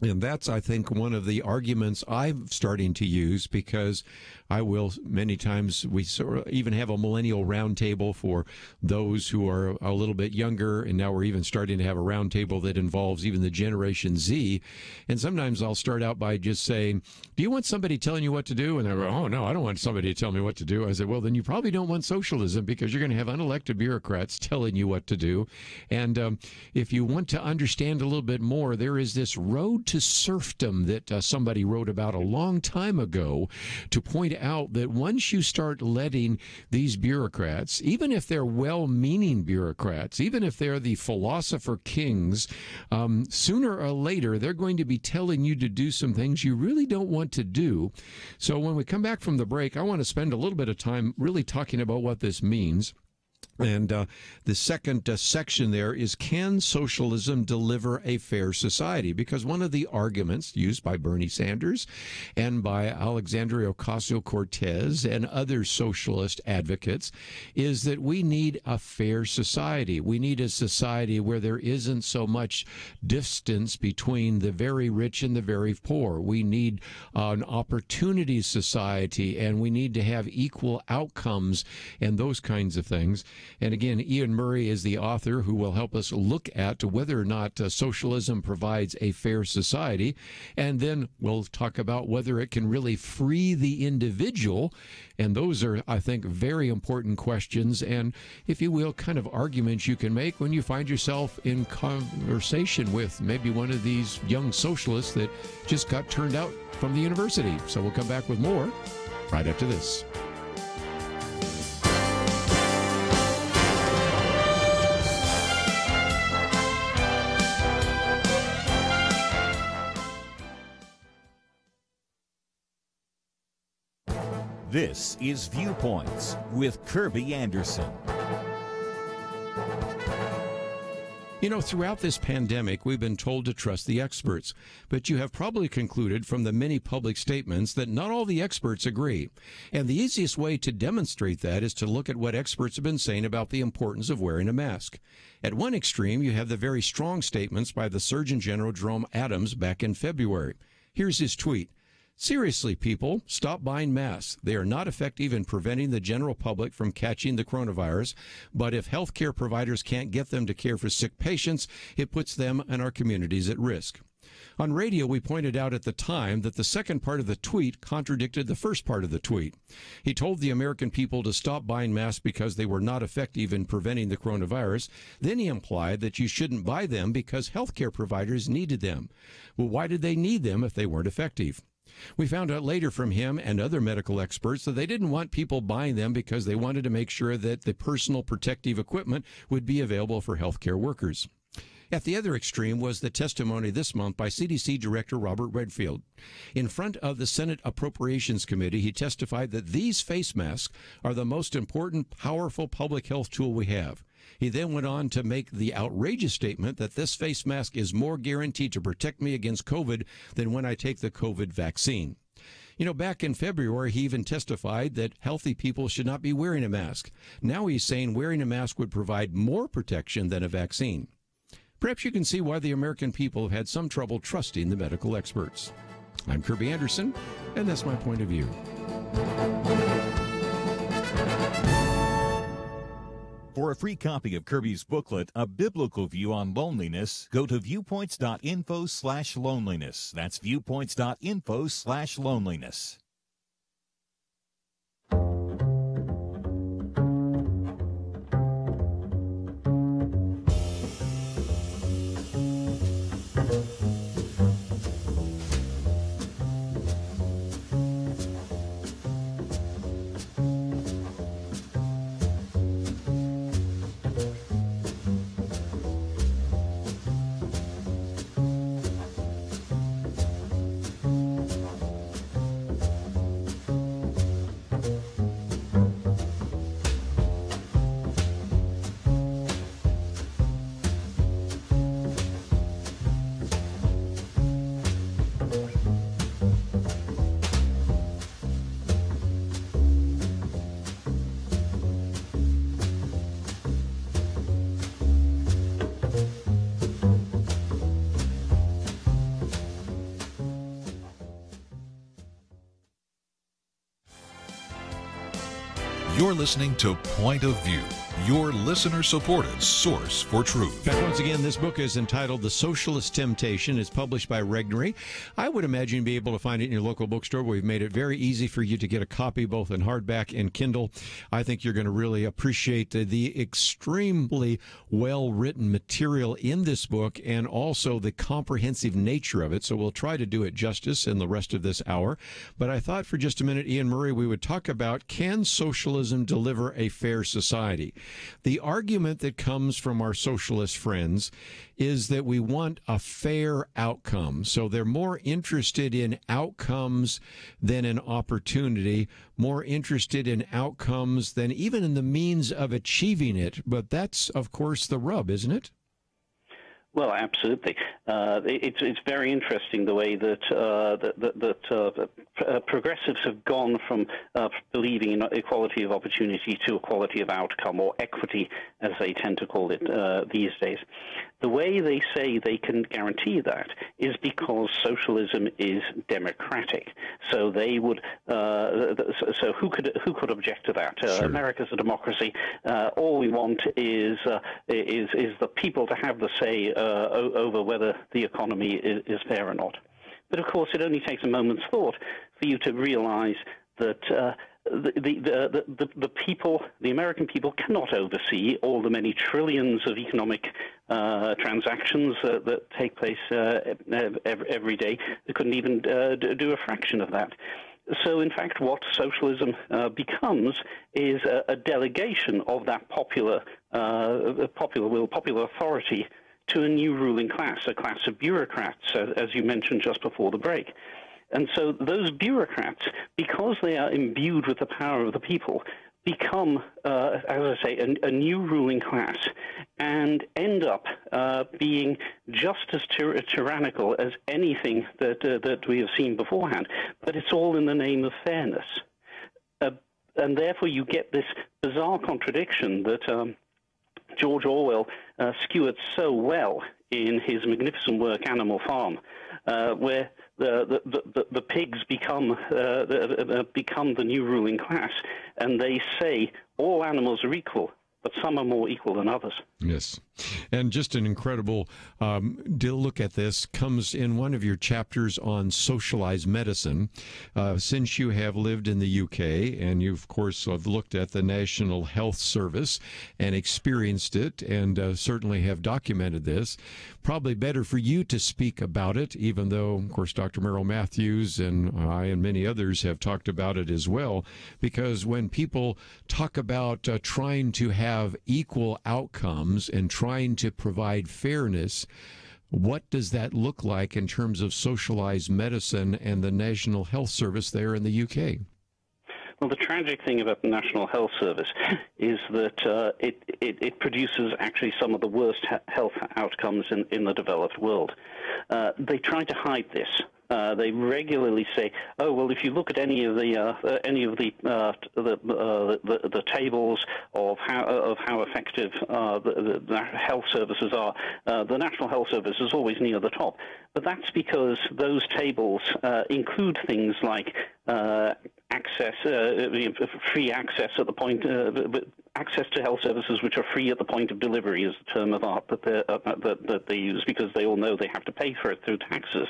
And that's, I think, one of the arguments I'm starting to use, because I will many times, we sort of even have a millennial roundtable for those who are a little bit younger, and now we're even starting to have a roundtable that involves even the Generation Z. And sometimes I'll start out by just saying, do you want somebody telling you what to do? And they go, oh, no, I don't want somebody to tell me what to do. I said, well, then you probably don't want socialism, because you're going to have unelected bureaucrats telling you what to do. And if you want to understand a little bit more, there is this road to serfdom that somebody wrote about a long time ago, to point out that once you start letting these bureaucrats, even if they're well-meaning bureaucrats, even if they're the philosopher kings, sooner or later they're going to be telling you to do some things you really don't want to do. So when we come back from the break, I want to spend a little bit of time really talking about what this means. And the second section there is, can socialism deliver a fair society? Because one of the arguments used by Bernie Sanders and by Alexandria Ocasio-Cortez and other socialist advocates is that we need a fair society. We need a society where there isn't so much distance between the very rich and the very poor. We need an opportunity society, and we need to have equal outcomes and those kinds of things. And again, Iain Murray is the author who will help us look at whether or not socialism provides a fair society. And then we'll talk about whether it can really free the individual. And those are, I think, very important questions, and, if you will, kind of arguments you can make when you find yourself in conversation with maybe one of these young socialists that just got turned out from the university. So we'll come back with more right after this. This is Viewpoints with Kerby Anderson. You know, throughout this pandemic, we've been told to trust the experts, but you have probably concluded from the many public statements that not all the experts agree. And the easiest way to demonstrate that is to look at what experts have been saying about the importance of wearing a mask. At one extreme, you have the very strong statements by the Surgeon General Jerome Adams back in February. Here's his tweet. Seriously, people, stop buying masks. They are not effective in preventing the general public from catching the coronavirus, but if healthcare providers can't get them to care for sick patients, it puts them and our communities at risk. On radio, we pointed out at the time that the second part of the tweet contradicted the first part of the tweet. He told the American people to stop buying masks because they were not effective in preventing the coronavirus. Then he implied that you shouldn't buy them because healthcare providers needed them. Well, why did they need them if they weren't effective? We found out later from him and other medical experts that they didn't want people buying them because they wanted to make sure that the personal protective equipment would be available for healthcare workers. At the other extreme was the testimony this month by CDC Director Robert Redfield. In front of the Senate Appropriations Committee, he testified that these face masks are the most important, powerful public health tool we have. He then went on to make the outrageous statement that this face mask is more guaranteed to protect me against COVID than when I take the COVID vaccine. You know, back in February, he even testified that healthy people should not be wearing a mask. Now he's saying wearing a mask would provide more protection than a vaccine. Perhaps you can see why the American people have had some trouble trusting the medical experts. I'm Kerby Anderson, and that's my point of view. For a free copy of Kerby's booklet, A Biblical View on Loneliness, go to viewpoints.info/loneliness. That's viewpoints.info/loneliness. You're listening to Point of View, your listener-supported source for truth. Back once again, this book is entitled The Socialist Temptation. It's published by Regnery. I would imagine you'd be able to find it in your local bookstore. We've made it very easy for you to get a copy, both in hardback and Kindle. I think you're going to really appreciate the extremely well-written material in this book and also the comprehensive nature of it. So we'll try to do it justice in the rest of this hour. But I thought for just a minute, Iain Murray, we would talk about, can socialism deliver a fair society? The argument that comes from our socialist friends is that we want a fair outcome. So they're more interested in outcomes than in opportunity, more interested in outcomes than even in the means of achieving it. But that's, of course, the rub, isn't it? Well, absolutely. It's very interesting the way that progressives have gone from believing in equality of opportunity to equality of outcome, or equity, as they tend to call it these days. The way they say they can guarantee that is because socialism is democratic. So they would. So who could object to that? Sure. America's a democracy. All we want is the people to have the say over whether the economy is fair or not. But of course, it only takes a moment's thought for you to realize that the people, the American people, cannot oversee all the many trillions of economic transactions that take place every day. They couldn't even do a fraction of that. So, in fact, what socialism becomes is a delegation of that popular will, popular authority to a new ruling class, a class of bureaucrats, as you mentioned just before the break. And so those bureaucrats, because they are imbued with the power of the people, become, as I say, a new ruling class and end up being just as tyrannical as anything that we have seen beforehand. But it's all in the name of fairness. And therefore you get this bizarre contradiction that George Orwell skewered so well in his magnificent work Animal Farm, where the pigs become the new ruling class, and they say all animals are equal, but some are more equal than others. Yes. And just an incredible look at this comes in one of your chapters on socialized medicine. Since you have lived in the UK, and you, of course, have looked at the National Health Service and experienced it, and certainly have documented this, probably better for you to speak about it, even though, of course, Dr. Merrill Matthews and I and many others have talked about it as well, because when people talk about trying to have equal outcomes and trying to provide fairness, what does that look like in terms of socialized medicine and the National Health Service there in the UK? Well, the tragic thing about the National Health Service is that it produces actually some of the worst health outcomes in the developed world. They try to hide this. They regularly say, "Oh, well, if you look at any of the tables of how effective the health services are, the National Health Service is always near the top." But that's because those tables include things like access, free access at the point, access to health services which are free at the point of delivery is the term of art that they use, because they all know they have to pay for it through taxes,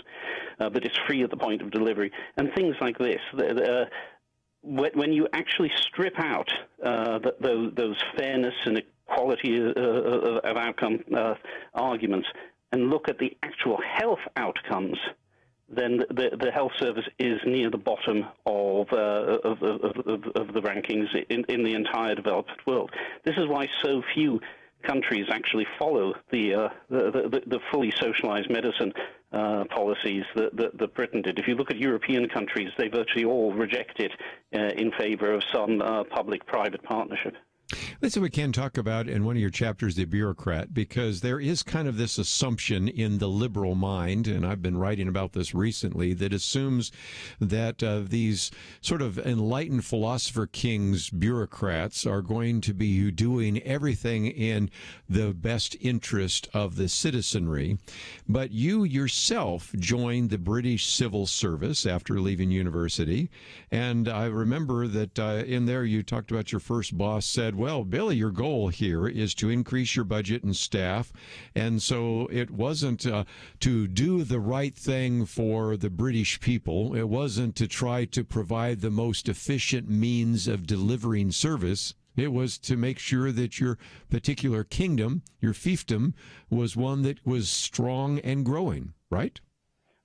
but it's free at the point of delivery, and things like this. When you actually strip out those fairness and equality of outcome arguments and look at the actual health outcomes, then the health service is near the bottom of the rankings in the entire developed world. This is why so few countries actually follow the fully socialized medicine policies that Britain did. If you look at European countries, they virtually all reject it in favor of some public-private partnership. Let's see, we can talk about in one of your chapters the bureaucrat, because there is kind of this assumption in the liberal mind, and I've been writing about this recently, that assumes that these sort of enlightened philosopher kings, bureaucrats, are going to be doing everything in the best interest of the citizenry. But you yourself joined the British Civil Service after leaving university, and I remember that in there you talked about your first boss said, "Well, Billy, your goal here is to increase your budget and staff." And so it wasn't to do the right thing for the British people. It wasn't to try to provide the most efficient means of delivering service. It was to make sure that your particular kingdom, your fiefdom, was one that was strong and growing, right?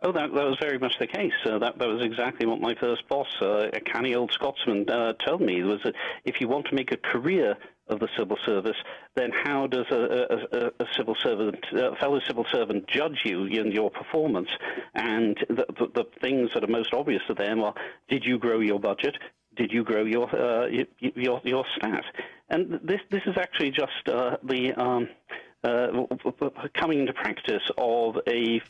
Oh, that was very much the case. That was exactly what my first boss, a canny old Scotsman, told me. It was that if you want to make a career of the civil service, then how does a civil servant, a fellow civil servant, judge you in your performance? And the things that are most obvious to them are: did you grow your budget? Did you grow your staff? And this is actually just the coming into practice of a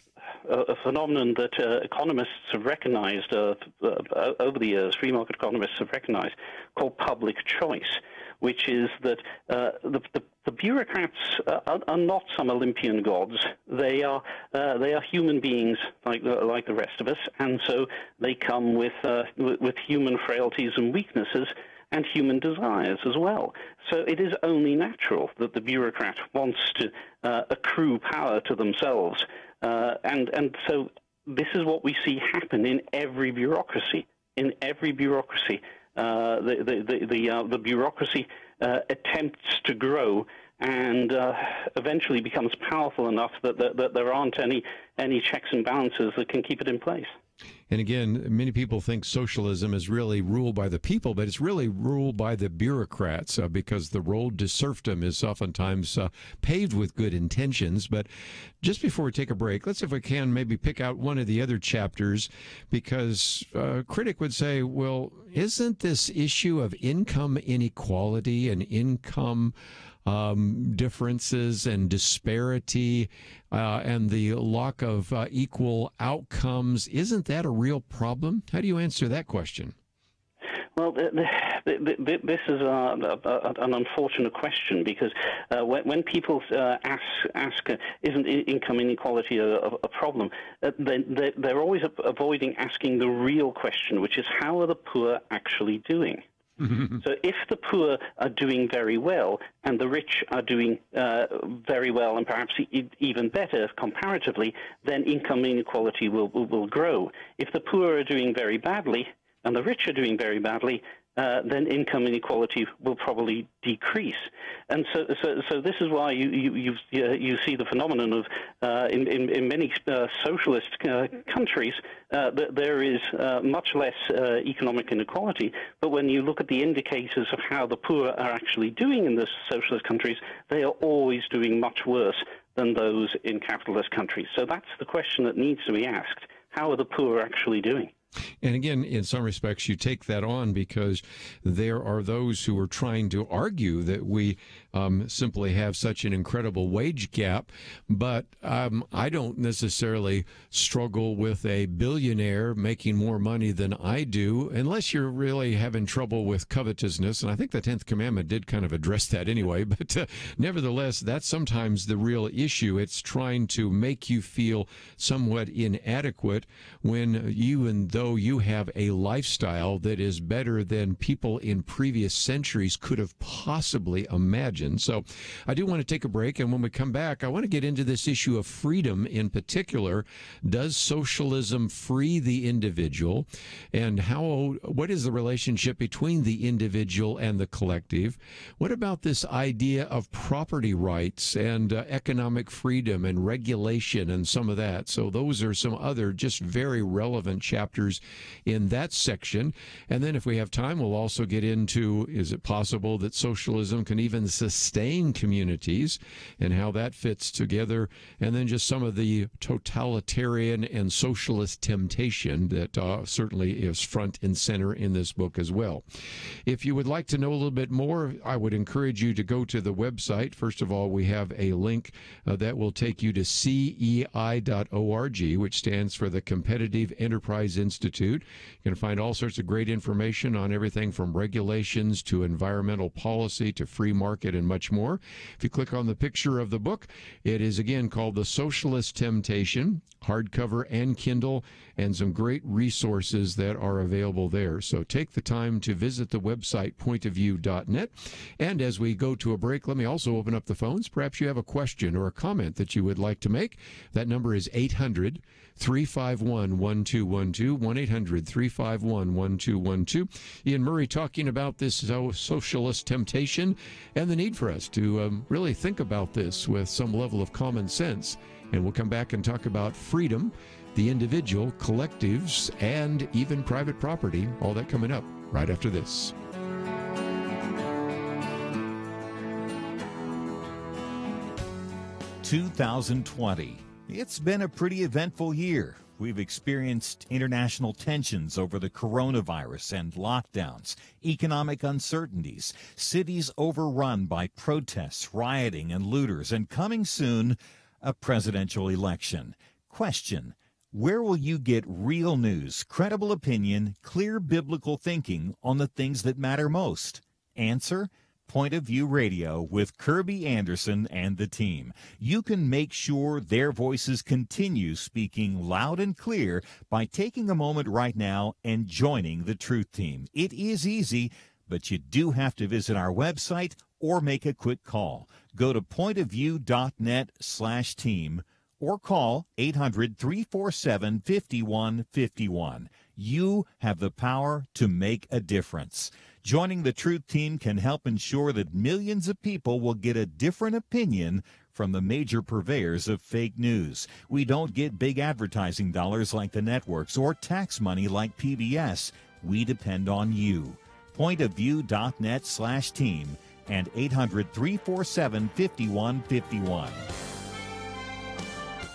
phenomenon that economists have recognized over the years, free market economists have recognized, called public choice, which is that the bureaucrats are not some Olympian gods. They are human beings like the rest of us, and so they come with human frailties and weaknesses, and human desires as well. So it is only natural that the bureaucrat wants to accrue power to themselves. And so this is what we see happen in every bureaucracy. In every bureaucracy, the bureaucracy attempts to grow and eventually becomes powerful enough that there aren't any checks and balances that can keep it in place. And again, many people think socialism is really ruled by the people, but it's really ruled by the bureaucrats because the road to serfdom is oftentimes paved with good intentions. But just before we take a break, let's, if we can, maybe pick out one of the other chapters, because a critic would say, well, isn't this issue of income inequality and income differences and disparity and the lack of equal outcomes, isn't that a real problem? How do you answer that question? Well, this is an unfortunate question, because when people ask isn't income inequality a problem, they're always avoiding asking the real question, which is, how are the poor actually doing? So if the poor are doing very well and the rich are doing very well and perhaps even better comparatively, then income inequality will grow. If the poor are doing very badly and the rich are doing very badly, then income inequality will probably decrease. And so this is why you see the phenomenon of in many socialist countries there is much less economic inequality. But when you look at the indicators of how the poor are actually doing in the socialist countries, they are always doing much worse than those in capitalist countries. So that's the question that needs to be asked. How are the poor actually doing? And again, in some respects, you take that on because there are those who are trying to argue that we simply have such an incredible wage gap. But I don't necessarily struggle with a billionaire making more money than I do, unless you're really having trouble with covetousness. And I think the 10th commandment did kind of address that anyway. But nevertheless, that's sometimes the real issue. It's trying to make you feel somewhat inadequate when even though you have a lifestyle that is better than people in previous centuries could have possibly imagined. So I do want to take a break, and when we come back, I want to get into this issue of freedom in particular. Does socialism free the individual, and what is the relationship between the individual and the collective? What about this idea of property rights and economic freedom and regulation and some of that? So those are some other just very relevant chapters in that section. And then if we have time, we'll also get into, is it possible that socialism can even sustain communities and how that fits together? And then just some of the totalitarian and socialist temptation that certainly is front and center in this book as well. If you would like to know a little bit more, I would encourage you to go to the website. First of all, we have a link that will take you to CEI.org, which stands for the Competitive Enterprise Institute. You can find all sorts of great information on everything from regulations to environmental policy to free market and much more. If you click on the picture of the book, it is again called The Socialist Temptation, hardcover and Kindle, and some great resources that are available there. So take the time to visit the website, pointofview.net. And as we go to a break, let me also open up the phones. Perhaps you have a question or a comment that you would like to make. That number is 800-351-1212, 1-800-351-1212. Iain Murray talking about this socialist temptation and the need for us to really think about this with some level of common sense. And we'll come back and talk about freedom, the individual, collectives, and even private property. All that coming up right after this. "2020. It's been a pretty eventful year. We've experienced international tensions over the coronavirus and lockdowns, economic uncertainties, cities overrun by protests, rioting, and looters, and coming soon, a presidential election. Question: where will you get real news, credible opinion, clear biblical thinking on the things that matter most? Answer: Point of View Radio with Kerby Anderson and the team. You can make sure their voices continue speaking loud and clear by taking a moment right now and joining the Truth Team. It is easy, but you do have to visit our website or make a quick call. Go to pointofview.net/team or call 800-347-5151. You have the power to make a difference. Joining the Truth Team can help ensure that millions of people will get a different opinion from the major purveyors of fake news. We don't get big advertising dollars like the networks or tax money like PBS. We depend on you. pointofview.net/team and 800-347-5151.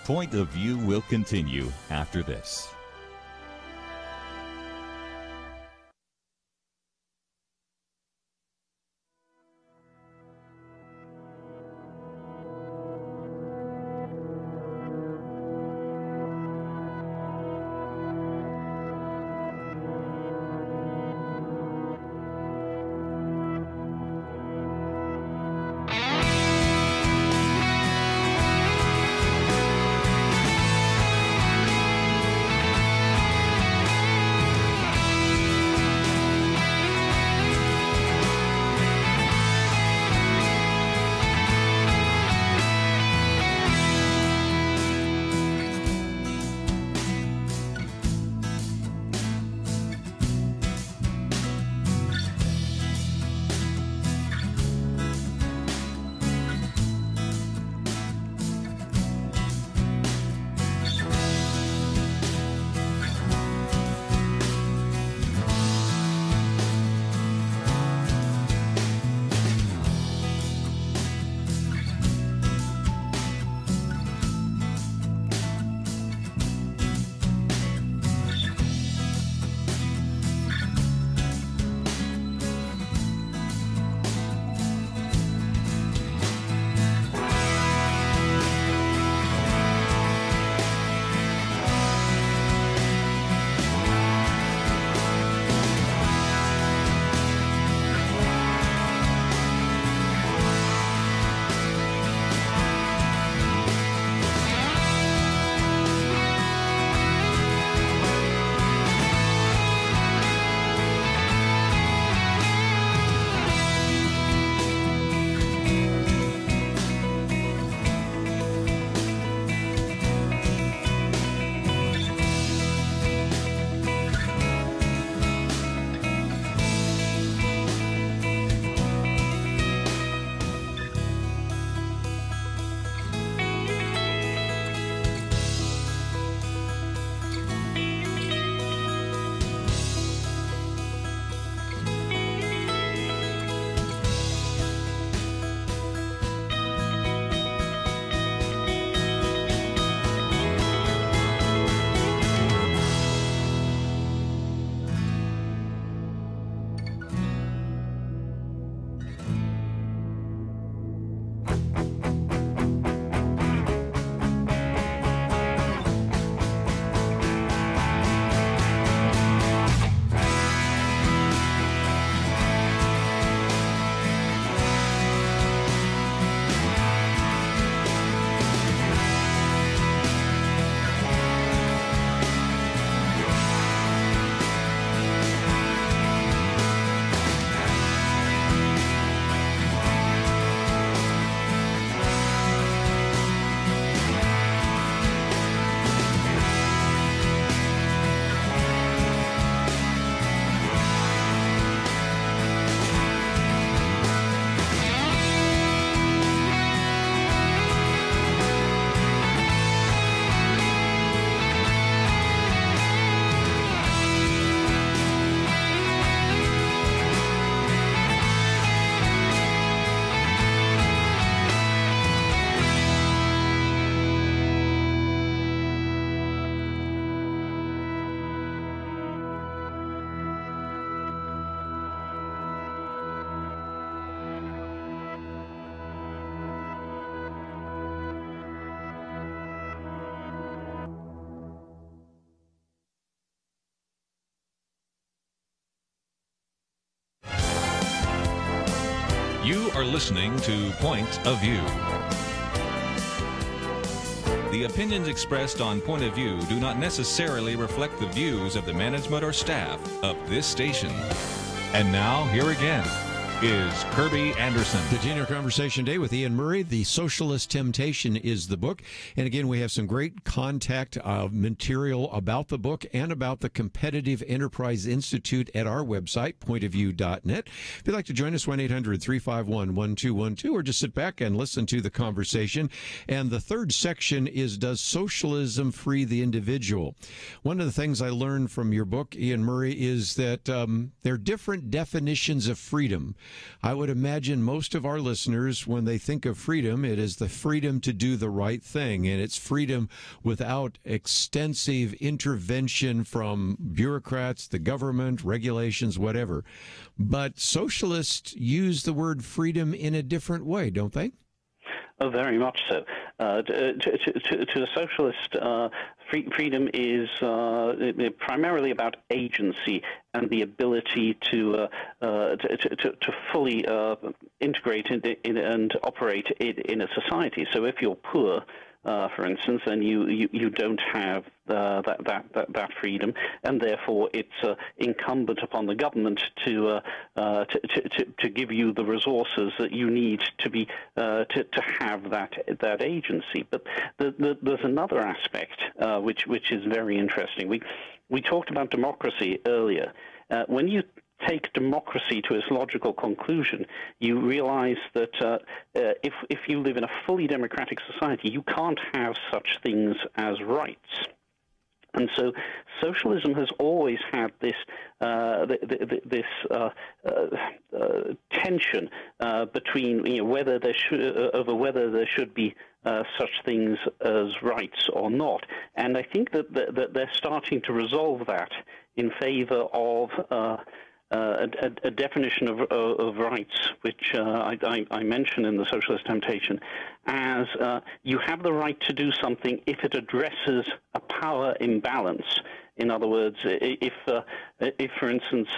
Point of View will continue after this. You are listening to Point of View. The opinions expressed on Point of View do not necessarily reflect the views of the management or staff of this station. And now, here again, is Kerby Anderson. Continue our conversation today with Iain Murray. The Socialist Temptation is the book. And again, we have some great contact material about the book and about the Competitive Enterprise Institute at our website, pointofview.net. If you'd like to join us, 1-800-351-1212, or just sit back and listen to the conversation. And the third section is, does socialism free the individual? One of the things I learned from your book, Iain Murray, is that there are different definitions of freedom. I would imagine most of our listeners, when they think of freedom, it is the freedom to do the right thing, and it's freedom without extensive intervention from bureaucrats, the government, regulations, whatever. But socialists use the word freedom in a different way, don't they? Oh, very much so. To the socialist, freedom is primarily about agency and the ability to fully integrate and operate in a society. So if you're poor, for instance, and you don't have that freedom, and therefore it's incumbent upon the government to give you the resources that you need to be to have that agency. But there's another aspect which is very interesting. We talked about democracy earlier. When you take democracy to its logical conclusion, you realize that if you live in a fully democratic society, you can't have such things as rights. And so socialism has always had this tension between whether there should be such things as rights or not. And I think that they're starting to resolve that in favor of a definition of rights, which I mention in the Socialist Temptation, as you have the right to do something if it addresses a power imbalance. In other words, if for instance,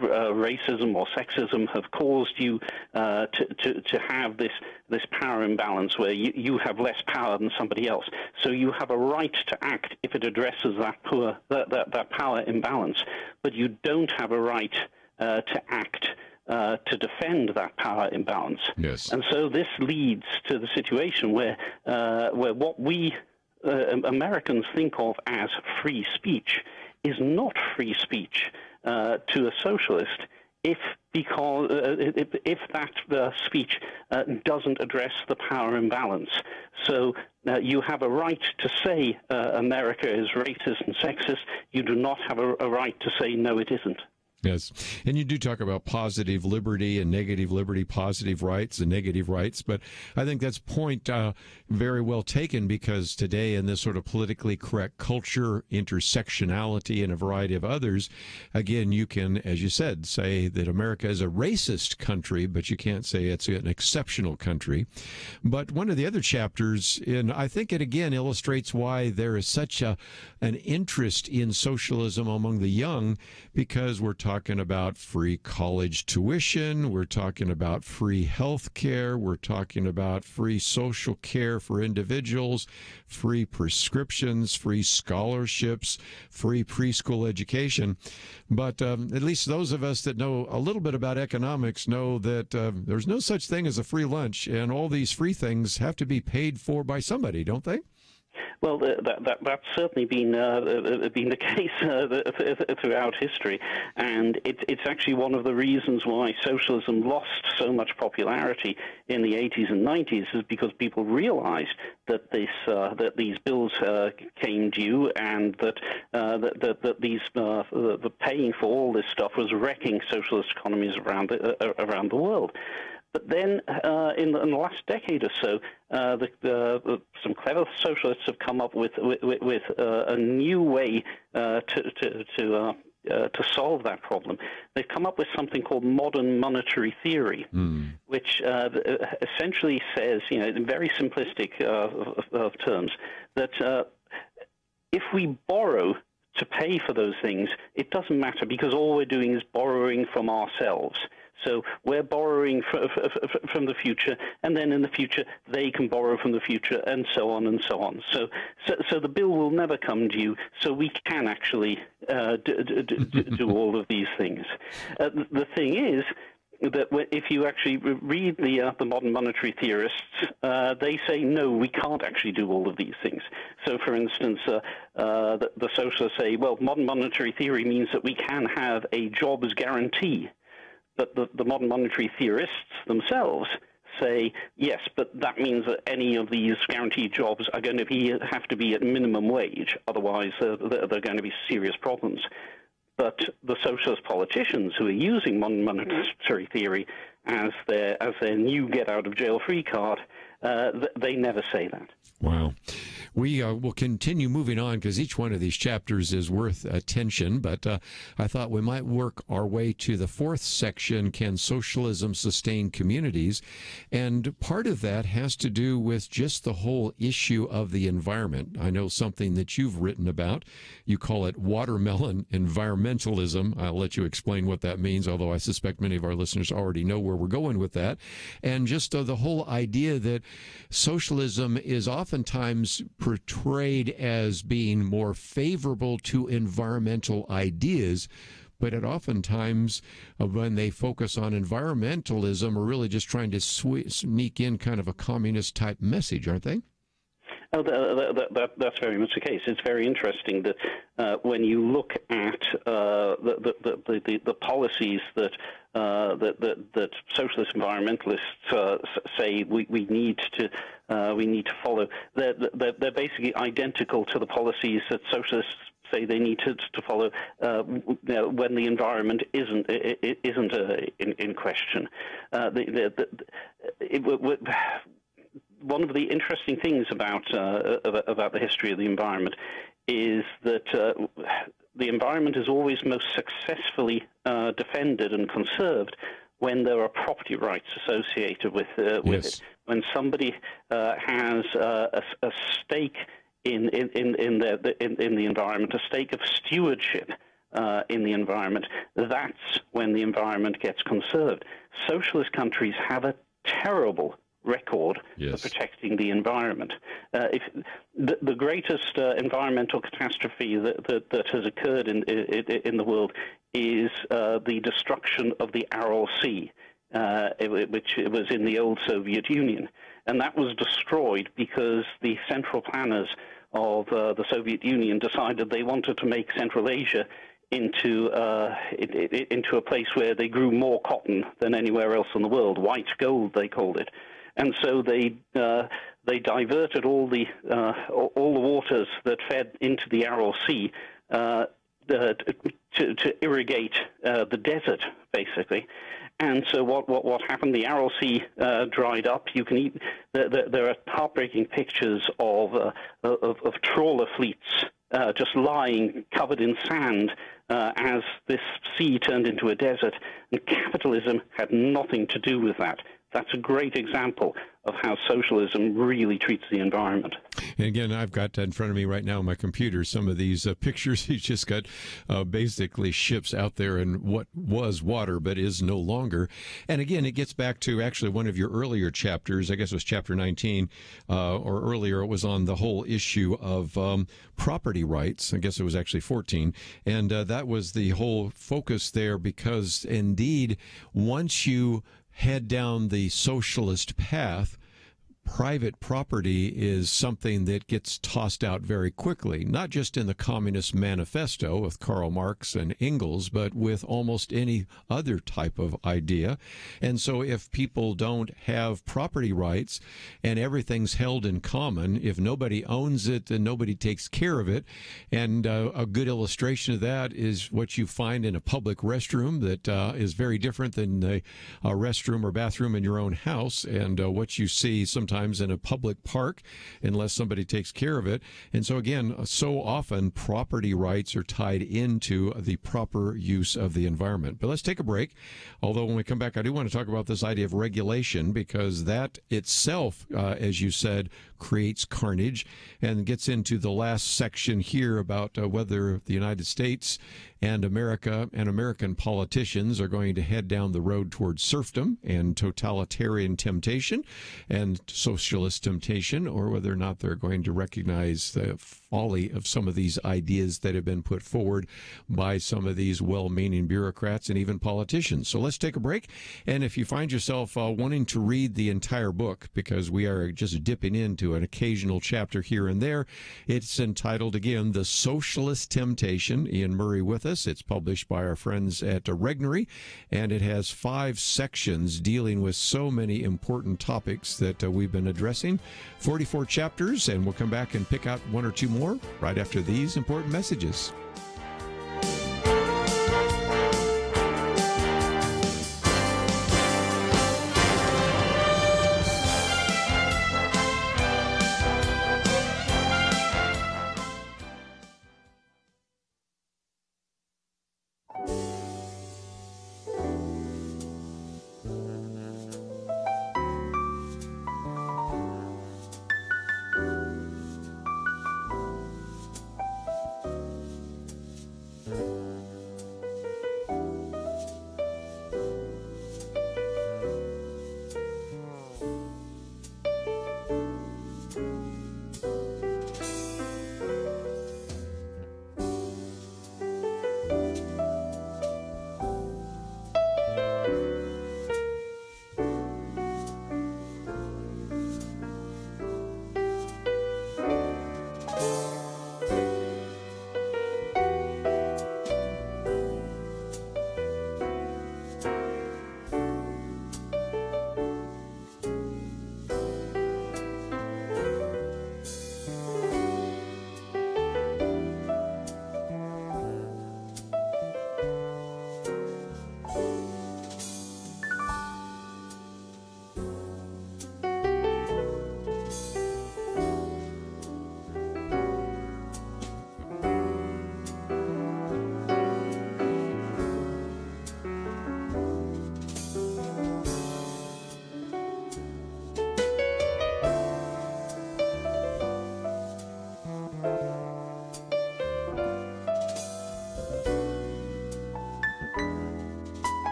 racism or sexism have caused you to have this power imbalance where you have less power than somebody else. So you have a right to act if it addresses that power imbalance, but you don't have a right to act to defend that power imbalance. Yes. And so this leads to the situation where what we Americans think of as free speech is not free speech to a socialist if that speech doesn't address the power imbalance. So you have a right to say America is racist and sexist. You do not have a right to say no, it isn't. Yes. And you do talk about positive liberty and negative liberty, positive rights and negative rights. But I think that's point very well taken, because today in this sort of politically correct culture, intersectionality, and a variety of others, again, you can, as you said, say that America is a racist country, but you can't say it's an exceptional country. But one of the other chapters, and I think it again illustrates why there is such an interest in socialism among the young, because we're talking about free college tuition, we're talking about free health care, we're talking about free social care for individuals, free prescriptions, free scholarships, free preschool education. But at least those of us that know a little bit about economics know that there's no such thing as a free lunch, and all these free things have to be paid for by somebody, don't they? Well, that's certainly been the case throughout history, and it's actually one of the reasons why socialism lost so much popularity in the 80s and 90s, is because people realized that these bills came due, and that the paying for all this stuff was wrecking socialist economies around the world. But then, in the last decade or so, some clever socialists have come up with a new way to solve that problem. They've come up with something called modern monetary theory, which essentially says, in very simplistic of terms, that if we borrow to pay for those things, it doesn't matter, because all we're doing is borrowing from ourselves. So we're borrowing from the future, and then in the future they can borrow from the future, and so on and so on. So the bill will never come due, so we can actually do all of these things. The thing is that if you actually read the modern monetary theorists, they say, no, we can't actually do all of these things. So, for instance, the socialists say, well, modern monetary theory means that we can have a jobs guarantee. But the modern monetary theorists themselves say, yes, but that means that any of these guaranteed jobs are going to have to be at minimum wage. Otherwise, there are going to be serious problems. But the socialist politicians who are using modern monetary theory as their new get-out-of-jail-free card, they never say that. Wow. We will continue moving on because each one of these chapters is worth attention, but I thought we might work our way to the fourth section, Can Socialism Sustain Communities? And part of that has to do with just the whole issue of the environment. I know something that you've written about. You call it watermelon environmentalism. I'll let you explain what that means, although I suspect many of our listeners already know where we're going with that. And just the whole idea that socialism is oftentimes portrayed as being more favorable to environmental ideas, but it oftentimes, when they focus on environmentalism, are really just trying to sneak in kind of a communist-type message, aren't they? Oh, that's very much the case. It's very interesting that when you look at the policies that socialist environmentalists say we need to follow, they're basically identical to the policies that socialists say they need to follow when the environment isn't in question. One of the interesting things about the history of the environment is that the environment is always most successfully defended and conserved when there are property rights associated with it. When somebody has a stake in the environment, a stake of stewardship in the environment, that's when the environment gets conserved. Socialist countries have a terrible record of protecting the environment. If the greatest environmental catastrophe that has occurred in the world is the destruction of the Aral Sea, which was in the old Soviet Union. And that was destroyed because the central planners of the Soviet Union decided they wanted to make Central Asia into a place where they grew more cotton than anywhere else in the world. White gold, they called it. And so they diverted all the waters that fed into the Aral Sea to irrigate the desert, basically. And so what happened? The Aral Sea dried up. There are heartbreaking pictures of trawler fleets just lying covered in sand as this sea turned into a desert. And capitalism had nothing to do with that. That's a great example of how socialism really treats the environment. And again, I've got in front of me right now on my computer some of these pictures. He's just got basically ships out there in what was water but is no longer. And again, it gets back to actually one of your earlier chapters. I guess it was chapter 19 or earlier. It was on the whole issue of property rights. I guess it was actually 14. And that was the whole focus there because, indeed, once you head down the socialist path, private property is something that gets tossed out very quickly, not just in the Communist Manifesto with Karl Marx and Engels, but with almost any other type of idea. And so if people don't have property rights and everything's held in common, if nobody owns it, then nobody takes care of it. And a good illustration of that is what you find in a public restroom that is very different than a restroom or bathroom in your own house, and what you see sometimes in a public park unless somebody takes care of it. And so again, so often property rights are tied into the proper use of the environment. But let's take a break. Although when we come back, I do want to talk about this idea of regulation, because that itself, as you said, creates carnage, and gets into the last section here about whether the United States and America and American politicians are going to head down the road towards serfdom and totalitarian temptation and socialist temptation, or whether or not they're going to recognize the folly of some of these ideas that have been put forward by some of these well-meaning bureaucrats and even politicians. So let's take a break. And if you find yourself wanting to read the entire book, because we are just dipping into an occasional chapter here and there, it's entitled, again, The Socialist Temptation. Iain Murray with us. It's published by our friends at Regnery, and it has 5 sections dealing with so many important topics that we've been addressing. 44 chapters, and we'll come back and pick out 1 or 2 more right after these important messages.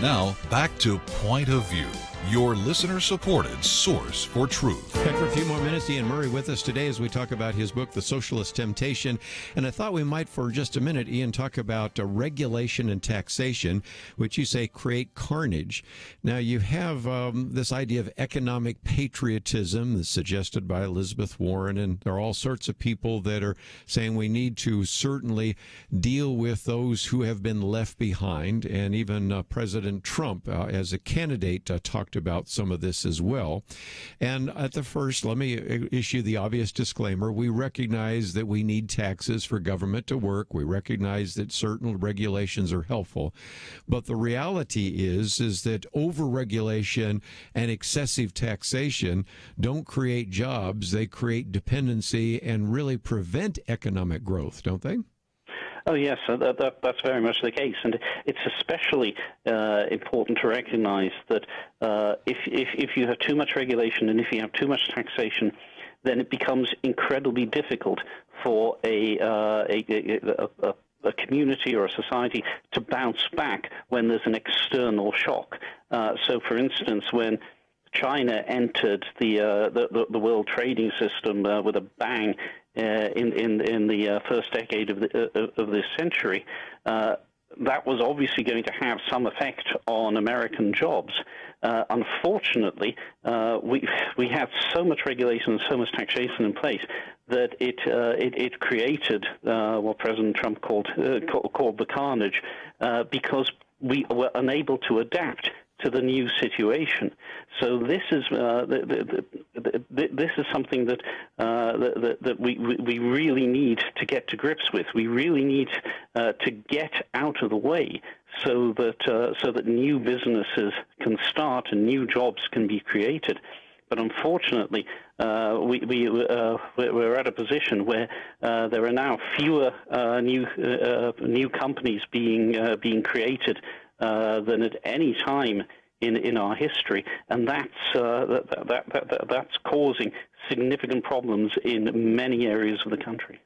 Now, back to Point of View, your listener-supported source for truth. Back for a few more minutes. Iain Murray with us today as we talk about his book, The Socialist Temptation. And I thought we might, for just a minute, Iain, talk about regulation and taxation, which you say create carnage. Now, you have this idea of economic patriotism that's suggested by Elizabeth Warren, and there are all sorts of people that are saying we need to certainly deal with those who have been left behind. And even President Trump, as a candidate, talked about some of this as well. And at the first, let me issue the obvious disclaimer. We recognize that we need taxes for government to work. We recognize that certain regulations are helpful. But the reality is that overregulation and excessive taxation don't create jobs. They create dependency and really prevent economic growth, don't they? Oh, yes, that's very much the case. And it's especially important to recognize that if you have too much regulation and if you have too much taxation, then it becomes incredibly difficult for a community or a society to bounce back when there's an external shock. So, for instance, when China entered the world trading system with a bang in the first decade of this century, that was obviously going to have some effect on American jobs. Unfortunately, we have so much regulation and so much taxation in place that it created what President Trump called the carnage, because we were unable to adapt to the new situation. So this is something that we really need to get to grips with. We really need to get out of the way so that new businesses can start and new jobs can be created. But unfortunately, we're at a position where there are now fewer new companies being created than at any time in our history, and that's causing significant problems in many areas of the country.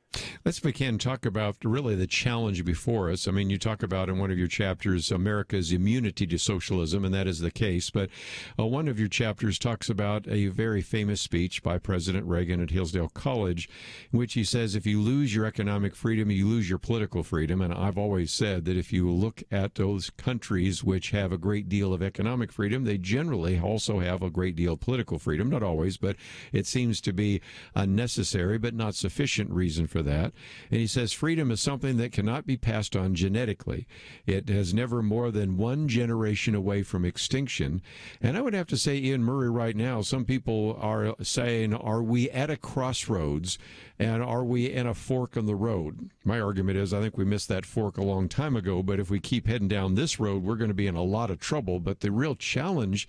Let's, if we can, talk about really the challenge before us. I mean, you talk about in one of your chapters America's immunity to socialism, and that is the case. But one of your chapters talks about a very famous speech by President Reagan at Hillsdale College, in which he says, if you lose your economic freedom, you lose your political freedom. And I've always said that if you look at those countries which have a great deal of economic freedom, they generally also have a great deal of political freedom. Not always, but it seems to be a necessary but not sufficient reason for that. And he says freedom is something that cannot be passed on genetically. It is never more than one generation away from extinction. And I would have to say, Iain Murray, right now, some people are saying, are we at a crossroads and are we in a fork in the road? My argument is I think we missed that fork a long time ago, but if we keep heading down this road, we're going to be in a lot of trouble. But the real challenge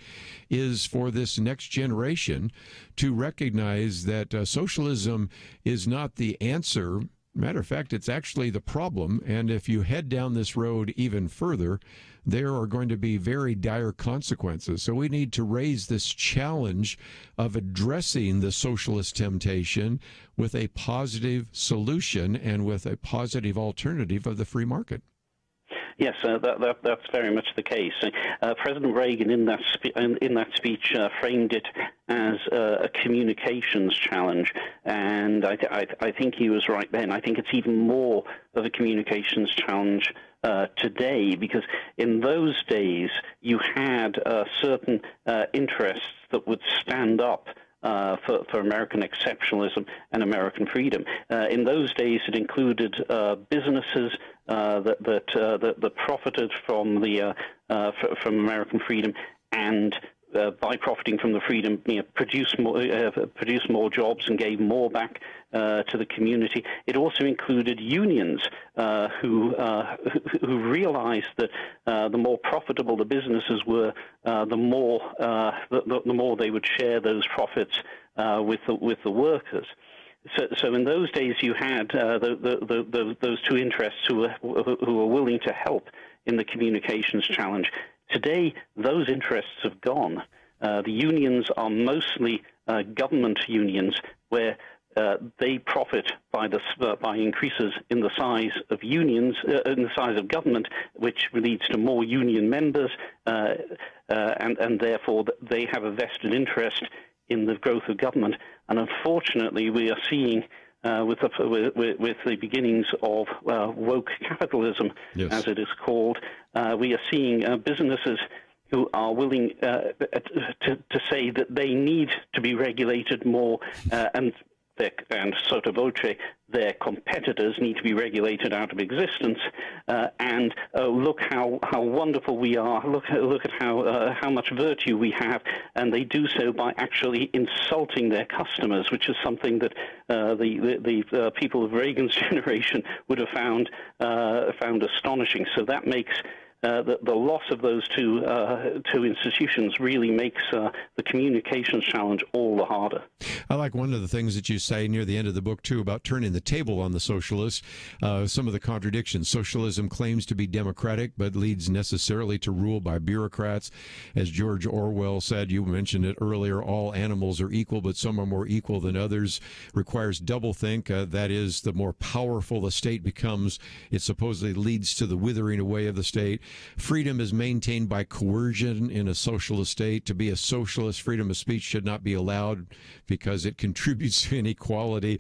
is for this next generation to recognize that socialism is not the answer. Matter of fact, it's actually the problem. And if you head down this road even further, there are going to be very dire consequences. So we need to raise this challenge of addressing the socialist temptation with a positive solution and with a positive alternative of the free market. Yes, that's very much the case. President Reagan, in that speech, framed it as a communications challenge, and I think he was right then. I think it's even more of a communications challenge today, because in those days you had certain interests that would stand up for American exceptionalism and American freedom. In those days, it included businesses that profited from from American freedom, and by profiting from the freedom, produced more jobs and gave more back to the community. It also included unions who realized that the more profitable the businesses were, the more they would share those profits with the workers. So in those days, you had those two interests who were willing to help in the communications challenge. Today, those interests have gone. The unions are mostly government unions, where they profit by increases in the size of unions, in the size of government, which leads to more union members, and therefore they have a vested interest in the growth of government. And unfortunately, we are seeing with the beginnings of woke capitalism, yes, as it is called, we are seeing businesses who are willing to say that they need to be regulated more, and sotto voce, their competitors need to be regulated out of existence. And look how wonderful we are. Look at how much virtue we have, and they do so by actually insulting their customers, which is something that the people of Reagan's generation would have found astonishing. So that makes the loss of those two institutions really makes the communications challenge all the harder. I like one of the things that you say near the end of the book, too, about turning the table on the socialists. Some of the contradictions. Socialism claims to be democratic, but leads necessarily to rule by bureaucrats. As George Orwell said, you mentioned it earlier, all animals are equal, but some are more equal than others. Requires doublethink. That is, the more powerful the state becomes, it supposedly leads to the withering away of the state. Freedom is maintained by coercion in a socialist state. To be a socialist, freedom of speech should not be allowed because it contributes to inequality.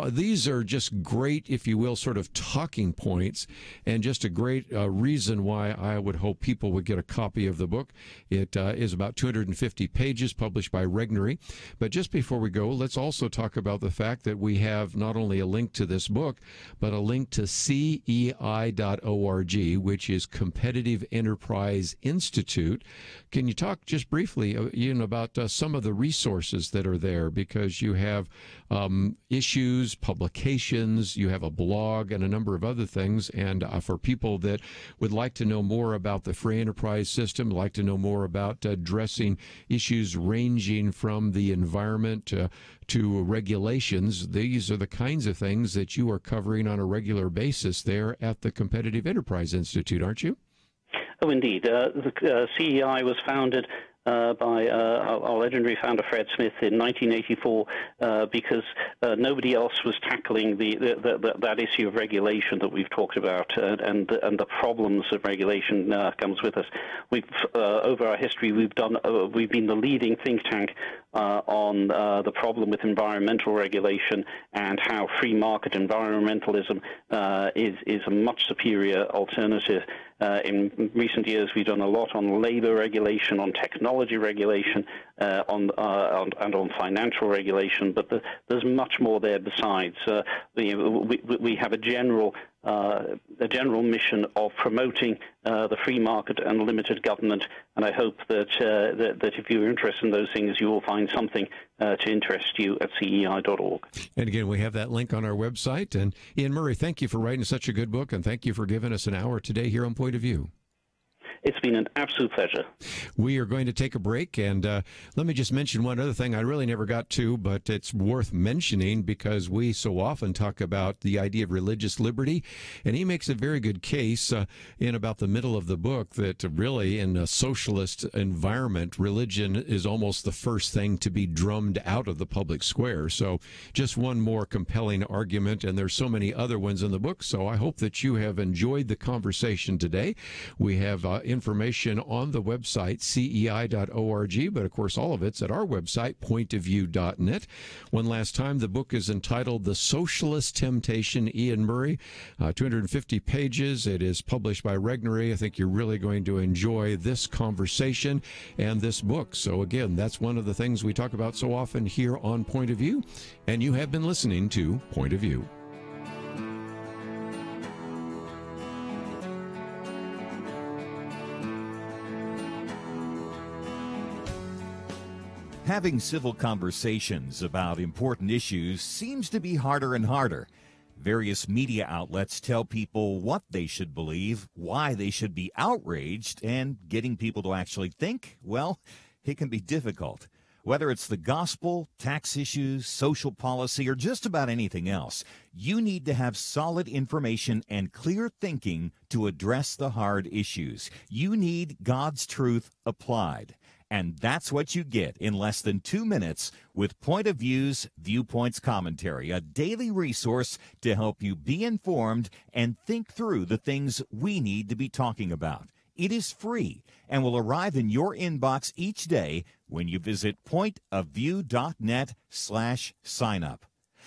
These are just great, if you will, sort of talking points, and just a great reason why I would hope people would get a copy of the book. It is about 250 pages, published by Regnery. But just before we go, let's also talk about the fact that we have not only a link to this book, but a link to CEI.org, which is Competitive Enterprise Institute. Can you talk just briefly, Iain, about some of the resources that are there? Because you have issues, publications, you have a blog, and a number of other things. And for people that would like to know more about the free enterprise system, like to know more about addressing issues ranging from the environment to regulations, these are the kinds of things that you are covering on a regular basis there at the Competitive Enterprise Institute, aren't you? Oh, indeed. The CEI was founded by our legendary founder Fred Smith in 1984 because nobody else was tackling that issue of regulation that we've talked about and the problems of regulation comes with us. We've over our history we've been the leading think tank on the problem with environmental regulation and how free market environmentalism is a much superior alternative. In recent years, we've done a lot on labor regulation, on technology regulation, and on financial regulation, but there's much more there besides. We have a general mission of promoting the free market and limited government, and I hope that if you're interested in those things, you will find something to interest you at CEI.org. And again, we have that link on our website. And Iain Murray, thank you for writing such a good book, and thank you for giving us an hour today here on Point of View. It's been an absolute pleasure. We are going to take a break, and let me just mention one other thing I really never got to, but it's worth mentioning because we so often talk about the idea of religious liberty, and he makes a very good case in about the middle of the book that really in a socialist environment, religion is almost the first thing to be drummed out of the public square. So just one more compelling argument, and there's so many other ones in the book, so I hope that you have enjoyed the conversation today. We have information on the website, CEI.org, but of course all of it's at our website, pointofview.net. One last time, the book is entitled The Socialist Temptation, Iain Murray, 250 pages. It is published by Regnery. I think you're really going to enjoy this conversation and this book. So again, that's one of the things we talk about so often here on Point of View, and you have been listening to Point of View. Having civil conversations about important issues seems to be harder and harder. Various media outlets tell people what they should believe, why they should be outraged, and getting people to actually think, well, it can be difficult. Whether it's the gospel, tax issues, social policy, or just about anything else, you need to have solid information and clear thinking to address the hard issues. You need God's truth applied. And that's what you get in less than 2 minutes with Point of View's Viewpoints Commentary, a daily resource to help you be informed and think through the things we need to be talking about. It is free and will arrive in your inbox each day when you visit pointofview.net/signup.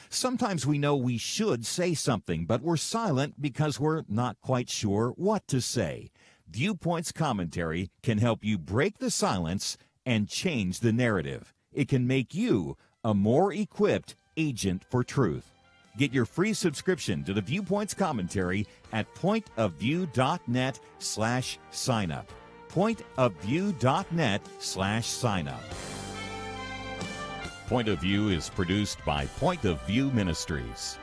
Sometimes we know we should say something, but we're silent because we're not quite sure what to say. Viewpoints Commentary can help you break the silence and change the narrative. It can make you a more equipped agent for truth. Get your free subscription to the Viewpoints Commentary at pointofview.net/signup. pointofview.net/signup. Point of View is produced by Point of View Ministries.